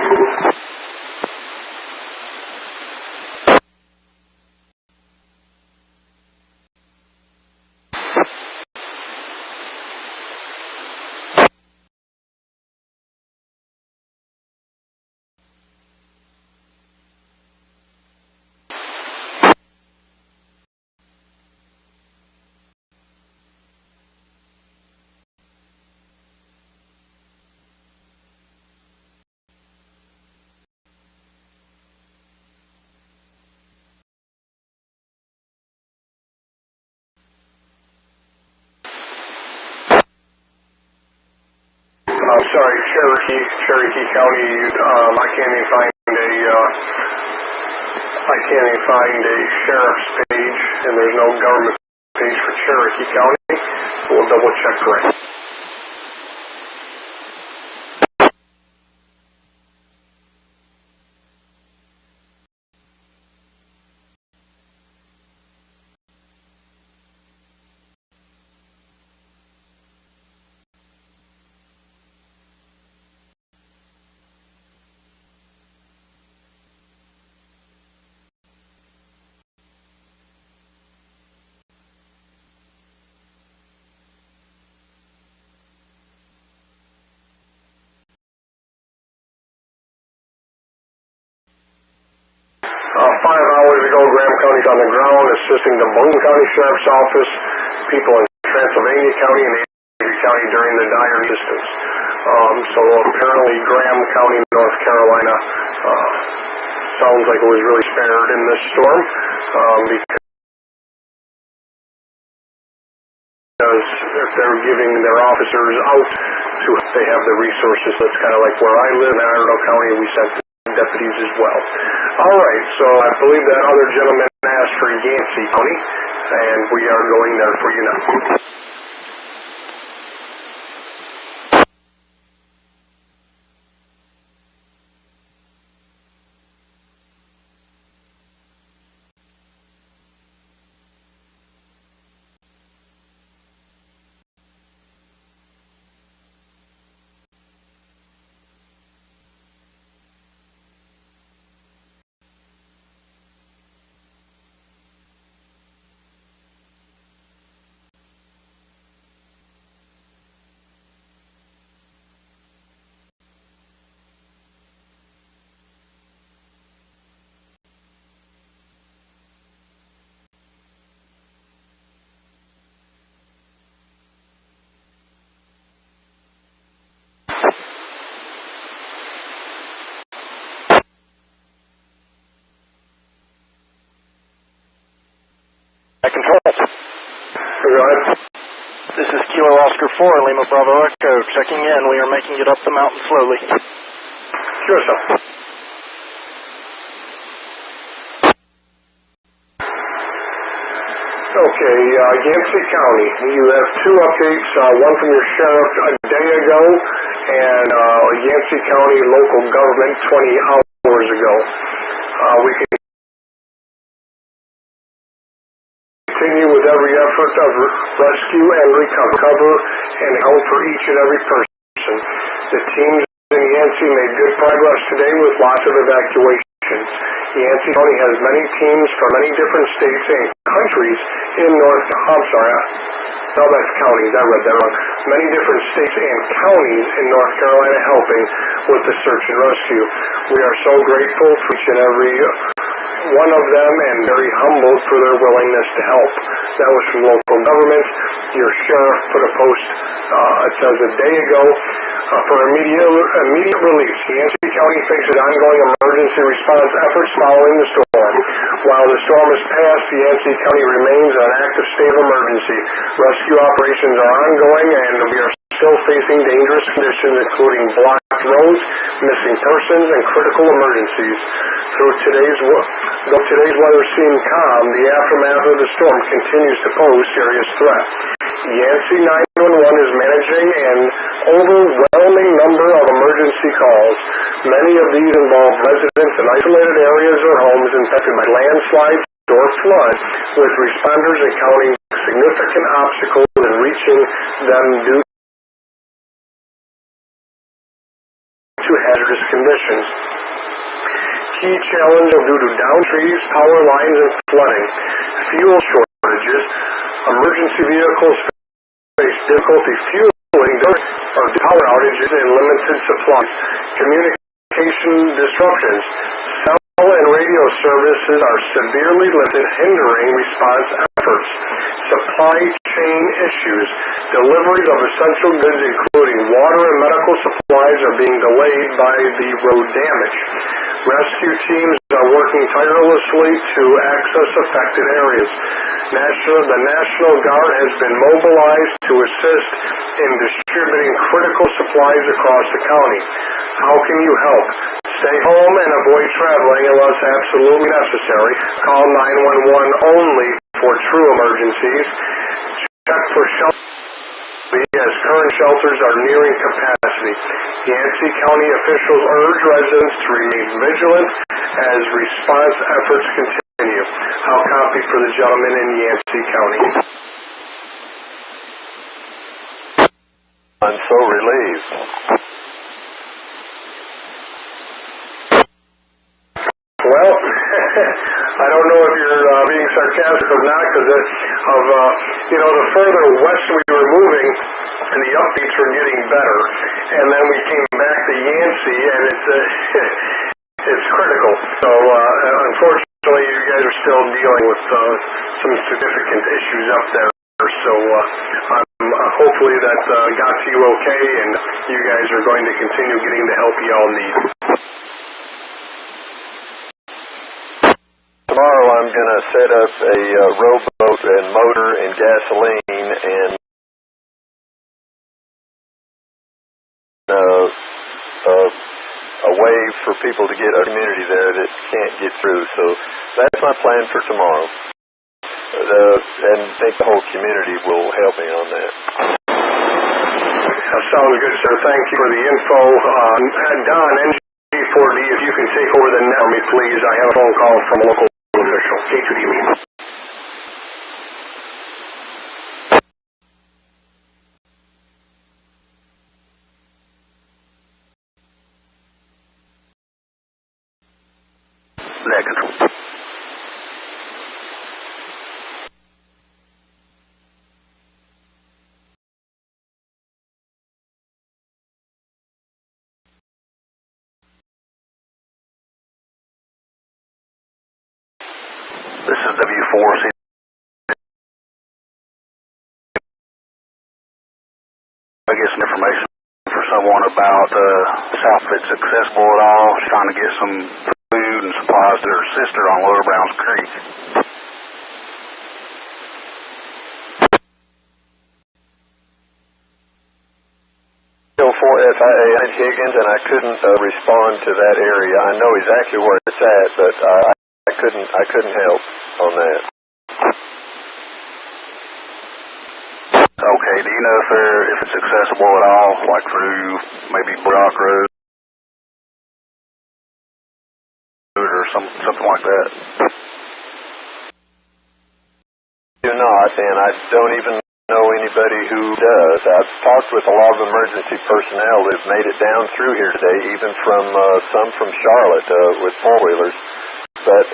[SPEAKER 6] I'm sorry, Cherokee County. I can't even find a sheriff's page, and there's no government page for Cherokee County. So we'll double check Graham. $5 hours ago, Graham County's on the ground assisting the Boone County Sheriff's Office, people in Transylvania County and Andrew County during the dire distance. So apparently Graham County, North Carolina, sounds like it was really spared in this storm because if they're giving their officers out to, they have the resources. That's kind of like where I live in Iredell County, we sent deputies as well. All right, so I believe that other gentleman asked for Yancey County, and we are going there for you now.
[SPEAKER 3] Control.
[SPEAKER 6] Go ahead.
[SPEAKER 3] This is Kilo Oscar 4, Lima Bravo Echo, checking in. We are making it up the mountain slowly.
[SPEAKER 6] Sure, sir. Okay, Yancey County, you have two updates, one from your sheriff a day ago, and Yancey County local government 20 hours ago. We can continue with every effort of rescue and recover and help for each and every person. The teams in Yancey made good progress today with lots of evacuations. Yancey County has many teams from many different states and countries in that's counties, I read that wrong. Many different states and counties in North Carolina helping with the search and rescue. We are so grateful for each and every one of them and very humbled for their willingness to help. That was from local government. Your sheriff put a post, it says a day ago, for immediate relief. Yancey County faces ongoing emergency response efforts following the storm. While the storm has passed, Yancey County remains in an active state of emergency. Rescue operations are ongoing and we are still facing dangerous conditions including blocked roads, missing persons, and critical emergencies. Though today's weather seemed calm, the aftermath of the storm continues to pose serious threat. Yancey 911 is managing an overwhelming number of emergency calls. Many of these involve residents in isolated areas or homes infected by landslides or flood, with responders encountering significant obstacles in reaching them due to hazardous conditions. Key challenge due to downed trees, power lines, and flooding. Fuel shortages. Emergency vehicles face difficulty fueling during power outages and limited supplies. Communication disruptions. Cell and radio services are severely limited, hindering response efforts. Supply chain issues. Deliveries of essential goods, including water and medical supplies, are being delayed by the road damage. Rescue teams are working tirelessly to access affected areas. The National Guard has been mobilized to assist in distributing critical supplies across the county. How can you help? Stay home and avoid traveling unless absolutely necessary. Call 911 only for true emergencies. Check for shelter as current shelters are nearing capacity. Yancey County officials urge residents to remain vigilant as response efforts continue. I'll copy for the gentleman in Yancey County.
[SPEAKER 2] I'm so relieved.
[SPEAKER 6] Well, I don't know if you're being sarcastic or not, because the further west we were moving, and the upbeats were getting better, and then we came back to Yancey, and it's critical. So, unfortunately, you guys are still dealing with some significant issues up there. So, hopefully that got to you okay, and you guys are going to continue getting the help you all need.
[SPEAKER 2] Tomorrow I'm going to set up a rowboat and motor and gasoline and a way for people to get a community there that can't get through. So that's my plan for tomorrow. And I think the whole community will help me on that.
[SPEAKER 6] That sounds good, sir. Thank you for the info. Don, NG4D, if you can take over the net for me, please. I have a phone call from a local official. K2D meeting. Net control. This is W4C. I get some information for someone about South if it's accessible at all. She's trying to get some food and supplies to her sister on Lower Browns Creek.
[SPEAKER 2] FIA in Higgins, and I couldn't respond to that area. I know exactly where it's at, but I couldn't help on that.
[SPEAKER 6] Okay, do you know if it's accessible at all, like through maybe Brock Road or something like that?
[SPEAKER 2] Do not, and I don't even know anybody who does. I've talked with a lot of emergency personnel that have made it down through here today, even from some from Charlotte with four-wheelers. But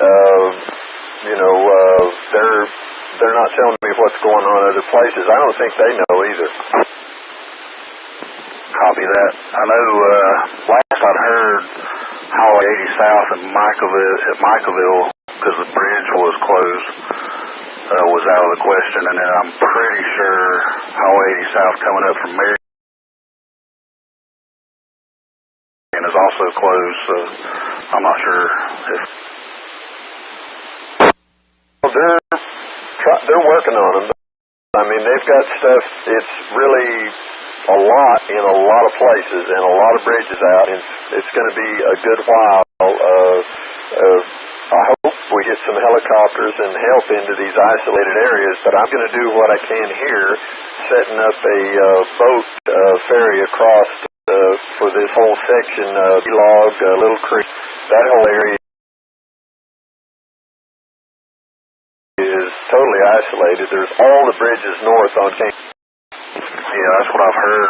[SPEAKER 2] they're not telling me what's going on other places. I don't think they know either.
[SPEAKER 6] Copy that. I know last I'd heard Highway 80 South at Michaelville, because the bridge was closed, was out of the question, and then I'm pretty sure Highway 80 South coming up from Marion is also closed, so I'm not sure if...
[SPEAKER 2] They're working on them. I mean, they've got stuff. It's really a lot in a lot of places and a lot of bridges out. And it's going to be a good while. I hope we get some helicopters and help into these isolated areas, but I'm going to do what I can here, setting up a boat ferry across for this whole section of Log, Little Creek. That whole area is totally isolated. There's all the bridges north on King.
[SPEAKER 1] Yeah, that's what I've heard.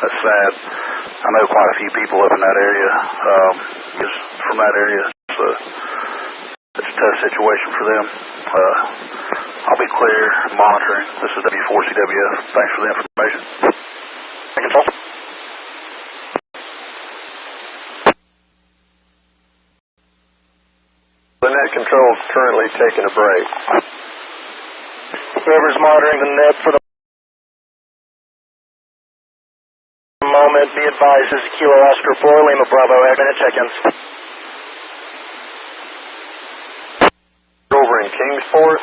[SPEAKER 1] That's sad. I know quite a few people up in that area. Just from that area, it's a tough situation for them. I'll be clear, monitoring. This is W4CWF. Thanks for the information. Control.
[SPEAKER 2] The net control is currently taking a break.
[SPEAKER 3] Whoever's monitoring the net for the moment, be advised, this is Kilo Oscar 4, Lima Bravo, minute check-ins.
[SPEAKER 2] Over in Kingsport.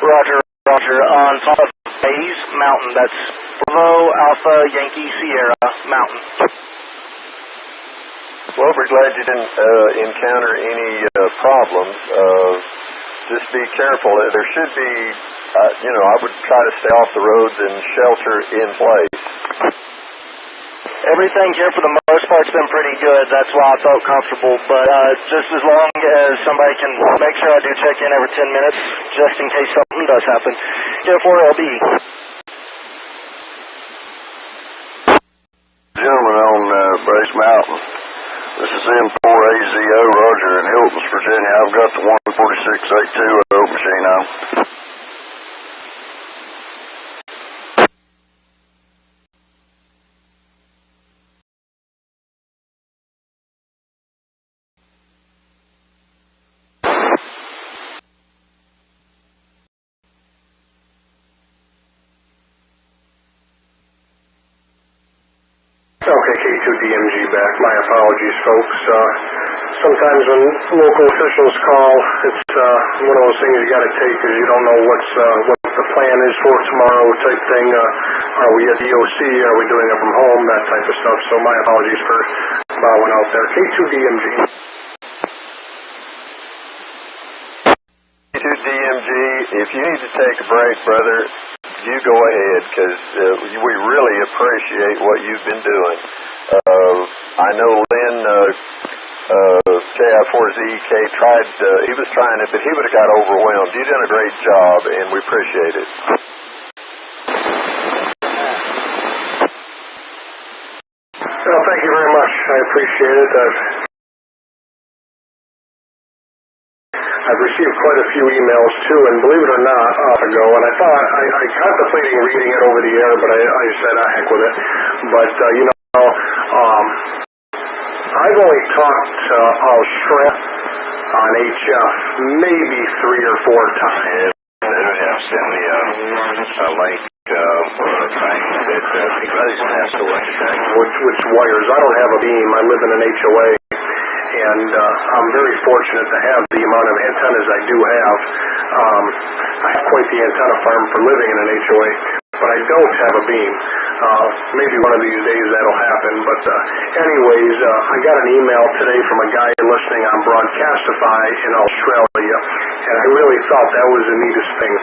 [SPEAKER 3] Roger, roger. On top of Bays Mountain, that's Bravo Alpha Yankee Sierra Mountain.
[SPEAKER 2] Well, we're glad you didn't encounter any problems. Just be careful. There should be, I would try to stay off the roads and shelter in place.
[SPEAKER 3] Everything here for the most part's been pretty good. That's why I felt comfortable. But just as long as somebody can make sure I do check in every 10 minutes, just in case something does happen. Here for LB.
[SPEAKER 10] Gentlemen on Base Mountain. This is M4AZO, Roger, in Hilton's, Virginia. I've got the 14682 machine on.
[SPEAKER 6] Okay, K2DMG back. My apologies, folks. Sometimes when local officials call, it's one of those things you got to take because you don't know what the plan is for tomorrow type thing. Are we at the EOC? Are we doing it from home? That type of stuff. So my apologies for bowing out there. K2DMG.
[SPEAKER 2] K2DMG, if you need to take a break, brother, you go ahead, because we really appreciate what you've been doing. I know Lynn, KI4ZK tried, he was trying it, but he would have got overwhelmed. You've done a great job, and we appreciate it.
[SPEAKER 6] Well, thank you very much. I appreciate it. I've received quite a few emails too, and believe it or not, ago, and I thought I contemplating reading it over the air, but I said, heck with it. But I've only talked to Shrimp on HF maybe 3 or 4 times.
[SPEAKER 2] Yeah, send me a link thing that because has to
[SPEAKER 6] which wires. I don't have a beam. I live in an HOA. And I'm very fortunate to have the amount of antennas I do have. I have quite the antenna farm for living in an HOA, but I don't have a beam. Maybe one of these days that'll happen. But anyways, I got an email today from a guy listening on Broadcastify in Australia, and I really thought that was the neatest thing,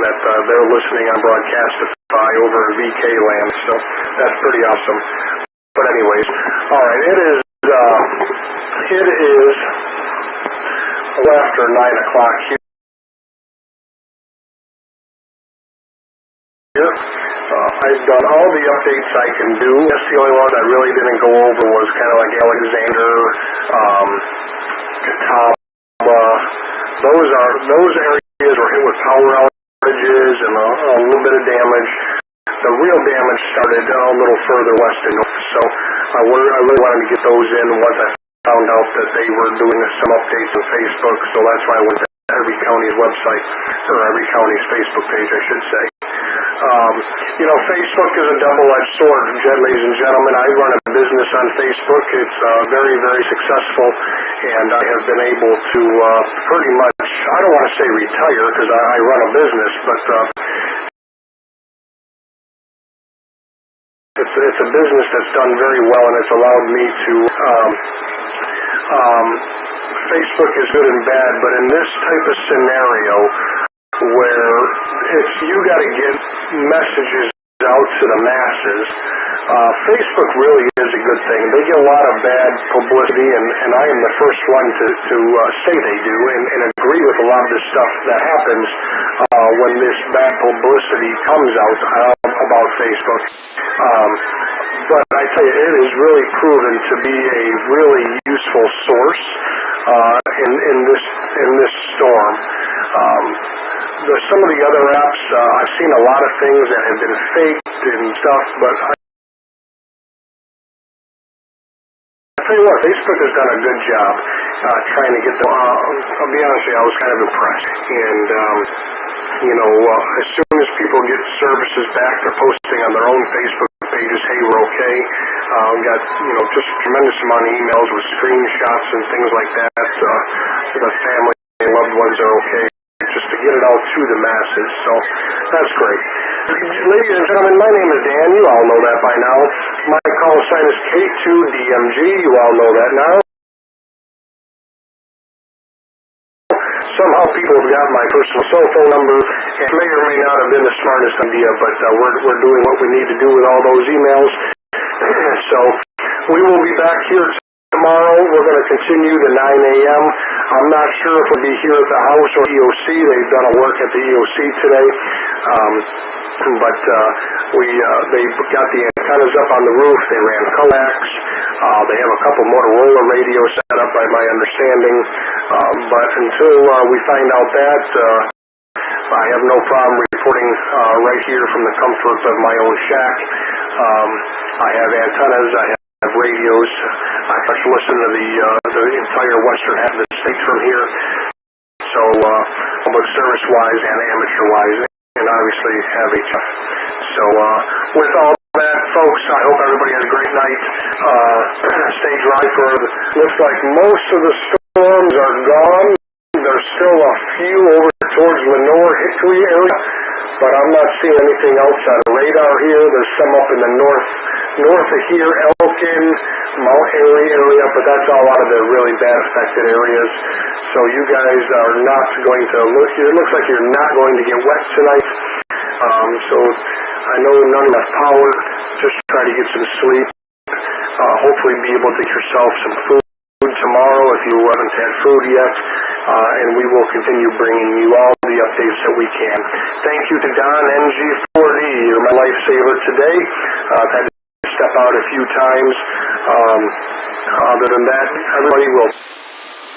[SPEAKER 6] that they're listening on Broadcastify over in VK land. So that's pretty awesome. But anyways, all right, it is after 9 o'clock here. I've done all the updates I can do. That's the only one I really didn't go over was kind of like Alexander, Catawba. Those areas were hit with power outages and a little bit of damage. The real damage started a little further west and north. So I really wanted to get those in once I found out that they were doing some updates on Facebook. So that's why I went to every county's website, or every county's Facebook page, I should say. Facebook is a double-edged sword, ladies and gentlemen. I run a business on Facebook. It's very, very successful, and I have been able to pretty much I don't want to say retire because I run a business, but it's a business that's done very well, and it's allowed me to. Facebook is good and bad, but in this type of scenario where you got to get messages out to the masses, Facebook really is a good thing. They get a lot of bad publicity, and I am the first one to say they do, and agree with a lot of the stuff that happens when this bad publicity comes out about Facebook. But I tell you, it has really proven to be a really useful source in this storm. Some of the other apps, I've seen a lot of things that have been faked and stuff, but I tell you what, Facebook has done a good job trying to get the. I'll be honest with you, I was kind of impressed, and as soon as people get services back, they're posting on their own Facebook pages, hey, we're okay. We got, just a tremendous amount of emails with screenshots and things like that. The family and loved ones are okay, just to get it out to the masses. So that's great. Ladies and gentlemen, my name is Dan. You all know that by now. My call sign is K2DMG. You all know that now. Somehow people have got my personal cell phone number. It may or may not have been the smartest idea, but we're doing what we need to do with all those emails. So we will be back here tomorrow. We're going to continue to 9 a.m. I'm not sure if we'll be here at the house or EOC. They've done a work at the EOC today. But they got the antennas up on the roof. They ran coax. They have a couple Motorola radios set up by my understanding. But until we find out that, I have no problem reporting right here from the comfort of my own shack. I have antennas. I have radios. I can listen to the entire western half of the state from here. So public service-wise and amateur-wise, and obviously have HF. So with all that, folks, I hope everybody has a great night. Stay dry for looks like most of the storms are gone. There's still a few over towards Lenore, Hickory area, but I'm not seeing anything else on the radar here. There's some up in the north of here, Elkin, Mount Airy area, but that's all out of the really bad affected areas. So you guys are not going to look. It looks like you're not going to get wet tonight. So I know none of that power. Just try to get some sleep. Hopefully be able to get yourself some food tomorrow if you haven't had food yet. And we will continue bringing you all the updates that we can. Thank you to Don NG4D. You're my lifesaver today. I've had to step out a few times. Other than that, everybody will.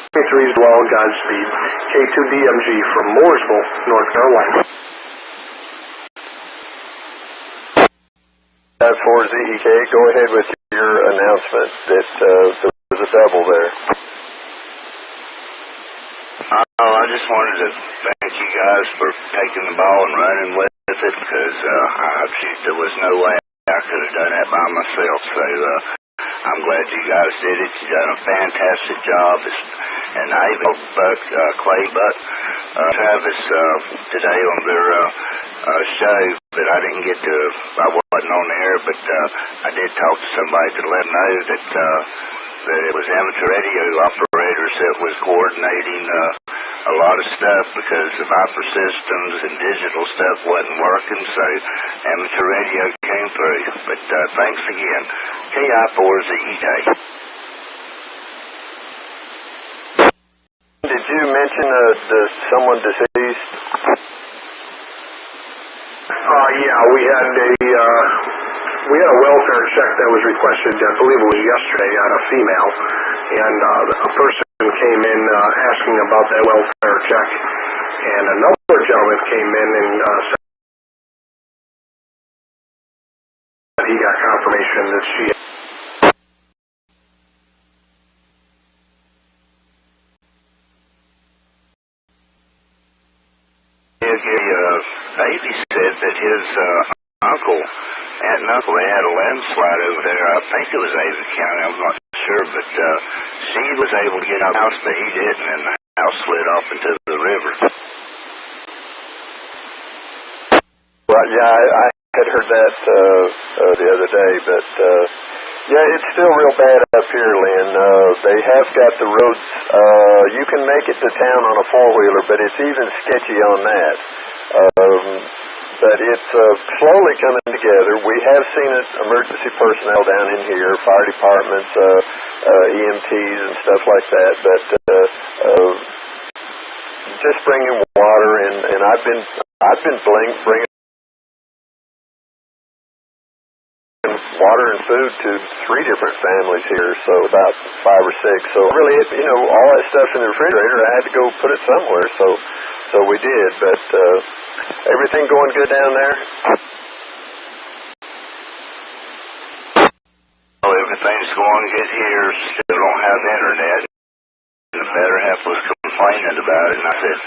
[SPEAKER 6] 3 as well, Godspeed. K2DMG from Mooresville, North Carolina.
[SPEAKER 2] For ZEK, go ahead with your announcement that there was a double there.
[SPEAKER 11] I just wanted to thank you guys for taking the ball and running with it, because there was no way I could have done that by myself. So I'm glad you guys did it. You've done a fantastic job. And I even Clay Buck, Travis today on their show, but I didn't get to. I wasn't on the air, but I did talk to somebody to let them know that it was amateur radio operators that was coordinating a lot of stuff, because the Viper systems and digital stuff wasn't working, so amateur radio came through. But thanks again. KI4ZEK.
[SPEAKER 2] Did you mention someone deceased?
[SPEAKER 6] Yeah, we had a welfare check that was requested, I believe it was yesterday, on a female, and a person came in asking about that welfare check, and another gentleman came in and said he got confirmation that she
[SPEAKER 11] Baby said that his aunt and uncle, they had a landslide over there. I think it was Ava County, I'm not sure, but she was able to get out of the house, but he didn't, and the house slid off into the the river.
[SPEAKER 2] Well, yeah, I had heard that the other day, but yeah, it's still real bad up here, Lynn. They have got the roads. You can make it to town on a four-wheeler, but it's even sketchy on that. But it's slowly coming together. We have seen it, emergency personnel down in here, fire departments, EMTs and stuff like that. But just bringing water, and I've been bringing water and food to 3 different families here, so about 5 or 6. So really, all that stuff in the refrigerator, I had to go put it somewhere. So we did. But everything going good down there?
[SPEAKER 11] Well, everything's going good here. Still don't have internet. The better half was complaining about it, and I said,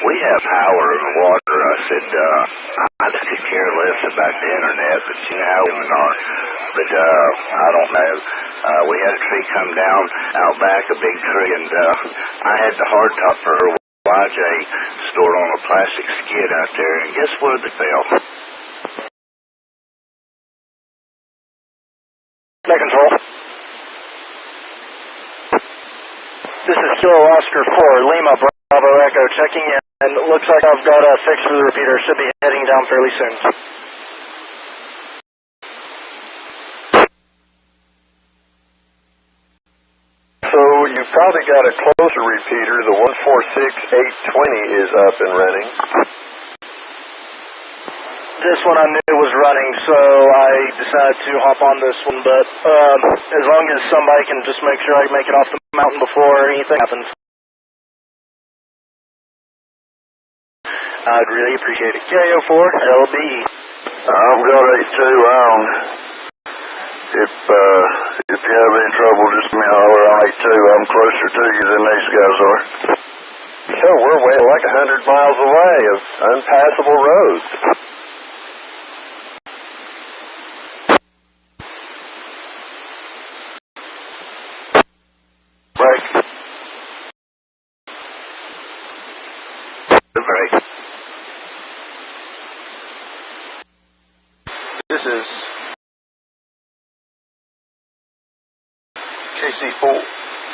[SPEAKER 11] we have power and water. I said, I could care less about the internet, but you know how women are. But I don't know. We had a tree come down out back, a big tree, and I had the hardtop for her YJ stored on a plastic skid out there, and guess where they fell?
[SPEAKER 3] Back control. This is still Oscar 4, Lima, Bravo Echo, checking in, and it looks like I've got a fix for the repeater. Should be heading down fairly soon.
[SPEAKER 2] So you've probably got a closer repeater. The 146820 is up and running.
[SPEAKER 3] This one I knew was running, so I decided to hop on this one, but as long as somebody can just make sure I make it off the mountain before anything happens, I'd really appreciate it. KO4, LB.
[SPEAKER 10] I've got A2 on. If you have any trouble, just give me a holler on A2. I'm closer to you than these guys are.
[SPEAKER 2] So we're way like 100 miles away of unpassable roads.
[SPEAKER 11] Break. The break.
[SPEAKER 3] This is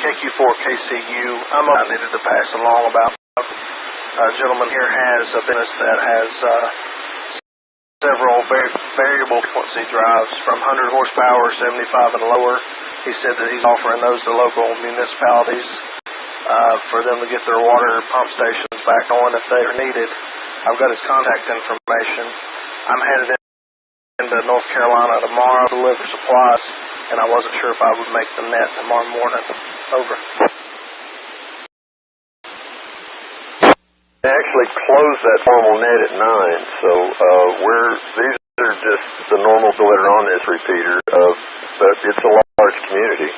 [SPEAKER 3] KQ4KCU. I needed to pass along about a gentleman here has a business that has several variable frequency drives from 100 horsepower, 75 and lower. He said that he's offering those to local municipalities for them to get their water pump stations back on if they are needed. I've got his contact information. I'm headed into North Carolina tomorrow to deliver supplies, and I wasn't sure if I would make the net tomorrow morning. Over.
[SPEAKER 2] They actually closed that formal net at 9, so these are just the normal people that are on this repeater, but it's a large community.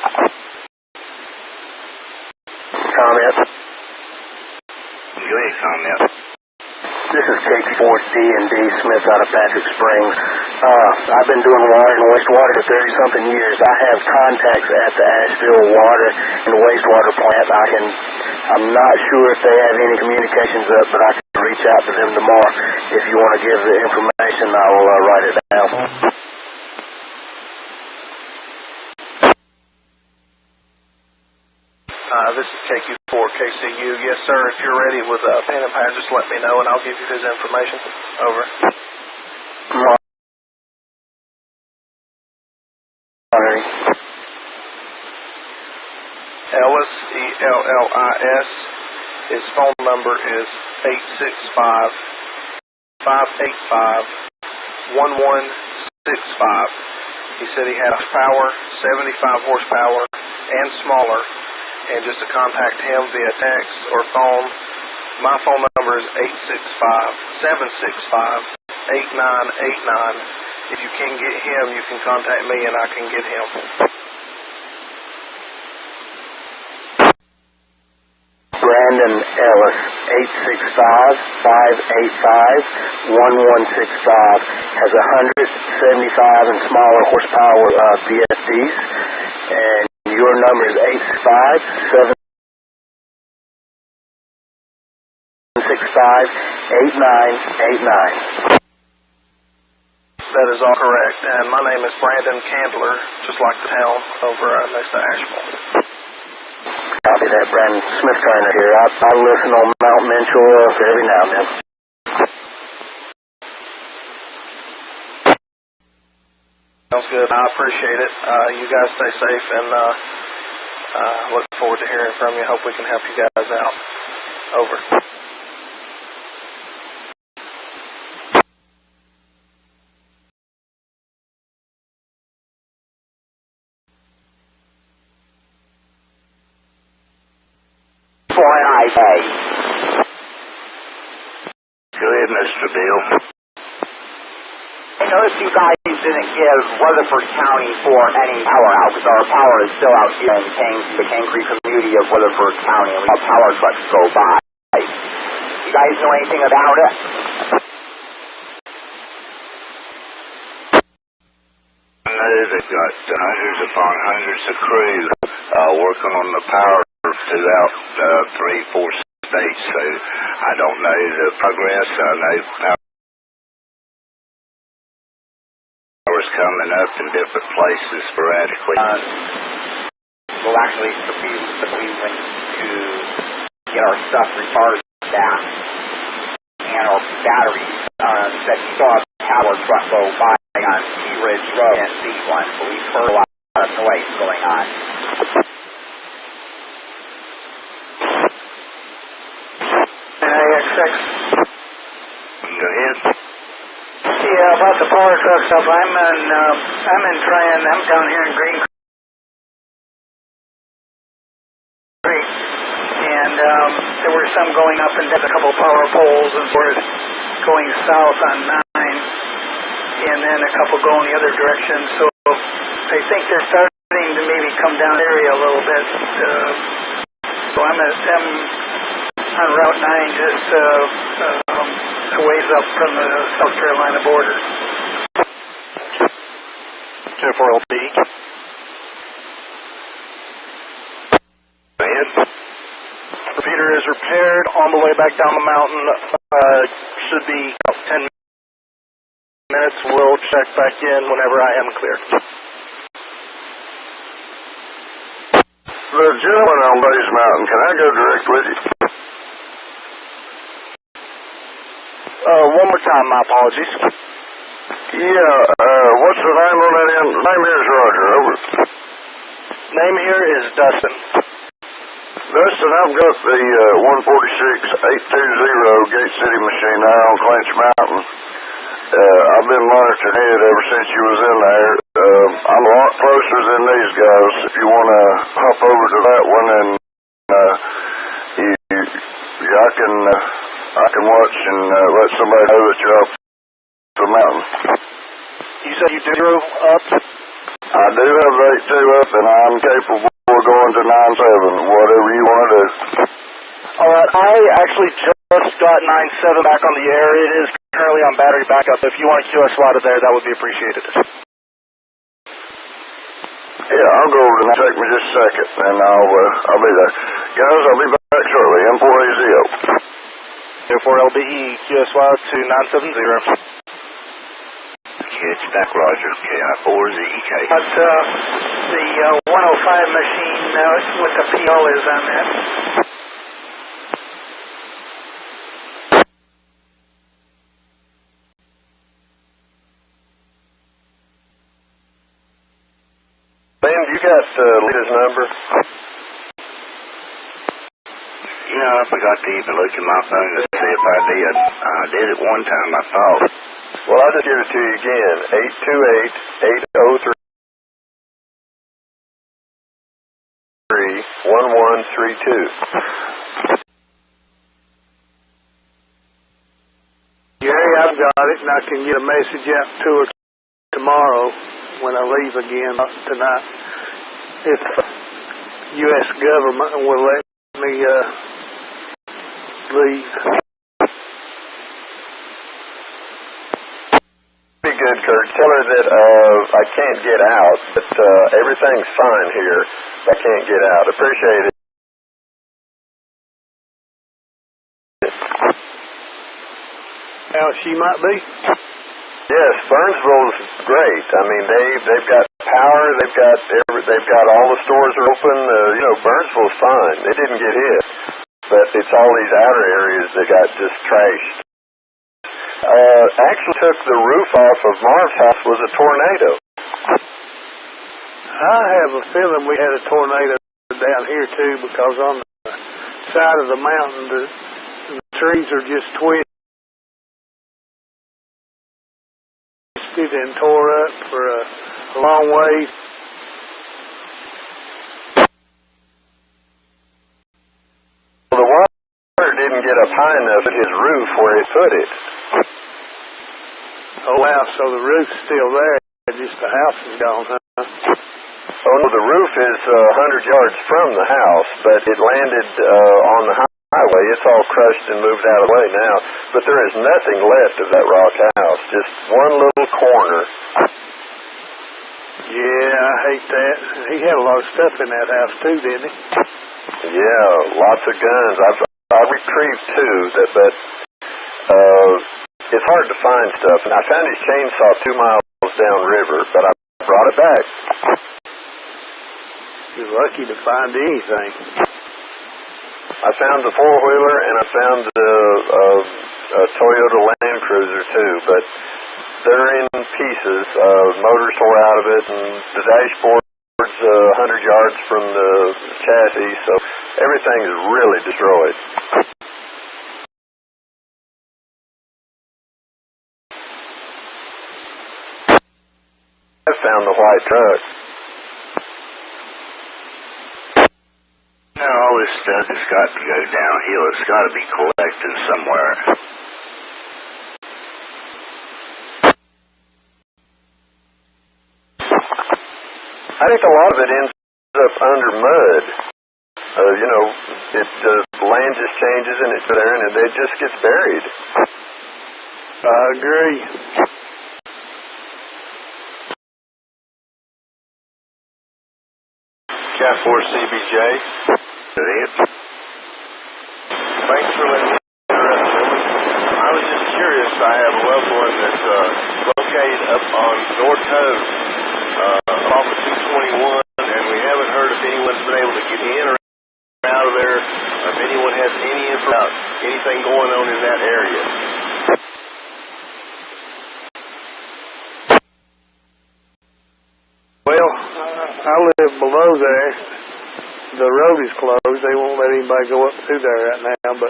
[SPEAKER 7] Comment.
[SPEAKER 11] Go ahead, comment.
[SPEAKER 7] This is KQ4D&D Smith out of Patrick Springs. I've been doing water and wastewater for 30-something years. I have contacts at the Asheville water and wastewater plant. I'm not sure if they have any communications up, but I can reach out to them tomorrow. If you want to give the information, I will write it down.
[SPEAKER 3] This is KQ4KCU. Yes, sir. If you're ready with a pen and pad, just let me know, and I'll give you his information. Over. Ellis, ELLIS. His phone number is 865-585-1165. He said he had a power, 75 horsepower, and smaller. And just to contact him via text or phone, my phone number is 865-765-8989. If you can get him, you can contact me and I can get him.
[SPEAKER 7] Brandon Ellis, 865-585-1165, has 175 and smaller horsepower VFDs, and your number is 865-765-8989. 635-8989.
[SPEAKER 6] That is all correct. And my name is Brandon Candler, just like the town over next to Asheville.
[SPEAKER 7] Copy that, Brandon. Smith Trainer here. I listen on Mount Mitchell every now and then.
[SPEAKER 6] Sounds good. I appreciate it. You guys stay safe, and look forward to hearing from you. Hope we can help you guys out. Over.
[SPEAKER 11] Go ahead, Mr. Bill.
[SPEAKER 7] I noticed you guys didn't give Weatherford County for any power out, because our power is still out here in the Cane Creek community of Weatherford County, and we have power trucks go by. You guys know anything about it?
[SPEAKER 11] I know they've got hundreds upon hundreds of crew working on the power throughout 3-4 states, so I don't know the progress. I know power's coming up in different places sporadically.
[SPEAKER 7] Well, actually, we went to get our stuff recharged back, and our batteries that we saw a power truck go by on Sea Ridge Road and C1, so we've heard a lot of noise going on.
[SPEAKER 11] Go ahead.
[SPEAKER 8] Yeah, about the power truck stuff, I'm in Tryon. I'm down here in Green Creek, and there were some going up and down a couple power poles, and forth going south on 9, and then a couple going the other direction. So I think they're starting to maybe come down the area a little bit. So I'm on Route 9, just a ways up from the South Carolina border.
[SPEAKER 3] 24LB. Repeater is repaired on the way back down the mountain. Should be about 10 minutes. We'll check back in whenever I am clear.
[SPEAKER 10] The gentleman on Base Mountain, can I go direct with you?
[SPEAKER 3] One more time, my apologies.
[SPEAKER 10] Yeah, what's the name on that end? Name here is Roger, over.
[SPEAKER 3] Name here is Dustin.
[SPEAKER 10] Dustin, I've got the 146-820 Gate City machine now on Clinch Mountain. I've been monitoring it ever since you was in there. I'm a lot closer than these guys. If you want to hop over to that one, and I can watch and let somebody know that you're up the mountain.
[SPEAKER 3] You said you drove up?
[SPEAKER 10] I do have the 82 up, and I'm capable of going to 97, whatever you want to do.
[SPEAKER 3] Alright, I actually just got 97 back on the air. It is currently on battery backup. If you want to QS slide it there, that would be appreciated.
[SPEAKER 10] Yeah, I'll go over and take me just a second, and I'll be there. Guys, I'll be back shortly. M4AZO.
[SPEAKER 3] 4LBE, QSY to 970.
[SPEAKER 11] It's back, Roger. KI4ZK.
[SPEAKER 8] But the 105 machine, what the PL is on that.
[SPEAKER 10] Ben, you got Lita's number?
[SPEAKER 11] You know, I forgot to even look at my phone to see if I did. I did it one time, I thought.
[SPEAKER 10] Well, I'll just give it to you again. 828-803-1132.
[SPEAKER 6] Gary, I've got it, and I can get a message out to her tomorrow when I leave again tonight. If the U.S. government will let me leave.
[SPEAKER 10] Pretty good, Kurt. Tell her that I can't get out, but everything's fine here. I can't get out. Appreciate it.
[SPEAKER 6] she might be?
[SPEAKER 2] Yes, Burnsville's great. I mean, they've got power. They've got all the stores are open. Burnsville's fine. They didn't get hit, but it's all these outer areas that got just trashed. Actually took the roof off of Marv's house was a tornado.
[SPEAKER 6] I have a feeling we had a tornado down here too, because on the side of the mountain, the trees are just twisted and tore up for a long way.
[SPEAKER 2] Well, the water didn't get up high enough at his roof where it put it.
[SPEAKER 6] Oh wow, so the roof's still there, just the house is gone, huh?
[SPEAKER 2] Oh no, the roof is 100 yards from the house, but it landed on the highway. It's all crushed and moved out of the way now, but there is nothing left of that rock house, just one little corner.
[SPEAKER 6] Yeah, I hate that. He had a lot of stuff in that house too, didn't he?
[SPEAKER 2] Yeah, lots of guns. I've retrieved two, but it's hard to find stuff. And I found his chainsaw 2 miles downriver, but I brought it back.
[SPEAKER 6] You're lucky to find anything.
[SPEAKER 2] I found the four-wheeler, and I found a Toyota Land Cruiser too, but they're in pieces. Motors tore out of it, and the dashboard's 100 yards from the chassis, so everything is really destroyed. I found the white truck.
[SPEAKER 11] Now all this stuff has got to go downhill. It's got to be collected somewhere.
[SPEAKER 2] I think a lot of it ends up under mud. The land just changes and it's there and it just gets buried.
[SPEAKER 6] I agree.
[SPEAKER 2] Cat 4 CBJ. Thanks for letting me interrupt. I was just curious. I have a loved one that's located up on North Cove, off of 221, and we haven't heard if anyone's been able to get in or out of there, if anyone has any info about anything going on in that area.
[SPEAKER 6] Well, I live below there. The road is closed. They won't let anybody go up through there right now, but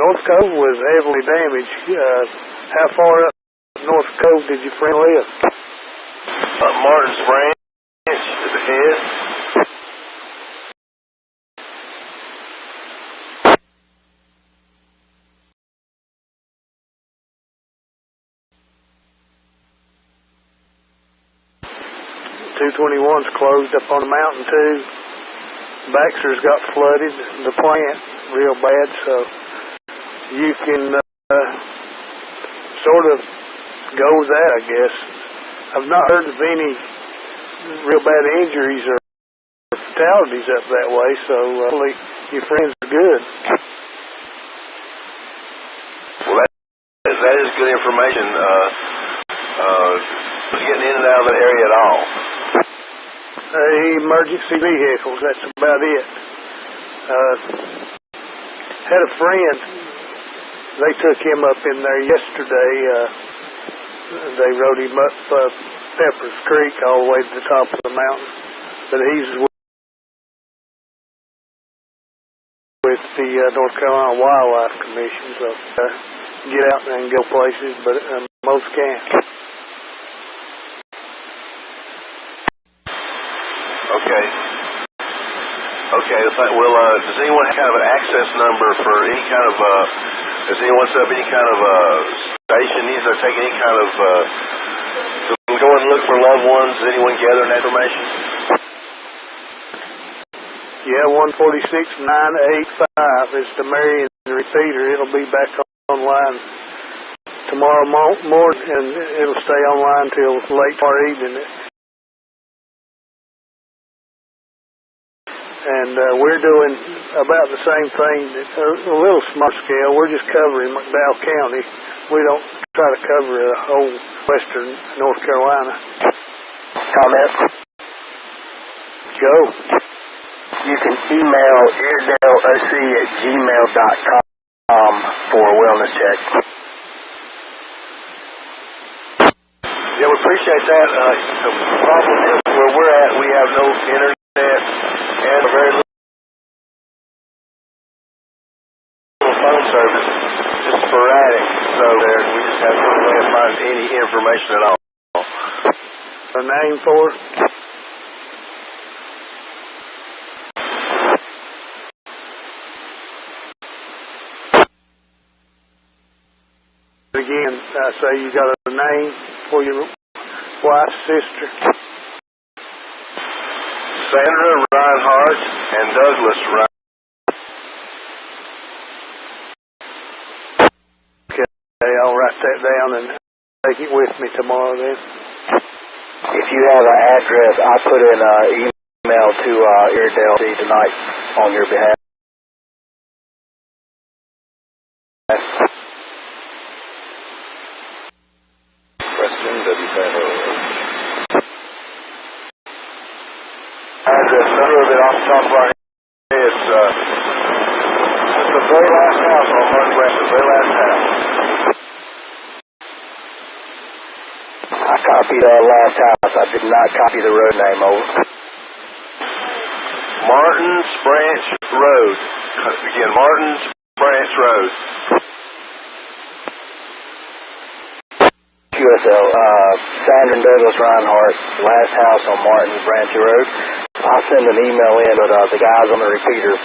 [SPEAKER 6] North Cove was heavily damaged. How far up North Cove did your friend live?
[SPEAKER 2] Up Martin's Branch to the head.
[SPEAKER 6] .221's closed up on the mountain too. Baxter's got flooded, the plant, real bad, so you can sort of go with that, I guess. I've not heard of any real bad injuries or fatalities up that way, so hopefully your friends are good.
[SPEAKER 2] Well, that is good information. Getting in and out of the area at all.
[SPEAKER 6] Emergency vehicles, that's about it. Had a friend, they took him up in there yesterday. They rode him up Pepper's Creek all the way to the top of the mountain. But he's with the North Carolina Wildlife Commission, so get out there and go places, but most can't.
[SPEAKER 2] Okay. Well, does anyone have kind of an access number for any kind of, does anyone set up any kind of station needs to take any kind of, go and look for loved ones? Is anyone gathering that information?
[SPEAKER 6] Yeah, 146-985 is the Marion repeater. It'll be back online tomorrow morning, and it'll stay online till late tomorrow evening. and we're doing about the same thing, a little small scale. We're just covering McDowell County. We don't try to cover the whole western North Carolina.
[SPEAKER 7] Comments?
[SPEAKER 6] Joe?
[SPEAKER 7] You can email iredaleoc@gmail.com for a wellness check.
[SPEAKER 2] Yeah, we appreciate that. The problem is where we're at, we have no internet and a very little phone service. Just sporadic. So we just have no way of finding any information at all.
[SPEAKER 6] A name for it? Again, I say you got a name for your wife's sister.
[SPEAKER 2] Sandra Reinhardt and Douglas Reinhardt.
[SPEAKER 6] Okay, I'll write that down and take it with me tomorrow then.
[SPEAKER 7] If you have an address, I put in an email to Iredale tonight on your behalf.
[SPEAKER 2] Preston, W508. Address number of it off the top of our head. It's the very last house on Martin Branch, the very last house.
[SPEAKER 7] I copied the last house. I did not copy the road name, over.
[SPEAKER 2] Martin's Branch Road. Again, Martin's Branch Road.
[SPEAKER 7] QSL, Sandra and Douglas Reinhardt, last house on Martin Branch Road. I'll send an email in, but the guys on the repeater,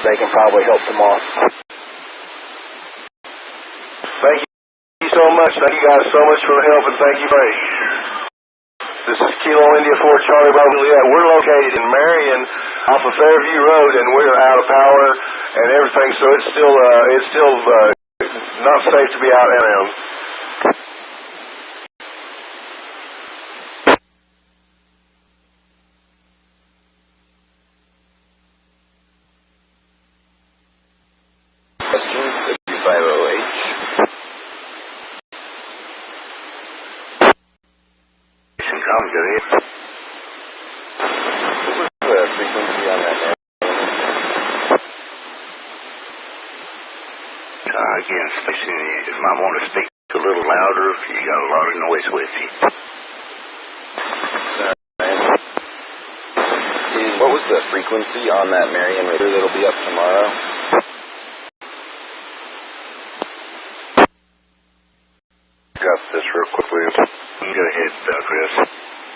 [SPEAKER 7] they can probably help tomorrow.
[SPEAKER 2] Thank you so much. Thank you guys so much for the help, and thank you, Ray. This is Kilo India 4 Charlie Bravo Juliet. We're located in Marion off of Fairview Road, and we're out of power and everything, so it's still not safe to be out and around.
[SPEAKER 11] Again, especially you might want to speak a little louder if you got a lot of noise with you.
[SPEAKER 12] What was the frequency on that Marion River that'll be up tomorrow?
[SPEAKER 2] Got this real quickly.
[SPEAKER 11] Go ahead, Chris.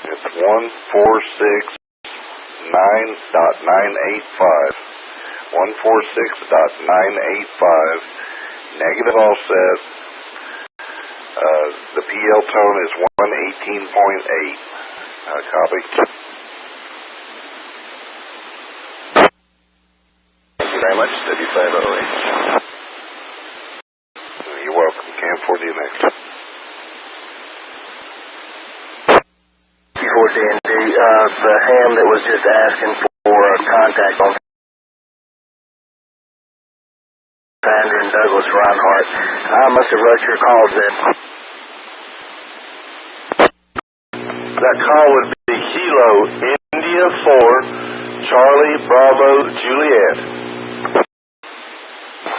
[SPEAKER 2] It's 146.9.985. 146.985. Negative offset. The PL tone is 118.8. Copy.
[SPEAKER 12] Thank you very much, W508.
[SPEAKER 2] You're welcome. Cam 4D next.
[SPEAKER 7] Before D&D, the ham that was just asking for contact on Sandra and Douglas Reinhardt. I must have wrote your calls in.
[SPEAKER 2] That call would be Kilo India 4 Charlie Bravo Juliet.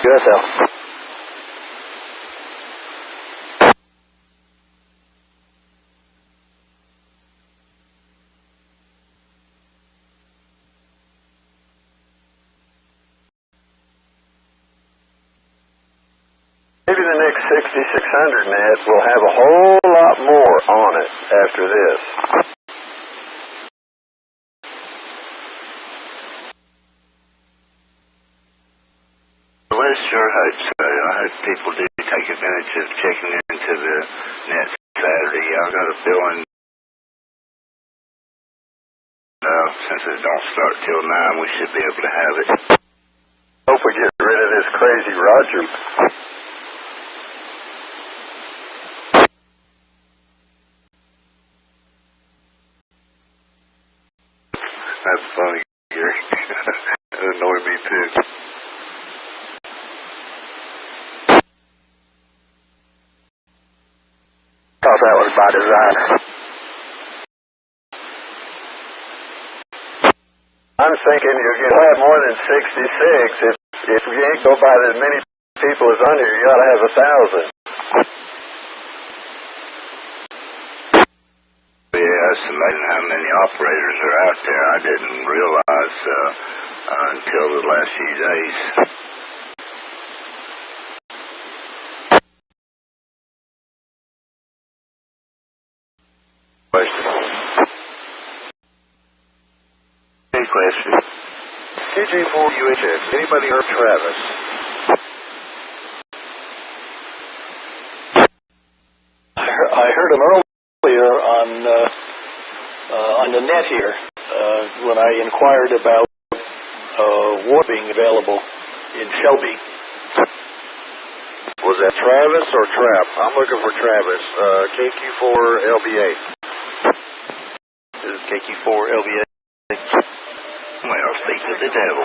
[SPEAKER 7] QSL.
[SPEAKER 6] Maybe the next 6600 net will have a whole lot more on it after this.
[SPEAKER 11] Well, I sure hope so. I hope people do take advantage of checking into the net Saturday. I got a feeling since it don't start till 9, we should be able to have it.
[SPEAKER 6] Hope we get rid of this crazy Roger.
[SPEAKER 11] That's funny, Gary.
[SPEAKER 10] annoy me too.
[SPEAKER 1] Thought that was by design. I'm thinking you're going to have more than 66. If you ain't go by as many people as on here, you ought to have 1,000.
[SPEAKER 11] Yeah, it's amazing how many operators are out there. I didn't realize until the last few days.
[SPEAKER 10] Question. Any question? KJ4UHX, anybody heard Travis?
[SPEAKER 3] I heard him earlier on the net here when I inquired about water being available in Shelby.
[SPEAKER 10] Was that Travis or Trap? I'm looking for Travis. KQ4LBA.
[SPEAKER 12] This is KQ4LBA.
[SPEAKER 11] Well, speak to the devil.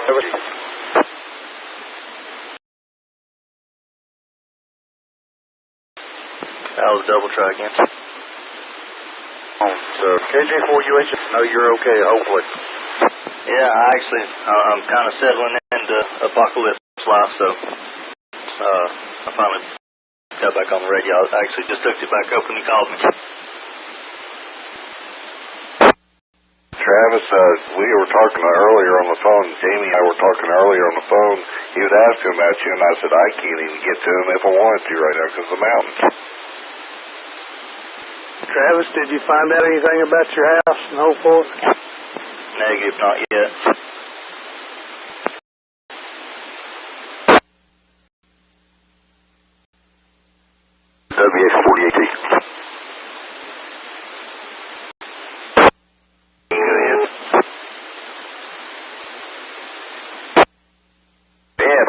[SPEAKER 12] I'll double try again.
[SPEAKER 10] So, KJ4UH, no, you're okay, hopefully.
[SPEAKER 12] Yeah, I'm kind of settling into apocalypse life, so I finally got back on the radio. I actually just took it back up when you called me.
[SPEAKER 10] Travis, we were talking earlier on the phone. Jamie and I were talking earlier on the phone. He was asking about you, and I said I can't even get to him if I wanted to right now because of the mountains.
[SPEAKER 6] Travis, did you find out anything about your house and so forth?
[SPEAKER 12] Negative, not yet.
[SPEAKER 10] WX48T.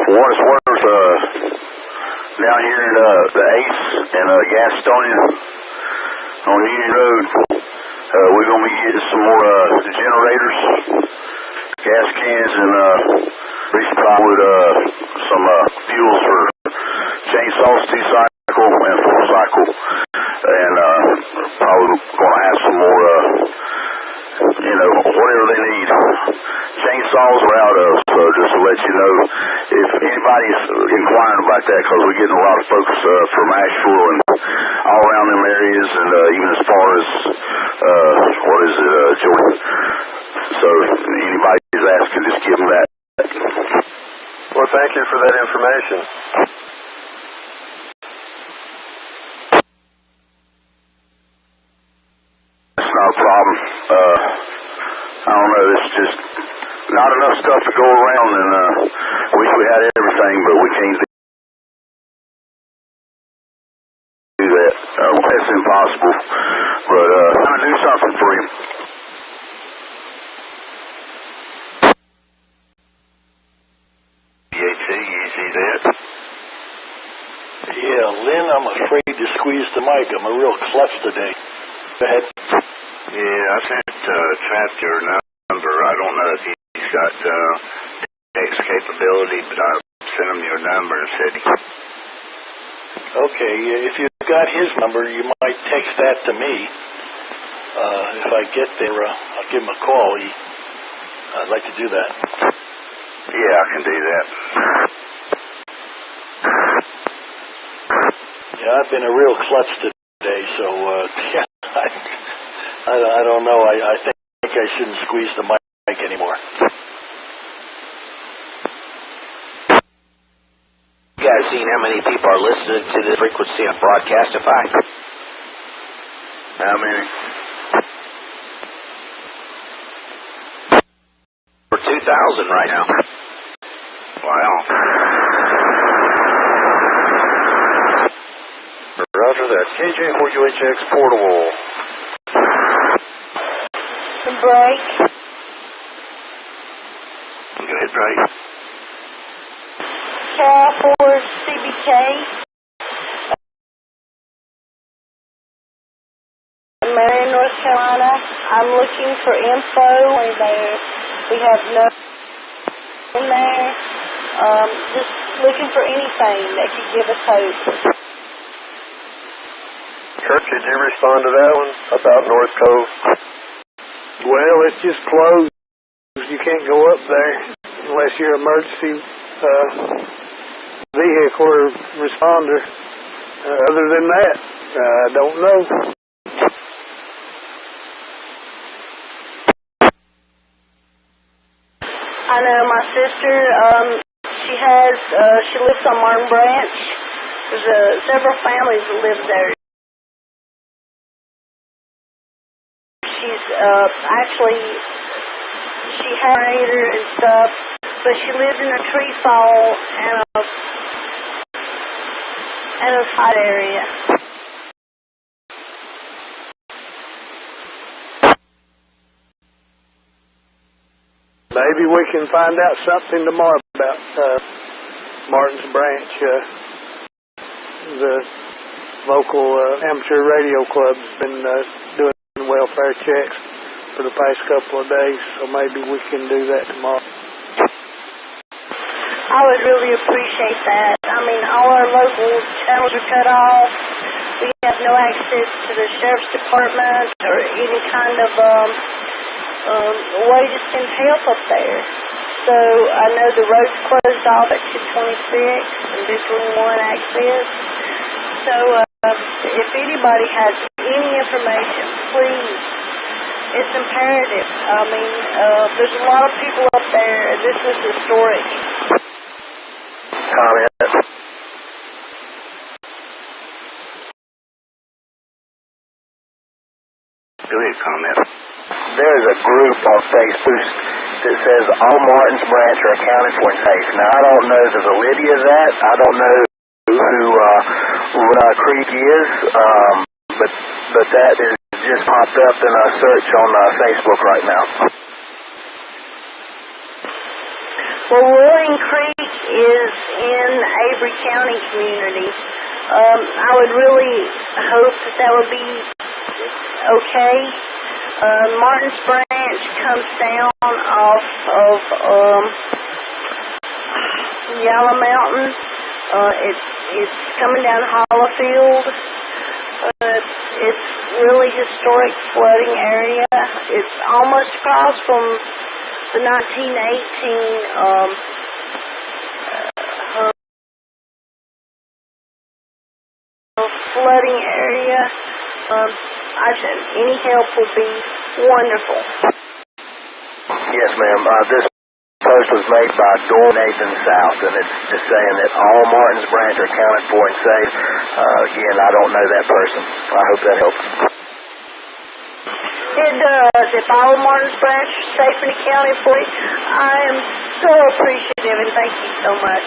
[SPEAKER 1] What is worth down here in the Ace and Gastonia on Union Road. We're going to be getting some more generators, gas cans, and resupply with some fuels for chainsaws, 2-cycle and 4-cycle. And probably going to have some more, whatever they need. Chainsaws are out of, so just to let you know, if anybody's inquiring about that, because we're getting a lot of folks from Asheville and all around them areas, and even as far as, Jordan. So anybody's asking, just give them that. Well, thank you for that information. That's not a problem. I don't know, it's just not enough stuff to go around, and wish we had everything, but we can't do that. That's impossible. But I'm going to do something for you.
[SPEAKER 11] PAT, you see that?
[SPEAKER 3] Yeah, Lynn, I'm afraid to squeeze the mic. I'm a real klutz today. Go ahead.
[SPEAKER 11] Yeah, I sent Trap your number. I don't know if he's got text capability, but I sent him your number and said
[SPEAKER 3] Okay, if you've got his number, you might text that to me. If I get there, I'll give him a call. I'd like to do that.
[SPEAKER 11] yeah, I can do that.
[SPEAKER 3] Yeah, I've been a real klutz today, so yeah, I don't know. I think I shouldn't squeeze the mic anymore.
[SPEAKER 7] You guys seen how many people are listening to this frequency on Broadcastify?
[SPEAKER 10] How many?
[SPEAKER 7] We're 2,000 right now.
[SPEAKER 11] Wow.
[SPEAKER 10] Roger that. KJ4UHX portable.
[SPEAKER 13] Break.
[SPEAKER 11] Go ahead, Drake.
[SPEAKER 13] Cal 4 CBK. Marion, North Carolina. I'm looking for info. We have no in there. Just looking for anything that could give us hope.
[SPEAKER 6] Kurt, did you respond to that one about North Cove? Well, it's just closed. You can't go up there unless you're an emergency vehicle or responder. Other than that, I don't know.
[SPEAKER 13] I know my sister, she lives on Martin Branch. There's several families that live there. She's actually, she had a generator and stuff, but she lived in a tree fall and a side area.
[SPEAKER 6] Maybe we can find out something tomorrow about Martin's Branch. The local amateur radio club's been doing welfare checks for the past couple of days, so maybe we can do that tomorrow.
[SPEAKER 13] I would really appreciate that. I mean, all our local channels are cut off. We have no access to the sheriff's department or any kind of way to send help up there. So I know the road's closed off at 226 and 221 access. So if anybody has any information, please, it's imperative. I mean, there's a lot of people up there, and this is historic.
[SPEAKER 2] Comment.
[SPEAKER 11] Go ahead, comment.
[SPEAKER 2] There's a group on Facebook that says all Martin's Branch are accounted for and safe. Now, I don't know the validity of that. I don't know who Creek is, but that is just popped up in a search on Facebook right now.
[SPEAKER 13] Well, Willing Creek is in Avery County community. I would really hope that would be okay. Martin's Branch comes down off of Yellow Mountain. It's coming down Hollowfield. It's really historic flooding area. It's almost across from the 1918 flooding area. Any help would be wonderful.
[SPEAKER 2] Yes, ma'am. This post was made by Dor Nathan South, and it's just saying that all Martin's Branch are accounted for and safe. Again, I don't know that person. I hope that helps.
[SPEAKER 13] It does. If all of Martin's Branch are safe and accounted for, I am so appreciative, and thank you so much.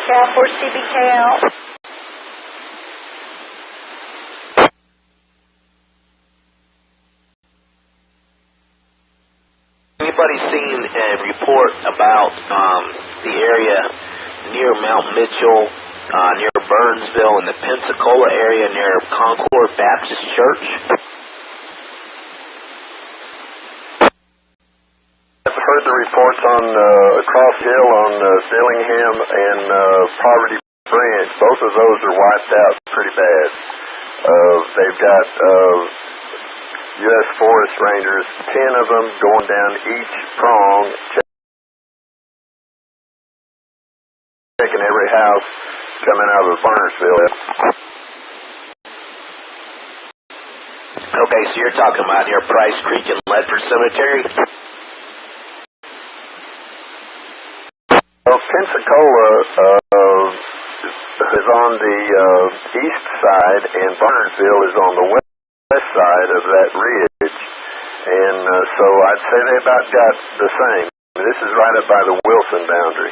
[SPEAKER 13] Cal 4CB Cal.
[SPEAKER 7] Anybody seen a report about the area near Mount Mitchell, near Burnsville, in the Pensacola area near Concord Baptist Church?
[SPEAKER 6] I've heard the reports on across the hill on Dillingham and Poverty Branch. Both of those are wiped out pretty bad. They've got U.S. Forest Rangers, 10 of them going down each prong, checking every house coming out of Burnsville.
[SPEAKER 7] Okay, so you're talking about near Price Creek and Ledford Cemetery?
[SPEAKER 6] Well, Pensacola is on the east side, and Burnsville is on the west side of that ridge, and so I'd say they about got the same. This is right up by the Wilson boundary.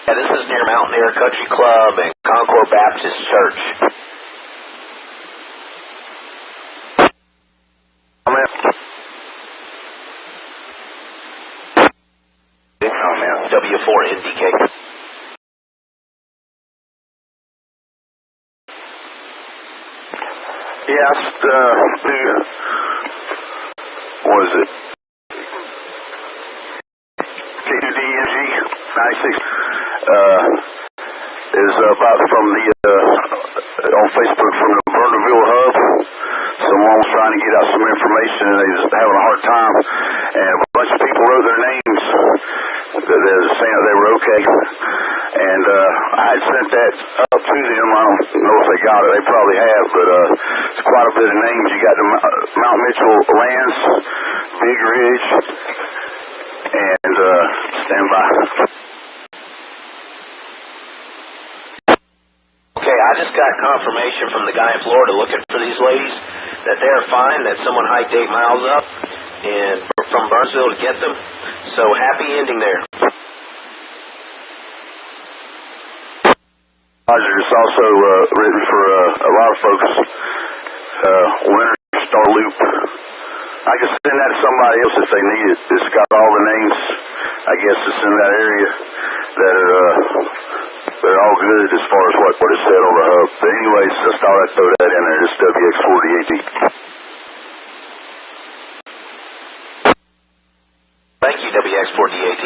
[SPEAKER 7] Yeah, this is near Mountaineer Country Club and Concord Baptist Church. W4NDK.
[SPEAKER 10] Yes, what is it? is about from the on Facebook from the Bernardville hub. Someone was trying to get out some information and they was having a hard time, and a bunch of people wrote their names. They're saying that they were okay, and I had sent that up to them. I don't know if they got it. They probably have, but it's quite a bit of names. You got the Mount Mitchell Lands, Big Ridge, and stand by.
[SPEAKER 7] Okay, I just got confirmation from the guy in Florida looking for these ladies that they're fine, that someone hiked 8 miles up and from Burnsville to get them. So happy ending there.
[SPEAKER 10] Roger, it's also written for a lot of folks. Winter Star Loop. I can send that to somebody else if they need it. It's got all the names, I guess, that's in that area that are they're all good as far as what is said on the hub. But anyways, just thought I'd throw that in there. It's WX48D.
[SPEAKER 7] Thank you, WX48D.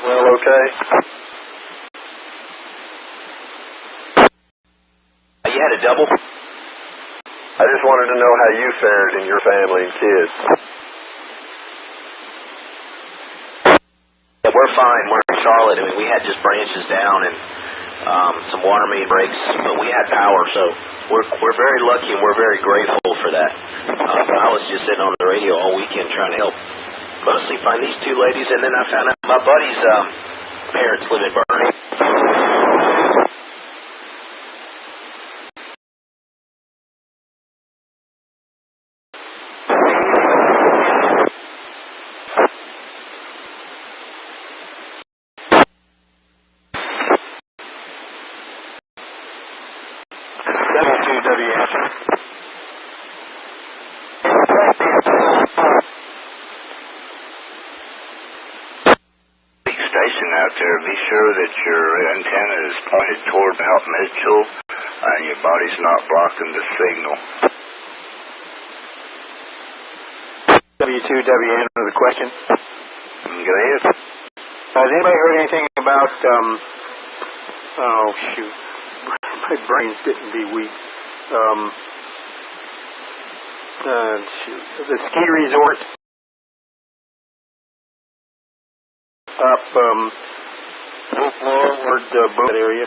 [SPEAKER 10] Well, okay.
[SPEAKER 7] You had a double?
[SPEAKER 10] I just wanted to know how you fared and your family and kids.
[SPEAKER 7] Yeah, we're fine. We're in Charlotte. I mean, we had just branches down and some water main breaks, but we had power, so we're very lucky and we're very grateful for that. I was just sitting on the radio all weekend trying to help mostly find these two ladies, and then I found out my buddy's parents live in Bernie.
[SPEAKER 11] Out there, be sure that your antenna is pointed toward Mount Mitchell and your body's not blocking the signal.
[SPEAKER 14] W2W, answer the question.
[SPEAKER 11] Go ahead.
[SPEAKER 14] Has anybody heard anything about, oh shoot, my brain's getting be weak. Shoot, the ski resort up toward the boat area.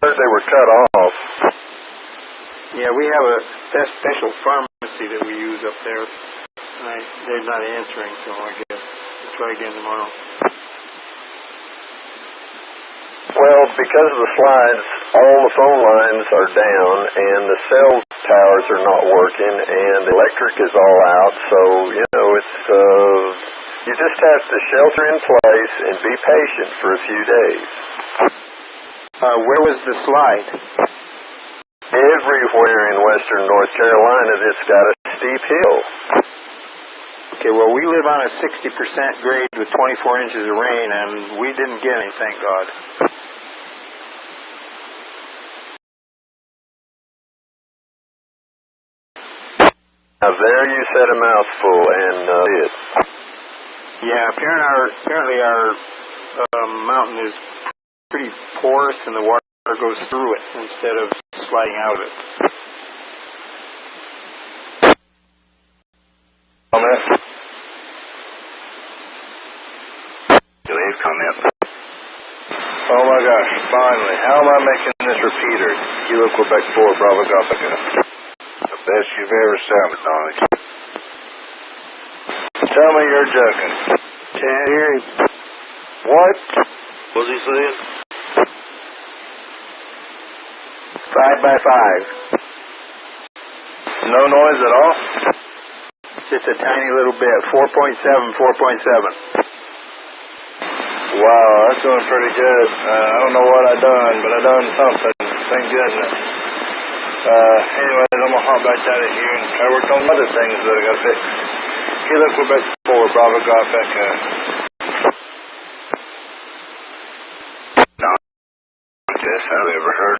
[SPEAKER 10] They were cut off.
[SPEAKER 14] Yeah, we have a special pharmacy that we use up there. They're not answering, so I guess we'll try again tomorrow.
[SPEAKER 10] Well, because of the slides, all the phone lines are down, and the cell towers are not working, and the electric is all out, so, you know, it's, you just have to shelter in place and be patient for a few days.
[SPEAKER 14] Where was the slide?
[SPEAKER 10] Everywhere in western North Carolina that's got a steep hill.
[SPEAKER 14] Okay, well, we live on a 60% grade with 24 inches of rain, and we didn't get any, thank God.
[SPEAKER 10] Now there you said a mouthful, and it.
[SPEAKER 14] Yeah, apparently our mountain is pretty porous, and the water goes through it instead of sliding out of it.
[SPEAKER 10] Comment?
[SPEAKER 11] Go ahead, comment.
[SPEAKER 10] Oh my gosh, finally. How am I making this repeater? Kilo Quebec 4, Bravo Golf Echo. The best you've ever sounded, Donnie. Tell me you're joking.
[SPEAKER 14] Can't hear you.
[SPEAKER 10] What?
[SPEAKER 11] What was he saying?
[SPEAKER 14] 5 by 5.
[SPEAKER 10] No noise at all?
[SPEAKER 14] Just a tiny little bit. 4.7, 4.7.
[SPEAKER 10] Wow, that's doing pretty good. I don't know what I done, but I done something. Thank goodness. Anyways, I'm gonna hop back out of here and try to work on other things that I gotta fix. Kilo Quebec 4, Bravo Golf Echo.
[SPEAKER 11] No, best I've ever heard.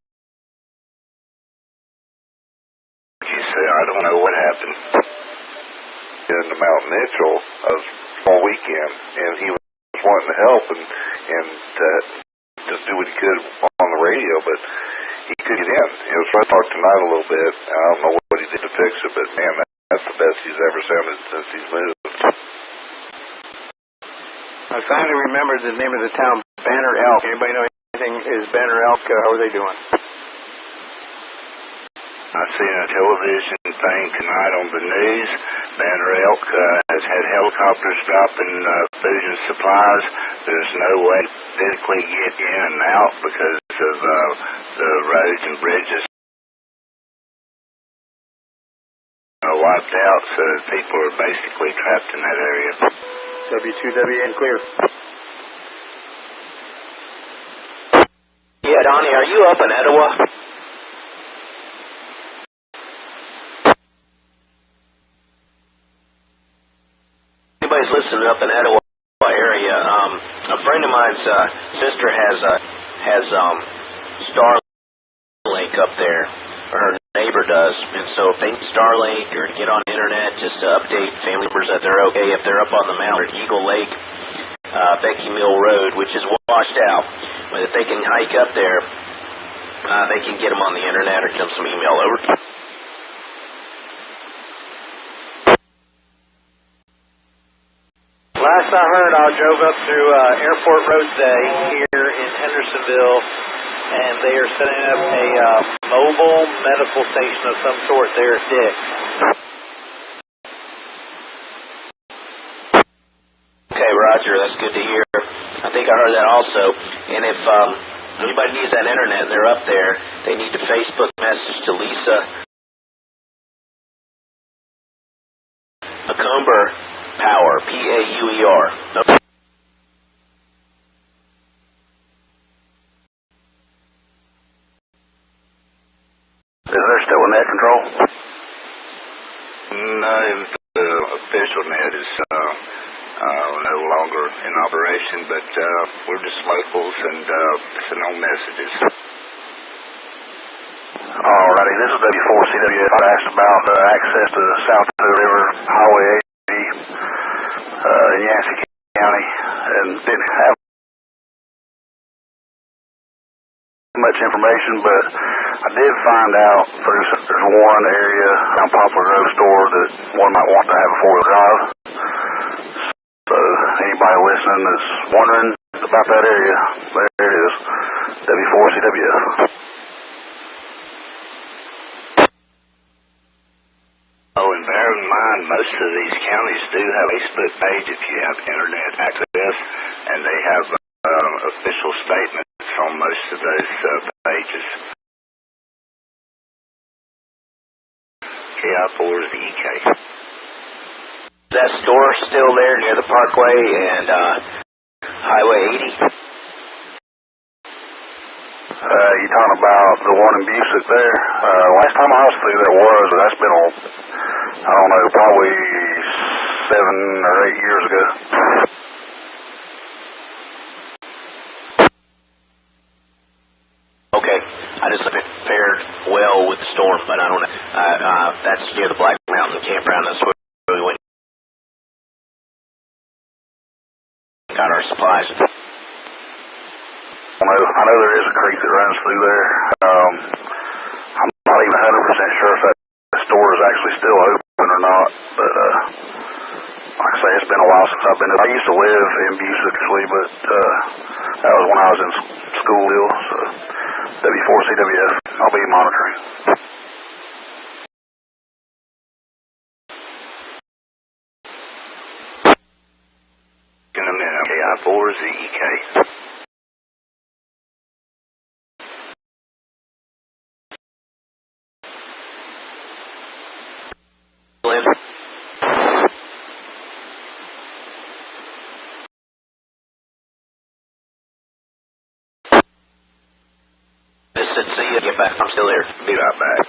[SPEAKER 2] help and just do what he could on the radio, but he couldn't get in. He was trying to talk tonight a little bit. I don't know what he did to fix it, but man, that's the best he's ever sounded since he's moved.
[SPEAKER 14] I finally remembered the name of the town, Banner Elk. Anybody know anything? Is Banner Elk, how are they doing?
[SPEAKER 11] I seen a television thing tonight on the news. Banner Elk has had helicopters dropping food and supplies. There's no way to physically get in and out because of the roads and bridges are wiped out, so people are basically trapped in that area.
[SPEAKER 14] W2WN clear.
[SPEAKER 7] Yeah, Donnie, are you up in Etowah? Anybody's listening up in Etowah area? A friend of mine's sister has Starlink up there, or her neighbor does, and so if they need Starlink or to get on the internet just to update family members that they're okay, if they're up on the mountain at Eagle Lake, Becky Mill Road, which is washed out, but if they can hike up there, they can get them on the internet or send some email over.
[SPEAKER 3] Last I heard, I drove up through Airport Road today here in Hendersonville, and they are setting up a mobile medical station of some sort there at Dick's.
[SPEAKER 7] Okay, Roger, that's good to hear. I think I heard that also. And if anybody needs that internet and they're up there, they need to Facebook message to Lisa Macomber Power, P-A-U-E-R.
[SPEAKER 10] Is there still a net control?
[SPEAKER 11] No, the official net is no longer in operation, but we're just locals and send on messages.
[SPEAKER 10] Alrighty, this is W4CW. I asked about access to the South River Highway 80 in Yancey County, and didn't have much information, but I did find out there's one area around Poplar Grove store that one might want to have a four-wheel drive. So anybody listening that's wondering about that area, there it is, W4CW.
[SPEAKER 11] Oh, and bear in mind, most of these counties do have a Facebook page if you have internet access, and they have official statements on most of those pages. KI4 is the EK.
[SPEAKER 7] Is that store still there near the Parkway and Highway 80?
[SPEAKER 10] You talking about the one in Busick there? Last time I was through there was, but that's been I don't know, probably 7 or 8 years ago.
[SPEAKER 7] Okay, I just fared well with the storm, but I don't know. That's near the Black Mountain campground. That's where we went. Got our supplies.
[SPEAKER 10] I know there is a creek that runs through there. I'm not even 100% sure if that store is actually still open or not, but like I say, it's been a while since I've been there. I used to live in Busick, actually, but that was when I was in school deal, so W4CWF, I'll be monitoring.
[SPEAKER 11] In a minute, KI4 is the EK.
[SPEAKER 7] See you. Get back. I'm still here.
[SPEAKER 11] Be right back.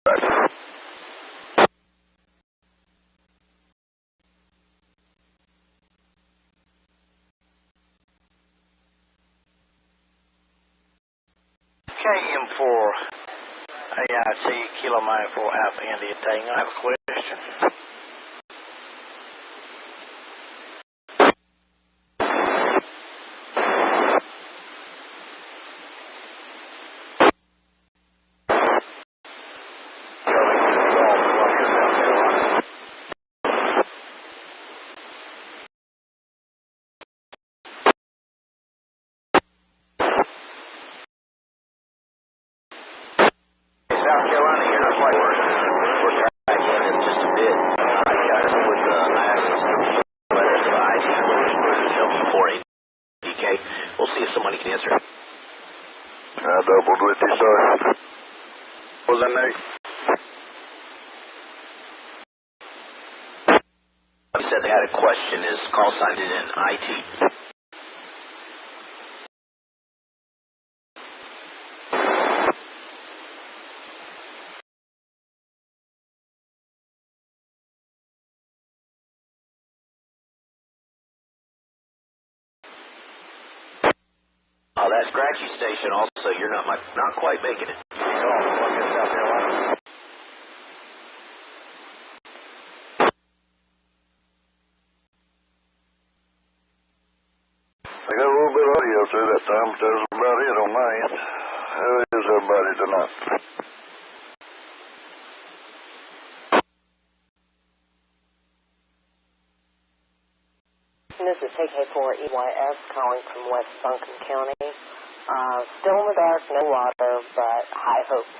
[SPEAKER 7] KM4 AIT Kilo Mike for Alpha India Tango. I have a question. South Carolina here, not quite we're tracking in just a bit. I got it with DK. We'll see if somebody can answer.
[SPEAKER 10] I doubled with you, sir.
[SPEAKER 7] What was that, Nate? He said they had a question. His call sign is in IT. Oh, that scratchy station also, you're not quite making it. South Carolina.
[SPEAKER 10] I got a little bit of audio through that time, but that was about it on my end. How is everybody tonight?
[SPEAKER 15] This is KK4EYS calling from West Buncombe County. Still in the dark, no water, but high hopes.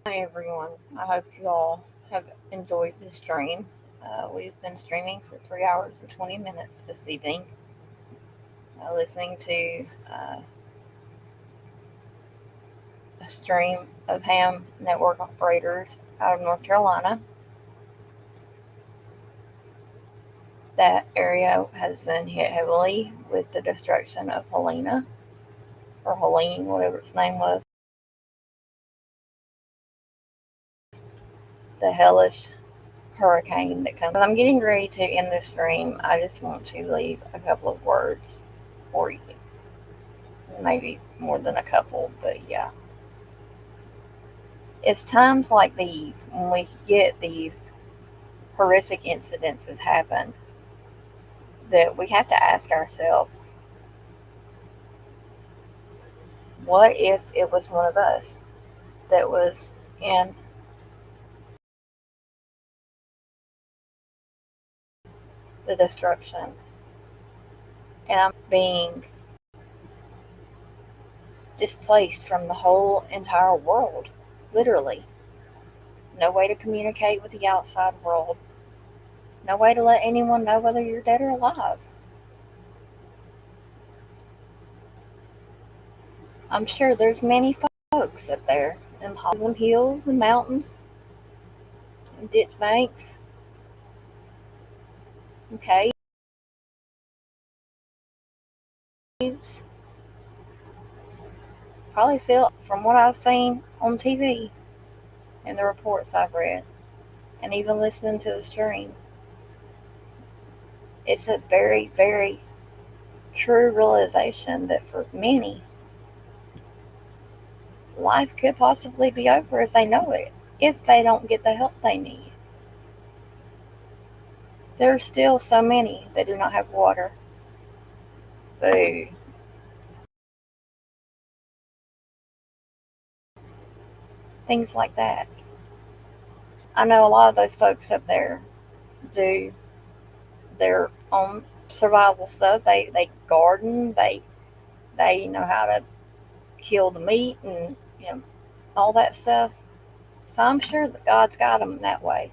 [SPEAKER 5] Hi everyone, I hope you all have enjoyed the stream. We've been streaming for 3 hours and 20 minutes this evening, listening to a stream of ham network operators out of North Carolina. That area has been hit heavily with the destruction of Helene, or Helene, whatever its name was. The hellish hurricane that comes. As I'm getting ready to end this stream, I just want to leave a couple of words for you. Maybe more than a couple, but yeah. It's times like these when we get these horrific incidences happen that we have to ask ourselves, what if it was one of us that was in the destruction and I'm being displaced from the whole entire world, literally. No way to communicate with the outside world. No way to let anyone know whether you're dead or alive. I'm sure there's many folks up there in them hills and mountains and ditch banks and caves. Probably feel, from what I've seen on TV and the reports I've read, and even listening to the stream, it's a very, very true realization that for many, life could possibly be over as they know it if they don't get the help they need. There are still so many that do not have water, food, things like that. I know a lot of those folks up there do their own survival stuff. They garden, they know how to kill the meat and all that stuff. So I'm sure that God's got them that way.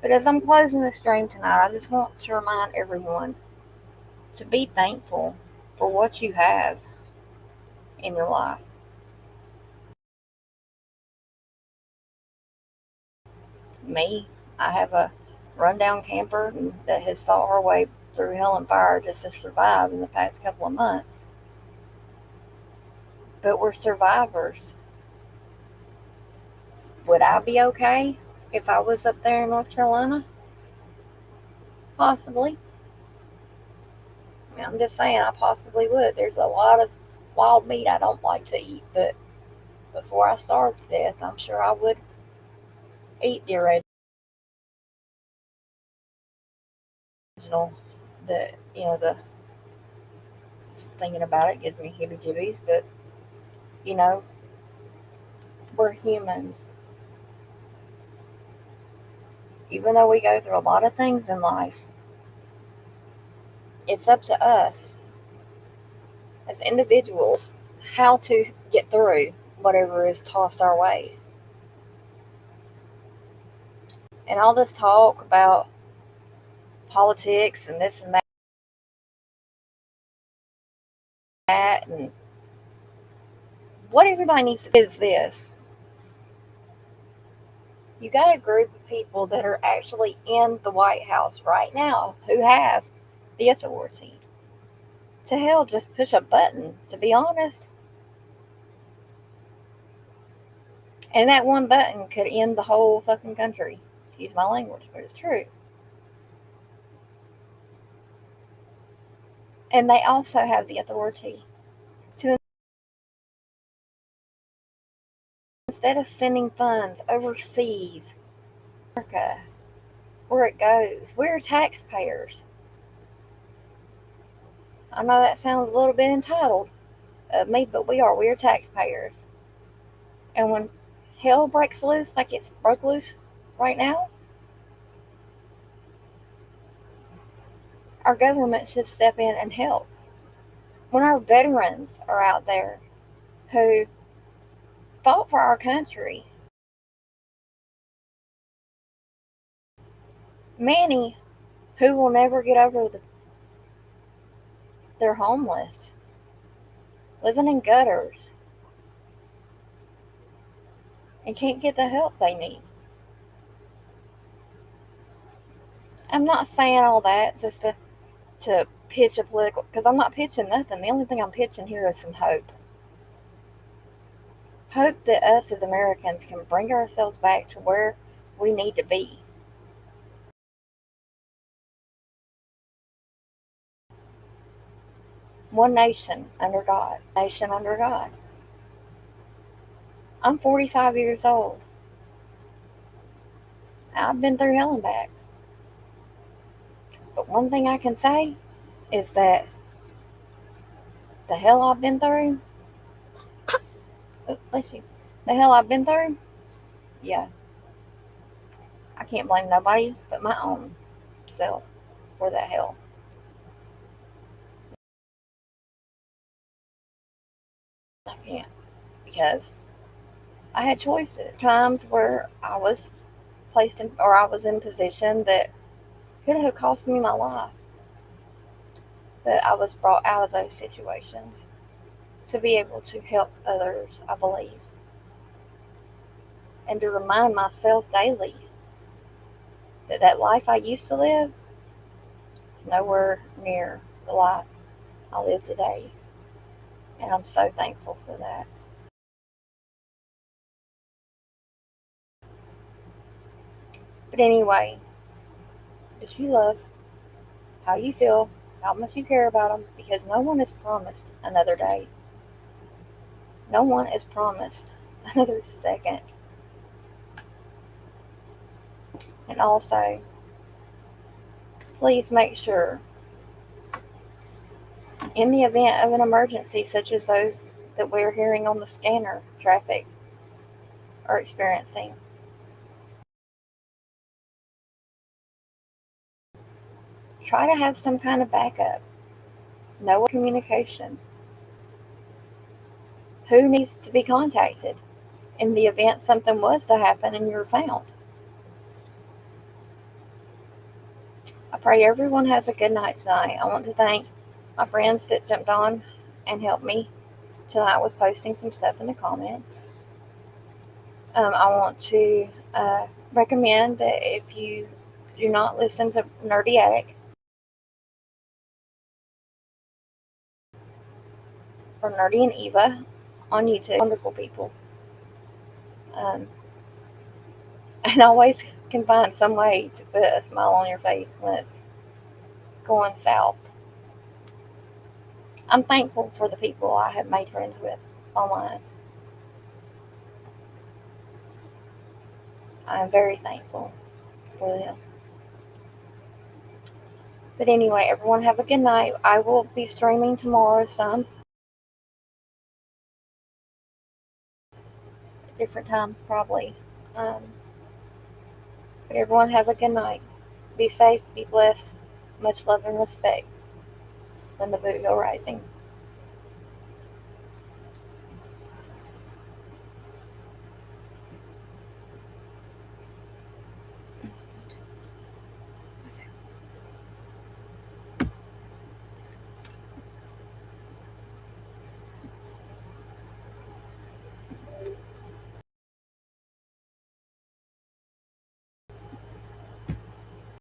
[SPEAKER 5] But as I'm closing the stream tonight, I just want to remind everyone to be thankful for what you have in your life. Me, I have a rundown camper that has fought her way through hell and fire just to survive in the past couple of months. But we're survivors. Would I be okay if I was up there in North Carolina? Possibly. I mean, I'm just saying I possibly would. There's a lot of wild meat I don't like to eat, but before I starve to death, I'm sure I would eat the original. The just thinking about it gives me heebie-jeebies, but we're humans. Even though we go through a lot of things in life, it's up to us as individuals how to get through whatever is tossed our way. And all this talk about politics and this and that, and what everybody needs to do is this. You got a group of people that are actually in the White House right now who have the authority to hell just push a button, to be honest. And that one button could end the whole fucking country. Excuse my language, but it's true. And they also have the authority to, instead of sending funds overseas, America, where it goes, we're taxpayers. I know that sounds a little bit entitled of me, but we are. We're taxpayers. And when hell breaks loose like it's broke loose right now, our government should step in and help. When our veterans are out there who fought for our country, many who will never get over they're homeless, living in gutters, and can't get the help they need. I'm not saying all that just to pitch a political, because I'm not pitching nothing. The only thing I'm pitching here is some hope. Hope that us as Americans can bring ourselves back to where we need to be. One nation under God. Nation under God. I'm 45 years old. I've been through hell and back. But one thing I can say is that the hell I've been through, bless you, the hell I've been through, yeah, I can't blame nobody but my own self for that hell. I can't, because I had choices. Times where I was placed in, or I was in a position that could have cost me my life. But I was brought out of those situations to be able to help others, I believe. And to remind myself daily that that life I used to live is nowhere near the life I live today. And I'm so thankful for that. But anyway, that you love, how you feel, how much you care about them, because no one is promised another day. No one is promised another second. And also, please make sure, in the event of an emergency such as those that we're hearing on the scanner traffic are experiencing, try to have some kind of backup. Know communication. Who needs to be contacted in the event something was to happen and you're found? I pray everyone has a good night tonight. I want to thank my friends that jumped on and helped me tonight with posting some stuff in the comments. I want to recommend that if you do not listen to Nerdy Attic or Nerdy and Eva on YouTube, wonderful people, and always can find some way to put a smile on your face when it's going south. I'm thankful for the people I have made friends with online. I'm very thankful for them. But anyway, everyone have a good night. I will be streaming tomorrow some. Different times probably. But everyone have a good night. Be safe, be blessed. Much love and respect. When the Boogo Rising.